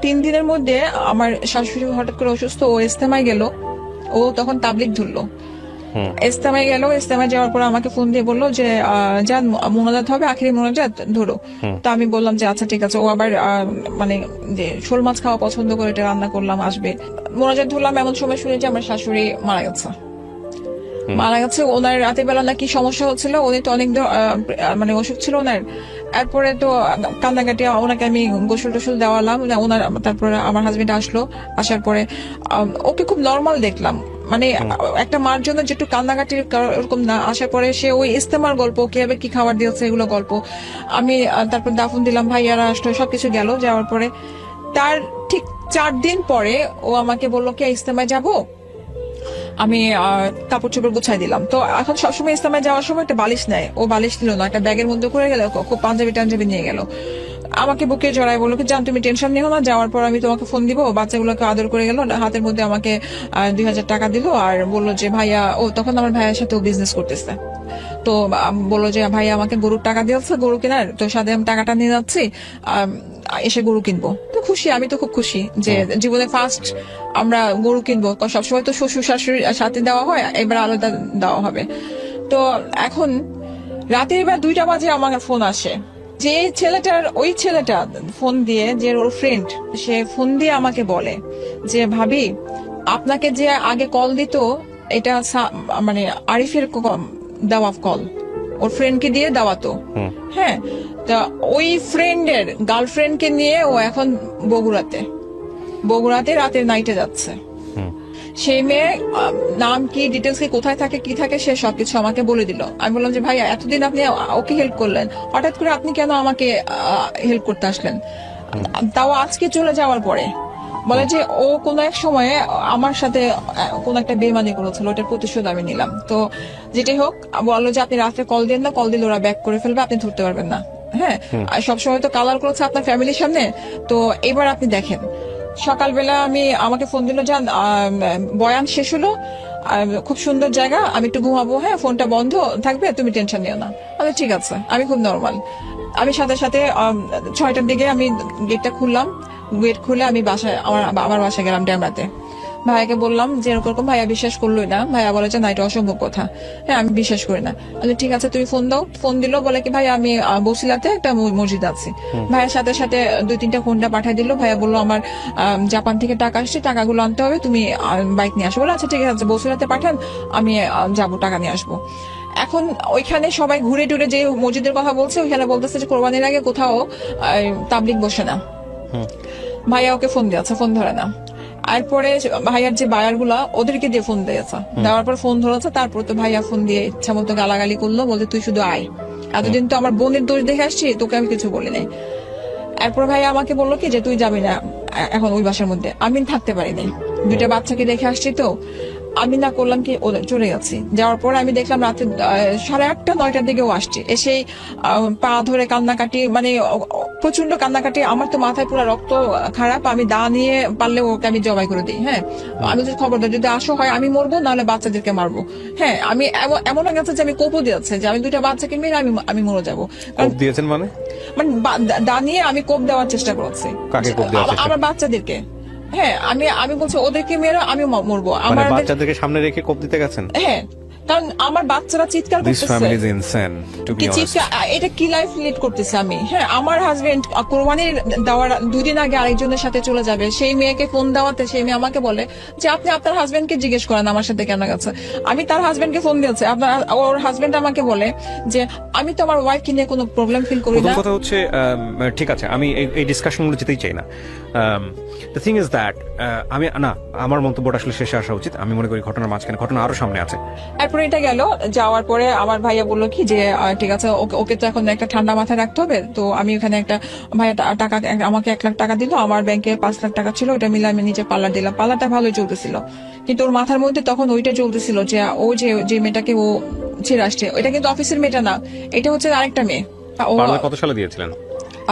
3 দিনের মধ্যে আমার শাশুড়ি হঠাৎ করে অসুস্থ, ও ইস্তেমায় গেল, ও তখন তাবলিগ ধরলো। ইস্তেমায় গেল, ইস্তেমায় যাওয়ার পর আমাকে ফোন দিয়ে বললো যে যান মোনাজাত হবে, আখিরি মোনাজাত ধরো। তো আমি বললাম যে আচ্ছা ঠিক আছে। ও আবার মানে যে শোল মাছ খাওয়া পছন্দ করে, এটা রান্না করলাম, আসবে। মোনাজাত ধরলাম, এমন সময় শুনে যে আমার শাশুড়ি মারা গেছে। ওনার রাতের বেলা নাকি সমস্যা হচ্ছিল, উনি তো অনেক মানে অসুখ ছিল ওনার। এরপরে তো কান্নাকাটি, ওনাকে আমি গোসল টোসল দেওয়ালাম ওনার। তারপরে আমার হাজবেন্ড আসলো, আসার পরে ওকে খুব নর্মাল দেখলাম, মানে একটা মার জন্য যেটু কান্নাকাটি ওরকম না। আসার পরে সে ওই ইস্তেমার গল্প, কিভাবে কি খাবার দিয়েছে এগুলো গল্প। আমি তারপর দাফন দিলাম, ভাইয়ারা আসলো, সবকিছু গেল। যাওয়ার পরে তার ঠিক 4 দিন পরে ও আমাকে বললো কি ইস্তেমায় যাবো। আমি কাপড় চোপড় গুছাই দিলাম। তো এখন সবসময় ইস্তেমায় যাওয়ার সময় একটা বালিশ নেয়, ও বালিশ নিল না, একটা ব্যাগের মধ্যে করে গেল, খুব পাঞ্জাবি নিয়ে গেল। আমাকে বুকে জড়াই বললো কি জান তুমি টেনশন নিও না, যাওয়ার পর আমি তোমাকে ফোন দিব। বাচ্চাগুলোকে আদর করে গেল, হাতের মধ্যে আমাকে 2000 টাকা দিল, আর বললো যে ভাইয়া, ও তখন আমার ভাইয়ের সাথে বিজনেস করতেছে, তো বললো যে ভাইয়া আমাকে গরুর টাকা দিয়েছে, গরু কেনার, তো সাথে আমি টাকাটা নিয়ে যাচ্ছি, এসে গরু কিনবো। তো খুশি, আমি তো খুব খুশি যে জীবনে ফার্স্ট আমরা গরু কিনবো। সবসময় তো শ্বশুর শাশুড়ির সাথে দেওয়া হয়, এবার আলাদা দেওয়া হবে। তো এখন রাতের বেলা 2টা বাজে আমার ফোন আসে, যে ওই ছেলেটা ফোন দিয়ে, যে ওর ফ্রেন্ড, সে ফোন দিয়ে আমাকে বলে যে ভাবি আপনাকে যে আগে কল দিত, এটা মানে আরিফের দেওয়া কল, ওর ফ্রেন্ডকে দিয়ে দেওয়া তো। হ্যাঁ, তা ওই ফ্রেন্ডের গার্লফ্রেন্ডকে নিয়ে ও এখন বগুড়াতে রাতের নাইটে যাচ্ছে। সেই মেয়ে নাম কি, ডিটেলস কি, কোথায় থাকে, কি থাকে, সে সবকিছু আমাকে বলে দিল। আমি বললাম যে ভাইয়া এতদিন আপনি ওকে হেল্প করলেন, হঠাৎ করে আপনি কেন আমাকে হেল্প করতে আসলেন, তাও আজকে চলে যাওয়ার পরে? বলে যে ও কোনো এক সময়ে আমার সাথে কোন একটা বেমানি করেছিল, ওটার প্রতিশোধ আমি নিলাম। তো যেটাই হোক, বললো যে আপনি রাত্রে কল দেন না, কল দিলে ওরা ব্যাক করে ফেলবে, আপনি ধরতে পারবেন না। হ্যাঁ, আর সবসময় তো কালার করেছে আপনার ফ্যামিলির সামনে, তো এবার আপনি দেখেন। সকালবেলা আমাকে ফোন দিল, যান বয়ান শেষ হলো, খুব সুন্দর জায়গা, আমি একটু ঘুমাবো, হ্যাঁ ফোনটা বন্ধ থাকবে, তুমি টেনশন নিও না। আমি ঠিক আছে, আমি খুব নর্মাল। আমি সাথে 6টার দিকে আমি গেটটা খুললাম, গেট খুলে আমি বাসায়, আমার বাসায় গেলাম ড্যামরাতে। ভাইয়াকে বললাম যে এরকম, ভাইয়া বিশ্বাস করলোই না। ভাইয়া বলে যে না, এটা অসম্ভব কথা। হ্যাঁ, আমি বিশ্বাস করি না। ঠিক আছে তুমি ফোন দাও। ফোন দিল, বলে কি ভাইয়া আমি বসিলাতে একটা মসজিদ আছি। ভাইয়ার সাথে 2-3টা ফোনটা পাঠিয়ে দিল। ভাইয়া বললো আমার জাপান থেকে টাকা আসছে, টাকাগুলো আনতে হবে, তুমি বাইক নিয়ে আসো। বলে আচ্ছা ঠিক আছে, বসিলাতে পাঠান, আমি যাবো, টাকা নিয়ে আসবো। এখন ওইখানে সবাই ঘুরে টুরে যে মসজিদের কথা বলছে, ওইখানে বলতেছে যে কোরবানির আগে কোথাও তাবলিগ বসে না। ভাইয়া ওকে ফোন দিয়েছে, ফোন ধরে না। এরপরে ভাইয়ার যে বায়ার গুলা, ওদেরকে দিয়ে ফোন দিয়েছে, দেওয়ার পর ফোন ধরেছে। তারপর তো ভাইয়া ফোন দিয়ে ইচ্ছা মতো গালাগালি করলো, বলতে তুই শুধু আয়, এতদিন তো আমার বোনের দোষ দেখে আসছি, তোকে আমি কিছু বলি নাই। এরপর ভাইয়া আমাকে বললো কি যে তুই যাবি না এখন ওই বাসার মধ্যে। আমি থাকতে পারিনি, দুইটা বাচ্চাকে দেখে আসছি তো আমি না করলাম কি চলে গেছি। যাওয়ার পরে আমি দেখলাম রাতে 8:30 9টার দিকে ও আসছে, এসে পা ধরে কান্নাকাটি, মানে প্রচন্ড কান্নাকাটি। আমার তো মাথায় পুরো রক্ত খারাপ, আমি দা নিয়ে পারলে ওকে আমি জবাই করে দিই। হ্যাঁ, আমি যদি খবর দিই যদি আসো হয় আমি মরবো, নাহলে বাচ্চাদেরকে মারবো। হ্যাঁ, আমি এমন হয়ে গেছে যে আমি কোপও দিয়েছে যে আমি দুইটা বাচ্চাকে মেরে আমি মরে যাবো। কোপ দিয়েছেন মানে দা নিয়ে আমি কোপ দেওয়ার চেষ্টা করছি। কাকে কোপ দেওয়ার চেষ্টা? আমার বাচ্চাদেরকে। হ্যাঁ, আমি বলছি ওদেরকে মেরে আমি মরবো। মানে আমার বাচ্চাদেরকে সামনে রেখে কোপ দিতে গেছেন? হ্যাঁ, কারণ আমার বাচ্চারা চিৎকার দিস ফ্যামিলি ইজ করতেছে। ইনসেন টু বি কি অনেস্ট। চিৎকার, এটা কি লাইফ লিড করতেছে আমি। হ্যাঁ, আমার হাজবেন্ড কোরবানি দেওয়ার 2 দিন আগে আরেকজনের সাথে চলে যাবে, সেই মেয়েকে ফোন দেওয়াতে সেই মেয়ে আমাকে বলে যে আপনি আপনার হাজবেন্ডকে জিজ্ঞেস করেন আমার সাথে কেন গেছে। আমি তার হাজবেন্ডকে ফোন দিয়েছি, ওর হাজবেন্ড আমাকে বলে যে আমি তো আমার ওয়াইফকে নিয়ে কোনো প্রবলেম ফিল করি প্রথম না। কথা হচ্ছে ঠিক আছে, আমি এই ডিসকাশনগুলো যেতেই চাই না। দ্য থিং ইজ দ্যাট আমি না, আমার মন্তব্যটা আসলে শেষে আসা উচিত। আমি মনে করি ঘটনার মাঝখানে ঘটনা আরো সামনে আছে। এরপরে এটা গেল, যাওয়ার পরে আমার ভাইয়া বললো কি যে ঠিক আছে, ওকে তো এখন একটা ঠান্ডা মাথায় রাখতে হবে। তো আমি ওখানে একটা ভাইয়া টাকা আমাকে 1 লাখ টাকা দিল, আমার ব্যাংকে 5 লাখ টাকা ছিল, ওটা মিলে আমি নিজে পার্লার দিলাম। পার্লারটা ভালোই চলতেছিল, কিন্তু ওর মাথার মধ্যে তখন ওইটা চলতেছিল যে ও যে মেয়েটাকে ও ছেড়ে আসছে, ওইটা কিন্তু অফিসের মেয়েটা না, এটা হচ্ছে আরেকটা মেয়ে। ও পার্লার কত সালে দিয়েছিলেন?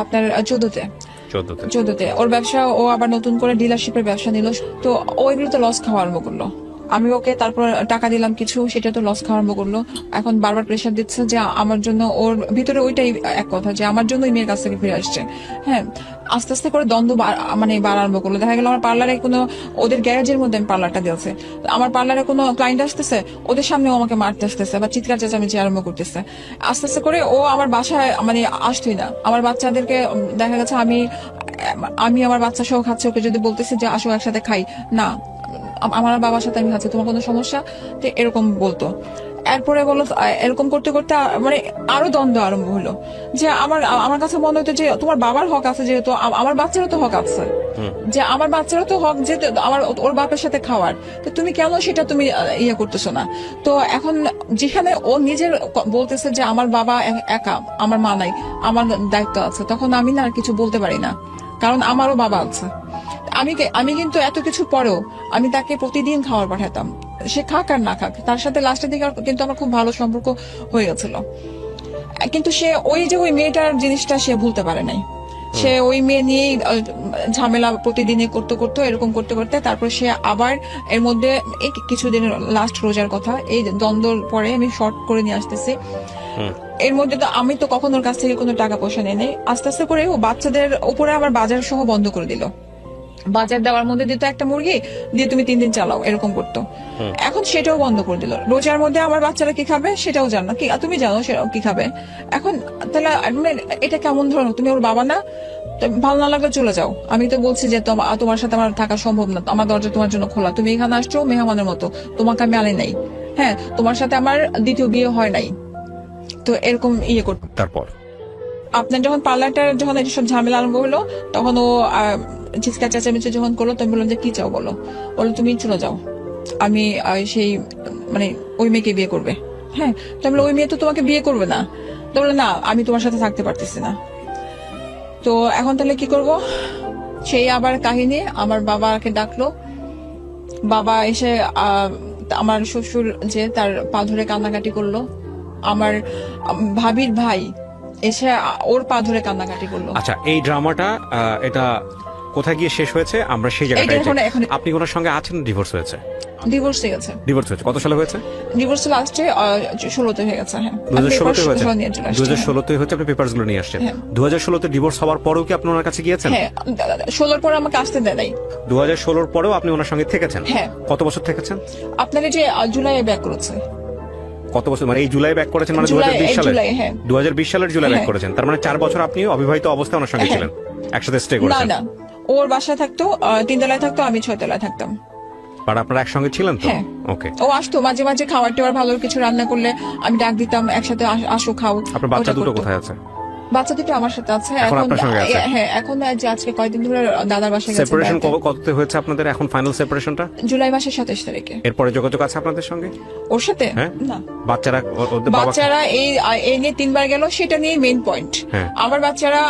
আপনার 14তে 14তে। ওর ব্যবসা, ও আবার নতুন করে ডিলারশিপের ব্যবসা নিল। তো ওইগুলো তো লস খাওয়া আরম্ভ করলো। আমি ওকে তারপর টাকা দিলাম কিছু, সেটা তো লস খাওয়া আরম্ভ করলো। এখন বারবার প্রেশার দিচ্ছে যে আমার জন্য, ওর ভিতরে ওইটাই এক কথা যে আমার জন্য ওই মেয়ের কাছ থেকে ফিরে আসছে। হ্যাঁ, আস্তে আস্তে করে দ্বন্দ্ব মানে বাড়া আরম্ভ করলো। দেখা গেল আমার পার্লারে কোনো, ওদের গ্যারেজের মধ্যে আমি পার্লারটা দিয়েছে, আমার পার্লারে কোনো ক্লায়েন্ট আসতেছে, ওদের সামনেও আমাকে মারতে আসতেছে বা চিৎকার চেঁচামেচি আরম্ভ করতেছে। আস্তে আস্তে করে ও আমার বাসায় মানে আসতোই না। আমার বাচ্চাদেরকে দেখা গেছে আমি আমার বাচ্চা সহ খাচ্ছি, ওকে যদি বলতেছি যে আসো একসাথে খাই, না আমার বাবার সাথে আমি খাচ্ছি, তোমার কোনো সমস্যা, তো এরকম বলতো। এরপরে বলো এরকম করতে করতে মানে আরো দ্বন্দ্ব আরম্ভ হলো যে আমার কাছে মনে হতো যে তোমার বাবার হক আছে, যেহেতু আমার বাচ্চারও তো হক আছে, যে আমার বাচ্চারও তো হক যে আমার ওর বাপের সাথে খাওয়ার, তো তুমি কেন সেটা তুমি ইয়ে করতেছো না। তো এখন যেখানে ও নিজের বলতেছে যে আমার বাবা একা, আমার মা নাই, আমার দায়িত্ব আছে, তখন আমি না আর কিছু বলতে পারি না, কারণ আমারও বাবা আছে। আমি কিন্তু এত কিছু পরেও আমি তাকে প্রতিদিন খাবার পাঠাতাম, সে খাক আর না খাক। তার সাথে লাস্টের দিকে কিন্তু আমার খুব ভালো সম্পর্ক হয়ে গেছিল, কিন্তু সে ওই মেয়েটার জিনিসটা সে ভুলতে পারে নাই। সে ওই মেয়ে নিয়েই ঝামেলা প্রতিদিনই করতে এরকম করতে তারপর সে আবার এর মধ্যে এই কিছুদিন লাস্ট রোজার কথা, এই দ্বন্দ্বর পরে আমি শর্ট করে নিয়ে আসতেছি। এর মধ্যে তো আমি তো কখনো ওর কাছ থেকে কোনো টাকা পয়সা নেই নাই। আস্তে আস্তে করে ও বাচ্চাদের উপরে আবার বাজার সহ বন্ধ করে দিল। বাজার দেওয়ার মধ্যে দিত একটা মুরগি দিয়ে তুমি 3 দিন চালাও, এরকম করতো। এখন সেটাও বন্ধ করে দিল। রোজার মধ্যে আমার বাচ্চারা কি খাবে সেটাও জানো, কি তুমি জানো সেটাও কি খাবে। এখন তাহলে এটা কেমন ধরনের, তুমি ওর বাবা না, ভালো না লাগলে চলে যাও। আমি তো বলছি যে তোমার সাথে আমার থাকা সম্ভব না, আমার দরজা তোমার জন্য খোলা, তুমি এখানে আসছো মেহমানের মতো, তোমাকে আমি আনি নাই। হ্যাঁ, তোমার সাথে আমার দ্বিতীয় বিয়ে হয় নাই, তো এরকম ইয়ে করতো। তারপর আপনার যখন পার্লারটা যখন এইসব ঝামেলা আরম্ভ হলো, তখন ও চিৎকা চেঁচামেচি যখন করলো, তো আমি বললাম যে কি চাও বলো তুমি চলে যাও, আমি সেই মানে ওই মেয়েকে বিয়ে করবে। হ্যাঁ, তো আমি ওই মেয়ে তো তোমাকে বিয়ে করবে না, তো বললো না আমি তোমার সাথে থাকতে পারতেছি না। তো এখন তাহলে কি করব, সেই আবার কাহিনী। আমার বাবাকে ডাকলো, বাবা এসে আমার শ্বশুর যে তার পা ধরে কান্নাকাটি করলো, আমার ভাবির ভাই এসে ওর পা ধরে কান্নাকাটি করলো। আচ্ছা, এই ড্রামাটা এটা কোথায় গিয়ে শেষ হয়েছে আমরা সেই জায়গাটায় যাই। আপনি ওনার সঙ্গে আছেন, ডিভোর্স হয়েছে? ডিভোর্স হয়ে গেছে। ডিভোর্স হয়েছে কত সালে হয়েছে? ডিভোর্স লাস্টে 16তে হয়ে গেছে। হ্যাঁ, 2016 হয়েছে। 2016 হয়েছে, আপনি পেপারস গুলো নিয়ে আসছেন। 2016 তে ডিভোর্স হওয়ার পরেও কি আপনি ওনার কাছে গিয়েছেন? হ্যাঁ, 16 পরে আমাকে আসতে দেয় নাই। 2016 পরেও আপনি ওনার সঙ্গে থেকেছেন? হ্যাঁ। কত বছর থেকেছেন? আপনার যে জুলাইয়ে ব্যাক করেছে। কত বছর, মানে এই জুলাই ব্যাক করেছেন, মানে 2020 সালে? 2020 সালের জুলাই ব্যাক করেছেন, তার মানে 4 বছর আপনি অবিবাহিত অবস্থায় ওনার সঙ্গে ছিলেন, একসাথে স্টে না করেছেন? না, ওর বাসায় থাকতো 3 তলায় থাকতো, আমি 6 তলায় থাকতাম। আর আপনারা একসঙ্গে ছিলেন তো? হ্যাঁ। ওকে। ও আসতো মাঝে মাঝে খাবার টাবার ভালো কিছু রান্না করলে আমি ডাক দিতাম একসাথে আসো খাও। আপনার বাচ্চা দুটো কোথায় আছে? বাচ্চা দুটো আমার সাথে আছে এখন আপনার সঙ্গে আছে? হ্যাঁ, এখন যে আজকে কয়েকদিন ধরে দাদার বাসায় গেছে সেপারেশন বেড়াতে। কততে হয়েছে আপনাদের এখন ফাইনাল সেপারেশনটা? জুলাই মাসের 27 তারিখে। এরপরে যোগাযোগ আছে আপনাদের সঙ্গে? ওর সাথে হ্যাঁ? না, বাচ্চারা ওদের বাবা বাচ্চারা এই নিয়ে 3 বার গেল, সেটা নিয়ে মেইন পয়েন্ট। হ্যাঁ। আমার বাচ্চারা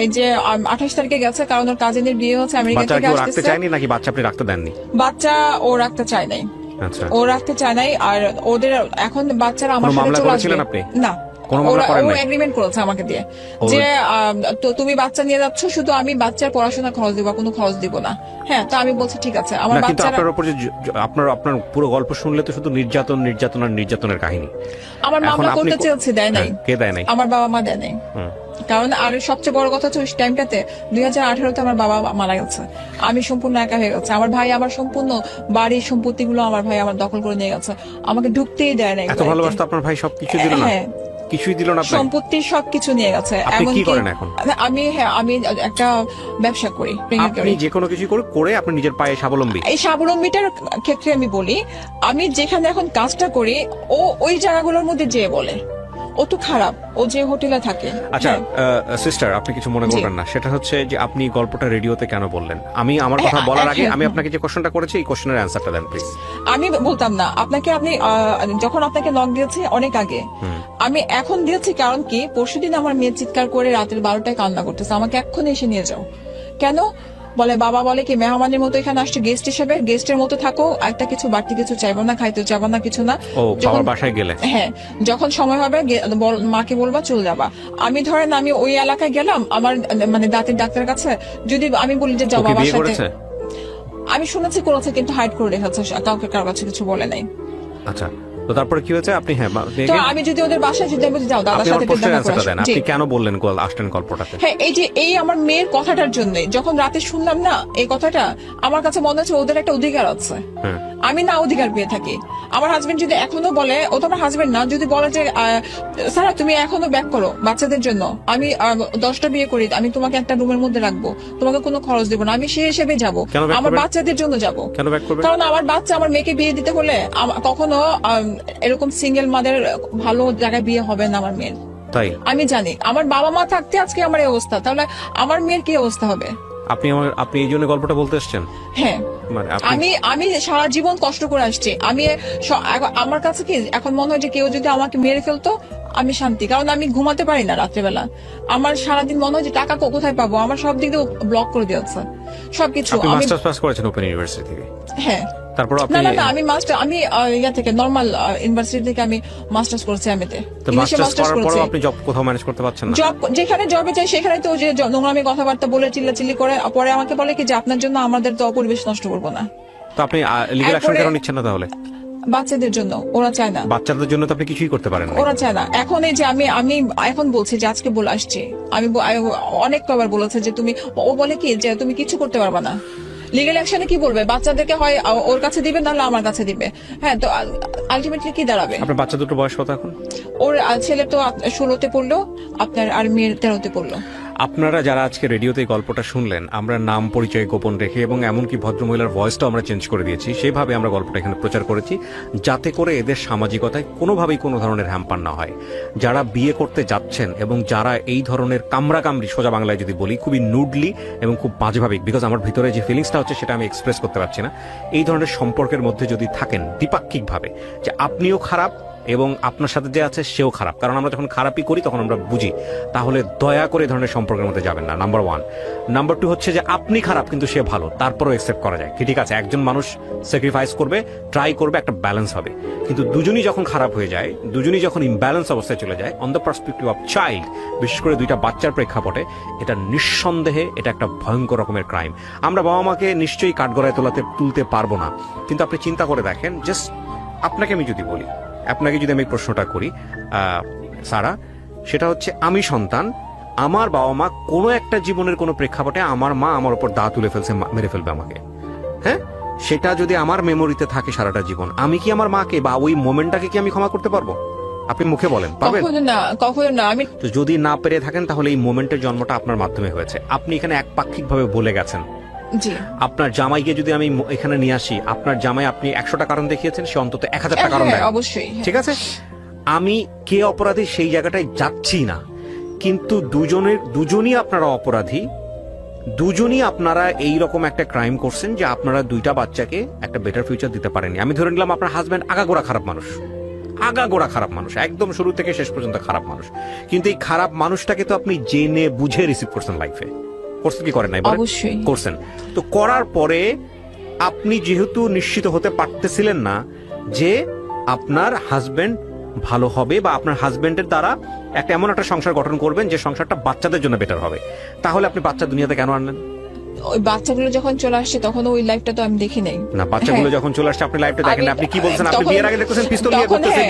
এই যে 28 তারিখে গেছে, কারণ ওর কাজিনের বিয়ে হচ্ছে আমেরিকা বাচ্চারা থেকে কি ও রাখতে আসতেছে। চায়নি নাকি বাচ্চা আপনি রাখতে দেননি? বাচ্চা ও রাখতে চায় নাই, আচ্ছা, ও রাখতে চায় নাই। আর ওদের এখন বাচ্চারা আমার কোনো সাথে মামলা চলে করেছিলেন আসবে আপনি? না, কোনো মামলা করেন ও নাই? এগ্রিমেন্ট করেছে আমাকে দিয়ে যে তো তুমি বাচ্চা নিয়ে যাচ্ছ, শুধু আমি বাচ্চার পড়াশোনা খরচ দিব, কোনো খরচ দিব না। হ্যাঁ, তো আমি বলছি ঠিক আছে। আমার না, কিন্তু বাচ্চারা, আপনার উপর যে আপনার পুরো গল্প শুনলে তো শুধু নির্যাতন নির্যাতন আর নির্যাতনের কাহিনী। আমার এখন মামলা আপনি করতে চেয়েছে, দেয় নাই। হ্যাঁ, কে দেয় নাই? আমার বাবা মা দেয় নাই। হুম। কারণ আর সবচেয়ে বড় কথা হচ্ছে ওই টাইমটাতে 2018-তে আমার বাবা মারা গেছে, আমি সম্পূর্ণ একা হয়ে গেছে। আমার ভাই আমার সম্পূর্ণ বাড়ির সম্পত্তিগুলো আমার ভাই আমার দখল করে নিয়ে গেছে, আমাকে ঢুকতেই দেয় নাই। এত ভালোবাসতো আপনার ভাই, সবকিছু দিল না? হ্যাঁ, কিছুই দিল না আপনাকে? সম্পত্তি সবকিছু নিয়ে গেছে। আপনি কি এমনকি করেন এখন? আমি একটা ব্যবসা করি, আপনি যে কোনো কিছু করে আপনি নিজের পায়ে স্বাবলম্বী। এই স্বাবলম্বীটার ক্ষেত্রে আমি বলি, আমি যেখানে এখন কাজটা করি, ও ওই জায়গাগুলোর মধ্যে যেয়ে বলে ও তো খারাপ, ও যে হোটেলে থাকে। আচ্ছা হ্যাঁ। সিস্টার, আপনি কিছু মনে জি। করবেন না, সেটা হচ্ছে যে আপনি গল্পটা রেডিওতে কেন বললেন? আমি আমার কথা বলার আগে আমি আপনাকে যে কোশ্চেনটা করেছি এই কোশ্চেনের অ্যান্সারটা দেন প্লিজ। আমি বলতাম না আপনাকে, আপনি যখন আপনাকে নক দিয়েছি অনেক আগে, আমি এখন দিয়েছি কারণ কি পরশুদিন আমার মেয়ে চিৎকার করে রাতের 12টায় কান্না করতেছে, আমাকে এক্ষুনি এসে নিয়ে যাও। কেন বলে, বাবা বলে কি মেহমানের মতো এখানে আসছে, গেস্ট হিসেবে, গেস্টের মতো থাকো, একটা কিছু বাড়তি কিছু চাইবো না, খাইতে চাইবো না, কিছু না। ও, যখন বাবার বাসায় গেলে? হ্যাঁ, যখন সময় হবে মাকে বলবা চলে যাবা। আমি ধরেন আমি ওই এলাকায় গেলাম আমার মানে দাঁতের ডাক্তারের কাছে, যদি আমি বলি যে যাও ওকে বাবার বিয়ে সাথে, করেছে? আমি শুনেছি করেছে কিন্তু হাইড করে রেখেছে, কাউকে কারোর কাছে কিছু বলে নাই। আচ্ছা, তো তারপরে কি হয়েছে? আপনি হ্যাঁ তো আমি যদি ওদের বাসায় যদি আমি বলি, যাও দাদার আপনি সাথে আমার একটু কোশ্চেনের দেখা করে অ্যান্সারটা দেন। আসো। জি। আপনি কেন বললেন আসলেন গল্পটাতে? হ্যাঁ, এই আমার মেয়ের কথাটার জন্য যখন রাতে শুনলাম না এই কথাটা, আমার কাছে মনে হচ্ছে ওদের একটা অধিকার আছে, হ্যাঁ। আমি না অধিকার পেয়ে থাকি। আমার হাজবেন্ড যদি এখনো বলে, ও তো আমার হাজবেন্ড না, যদি বলে যে স্যার তুমি এখনো ব্যাক করো বাচ্চাদের জন্য, আমি 10টা বিয়ে করি, আমি তোমাকে একটা রুমের মধ্যে রাখবো, তোমাকে কোনো খরচ দেবো না, আমি সেই হিসেবে যাবো, কেন back আমার করবেন? বাচ্চাদের জন্য যাবো। কেন ব্যাক করবে? কারণ আমার বাচ্চা, আমার মেয়েকে বিয়ে দিতে হলে কখনো এরকম সিঙ্গেল মাদের ভালো জায়গায় বিয়ে হবে না আমার মেয়ের। তাই আমি জানি আমার বাবা মা থাকতে আজকে আমার এই অবস্থা, তাহলে আমার মেয়ের কি অবস্থা হবে? আপনি এই জন্য গল্পটা বলতে এসেছেন? হ্যাঁ, মানে আমি সারা জীবন কষ্ট করে আসছি। আমি আমার কাছে কি এখন মনে হয় যে কেউ যদি আমাকে মেরে ফেলতো আমি শান্তি, কারণ আমি ঘুমাতে পারি না রাত্রেবেলা। আমার সারাদিন মনে হয় যে টাকা কোথায় পাবো, আমার সব দিক দিয়ে ব্লক করে দিয়েছে সবকিছু। আপনি আমি মাস্টার্স পাস করেছেন ওপেন ইউনিভার্সিটি থেকে? হ্যাঁ। তারপর আপনি না আমি ইয়া থেকে নরমাল ইউনিভার্সিটি থেকে আমি মাস্টার্স করছি এমএতে, তো ইংলিশে মাস্টার্স মাস্টার্স করার করছি। পরও আপনি জব কোথাও ম্যানেজ করতে পারছেন না? জব যেখানে জবে যাই সেখানে তো যে নোংরামি কথাবার্তা বলে চিল্লাচিল্লি করে, পরে আমাকে বলে কি যে আপনার জন্য আমাদের তো পরিবেশ নষ্ট করবো না। তো আপনি লিগ্যাল অ্যাকশন এরপরে- কেন নিচ্ছেন না তাহলে? বাচ্চাদের জন্য ওরা চায় না, বাচ্চাদের জন্য তো আপনি কিছুই করতে পারেন না। ওরা চায় না। এখন এই যে আমি এখন বলছি যে আজকে বলে আসছি, আমি অনেক কবার বলেছে যে তুমি, ও বলে কি যে তুমি কিছু করতে পারবা না। লিগ্যাল অ্যাকশনে কি বলবে, বাচ্চাদেরকে হয় ওর কাছে দিবে নাহলে আমার কাছে দিবে। হ্যাঁ, তো আলটিমেটলি কি দাঁড়াবে? আপনার বাচ্চা দুটো বয়স কত এখন? ওর ছেলে তো 16তে পড়লো, আপনার আর মেয়ের 13তে পড়লো। আপনারা যারা আজকে রেডিওতে এই গল্পটা শুনলেন, আমরা নাম পরিচয় গোপন রেখে এবং এমনকি ভদ্রমহিলার ভয়েসটাও আমরা চেঞ্জ করে দিয়েছি, সেভাবে আমরা গল্পটা এখানে প্রচার করেছি যাতে করে এদের সামাজিকতায় কোনোভাবেই কোনো ধরনের হ্যাম্পার না হয়। যারা বিয়ে করতে যাচ্ছেন এবং যারা এই ধরনের কামড়াকামড়ি, সোজা বাংলায় যদি বলি, খুবই নুডলি এবং খুব বাজেভাবে, বিকজ আমার ভিতরে যে ফিলিংসটা হচ্ছে সেটা আমি এক্সপ্রেস করতে পারছি না, এই ধরনের সম্পর্কের মধ্যে যদি থাকেন দ্বিপাক্ষিকভাবে যে আপনিও খারাপ এবং আপনার সাথে যে আছে সেও খারাপ, কারণ আমরা যখন খারাপই করি তখন আমরা বুঝি, তাহলে দয়া করে এই ধরনের সম্পর্কের মধ্যে যাবেন না, নাম্বার 1। নাম্বার 2 হচ্ছে যে আপনি খারাপ কিন্তু সে ভালো, তারপরও অ্যাকসেপ্ট করা যায়, ঠিক আছে, একজন মানুষ স্যাক্রিফাইস করবে, ট্রাই করবে, একটা ব্যালেন্স হবে। কিন্তু দুজনই যখন খারাপ হয়ে যায়, দুজনই যখন ইমব্যালেন্স অবস্থায় চলে যায়, on the perspective of child, বিশেষ করে 2টা বাচ্চার প্রেক্ষাপটে, এটা নিঃসন্দেহে এটা একটা ভয়ঙ্কর রকমের ক্রাইম। আমরা বাবা মাকে নিশ্চয়ই কাঠগড়ায় তুলতে পারবো না, কিন্তু আপনি চিন্তা করে দেখেন, জাস্ট আপনাকে আমি যদি বলি, আপনাকে যদি আমি প্রশ্নটা করি সারা, সেটা হচ্ছে আমি সন্তান, আমার বাবা মা কোনো একটা জীবনের কোনো প্রেক্ষাপটে আমার মা আমার উপর দা তুলে ফেলছে, মেরে ফেলবে আমাকে, হ্যাঁ, সেটা যদি আমার মেমোরিতে থাকে সারাটা জীবন, আমি কি আমার মাকে বা ওই মোমেন্টটাকে কি আমি ক্ষমা করতে পারবো? আপনি মুখে বলেন পারবেন? কখনো না। আমি তো যদি না পেরে থাকেন তাহলে এই মোমেন্টের জন্মটা আপনার মাধ্যমে হয়েছে। আপনি এখানে একপাক্ষিকভাবে বলে গেছেন। জি, আপনার জামাইকে যদি আমি এখানে নিয়ে আসি, আপনার জামাই আপনি 100টা কারণ দেখিয়েছেন, সে অন্তত 1000টা কারণ দেয়, অবশ্যই। ঠিক আছে। আমি কে অপরাধী সেই জায়গাটায় যাচ্ছি না, কিন্তু দুজনই আপনারা অপরাধী, দুজনই আপনারা এই রকম একটা ক্রাইম করছেন যে আপনারা দুইটা বাচ্চাকে একটা বেটার ফিউচার দিতে পারেননি। আমি ধরে নিলাম আপনার হাজব্যান্ড আগাগোড়া খারাপ মানুষ, একদম শুরু থেকে শেষ পর্যন্ত খারাপ মানুষ, কিন্তু এই খারাপ মানুষটাকে তো আপনি জেনে বুঝে রিসিভ করছেন লাইফে, করছেন কি করেন নাই? বলেন। অবশ্যই করছেন। তো করার পরে আপনি যেহেতু নিশ্চিত হতে পারতেছিলেন না যে আপনার হাজবেন্ড ভালো হবে বা আপনার হাজবেন্ডের দ্বারা একটা এমন একটা সংসার গঠন করবেন যে সংসারটা বাচ্চাদের জন্য বেটার হবে, তাহলে আপনি বাচ্চা দুনিয়াতে কেন আনলেন? ওই বাচ্চাগুলো যখন চলে আসছে তখন ওই লাইফটা তো আমি দেখি নাই। না, বাচ্চাগুলো হ্যাঁ। যখন চলে আসছে আপনি লাইফটা দেখেন না। আপনি কি বলছেন? আপনি তখন- বিয়ের আগে দেখতেছেন পিস্তল নিয়ে তখন ঘুরতেছে, হ্যাঁ।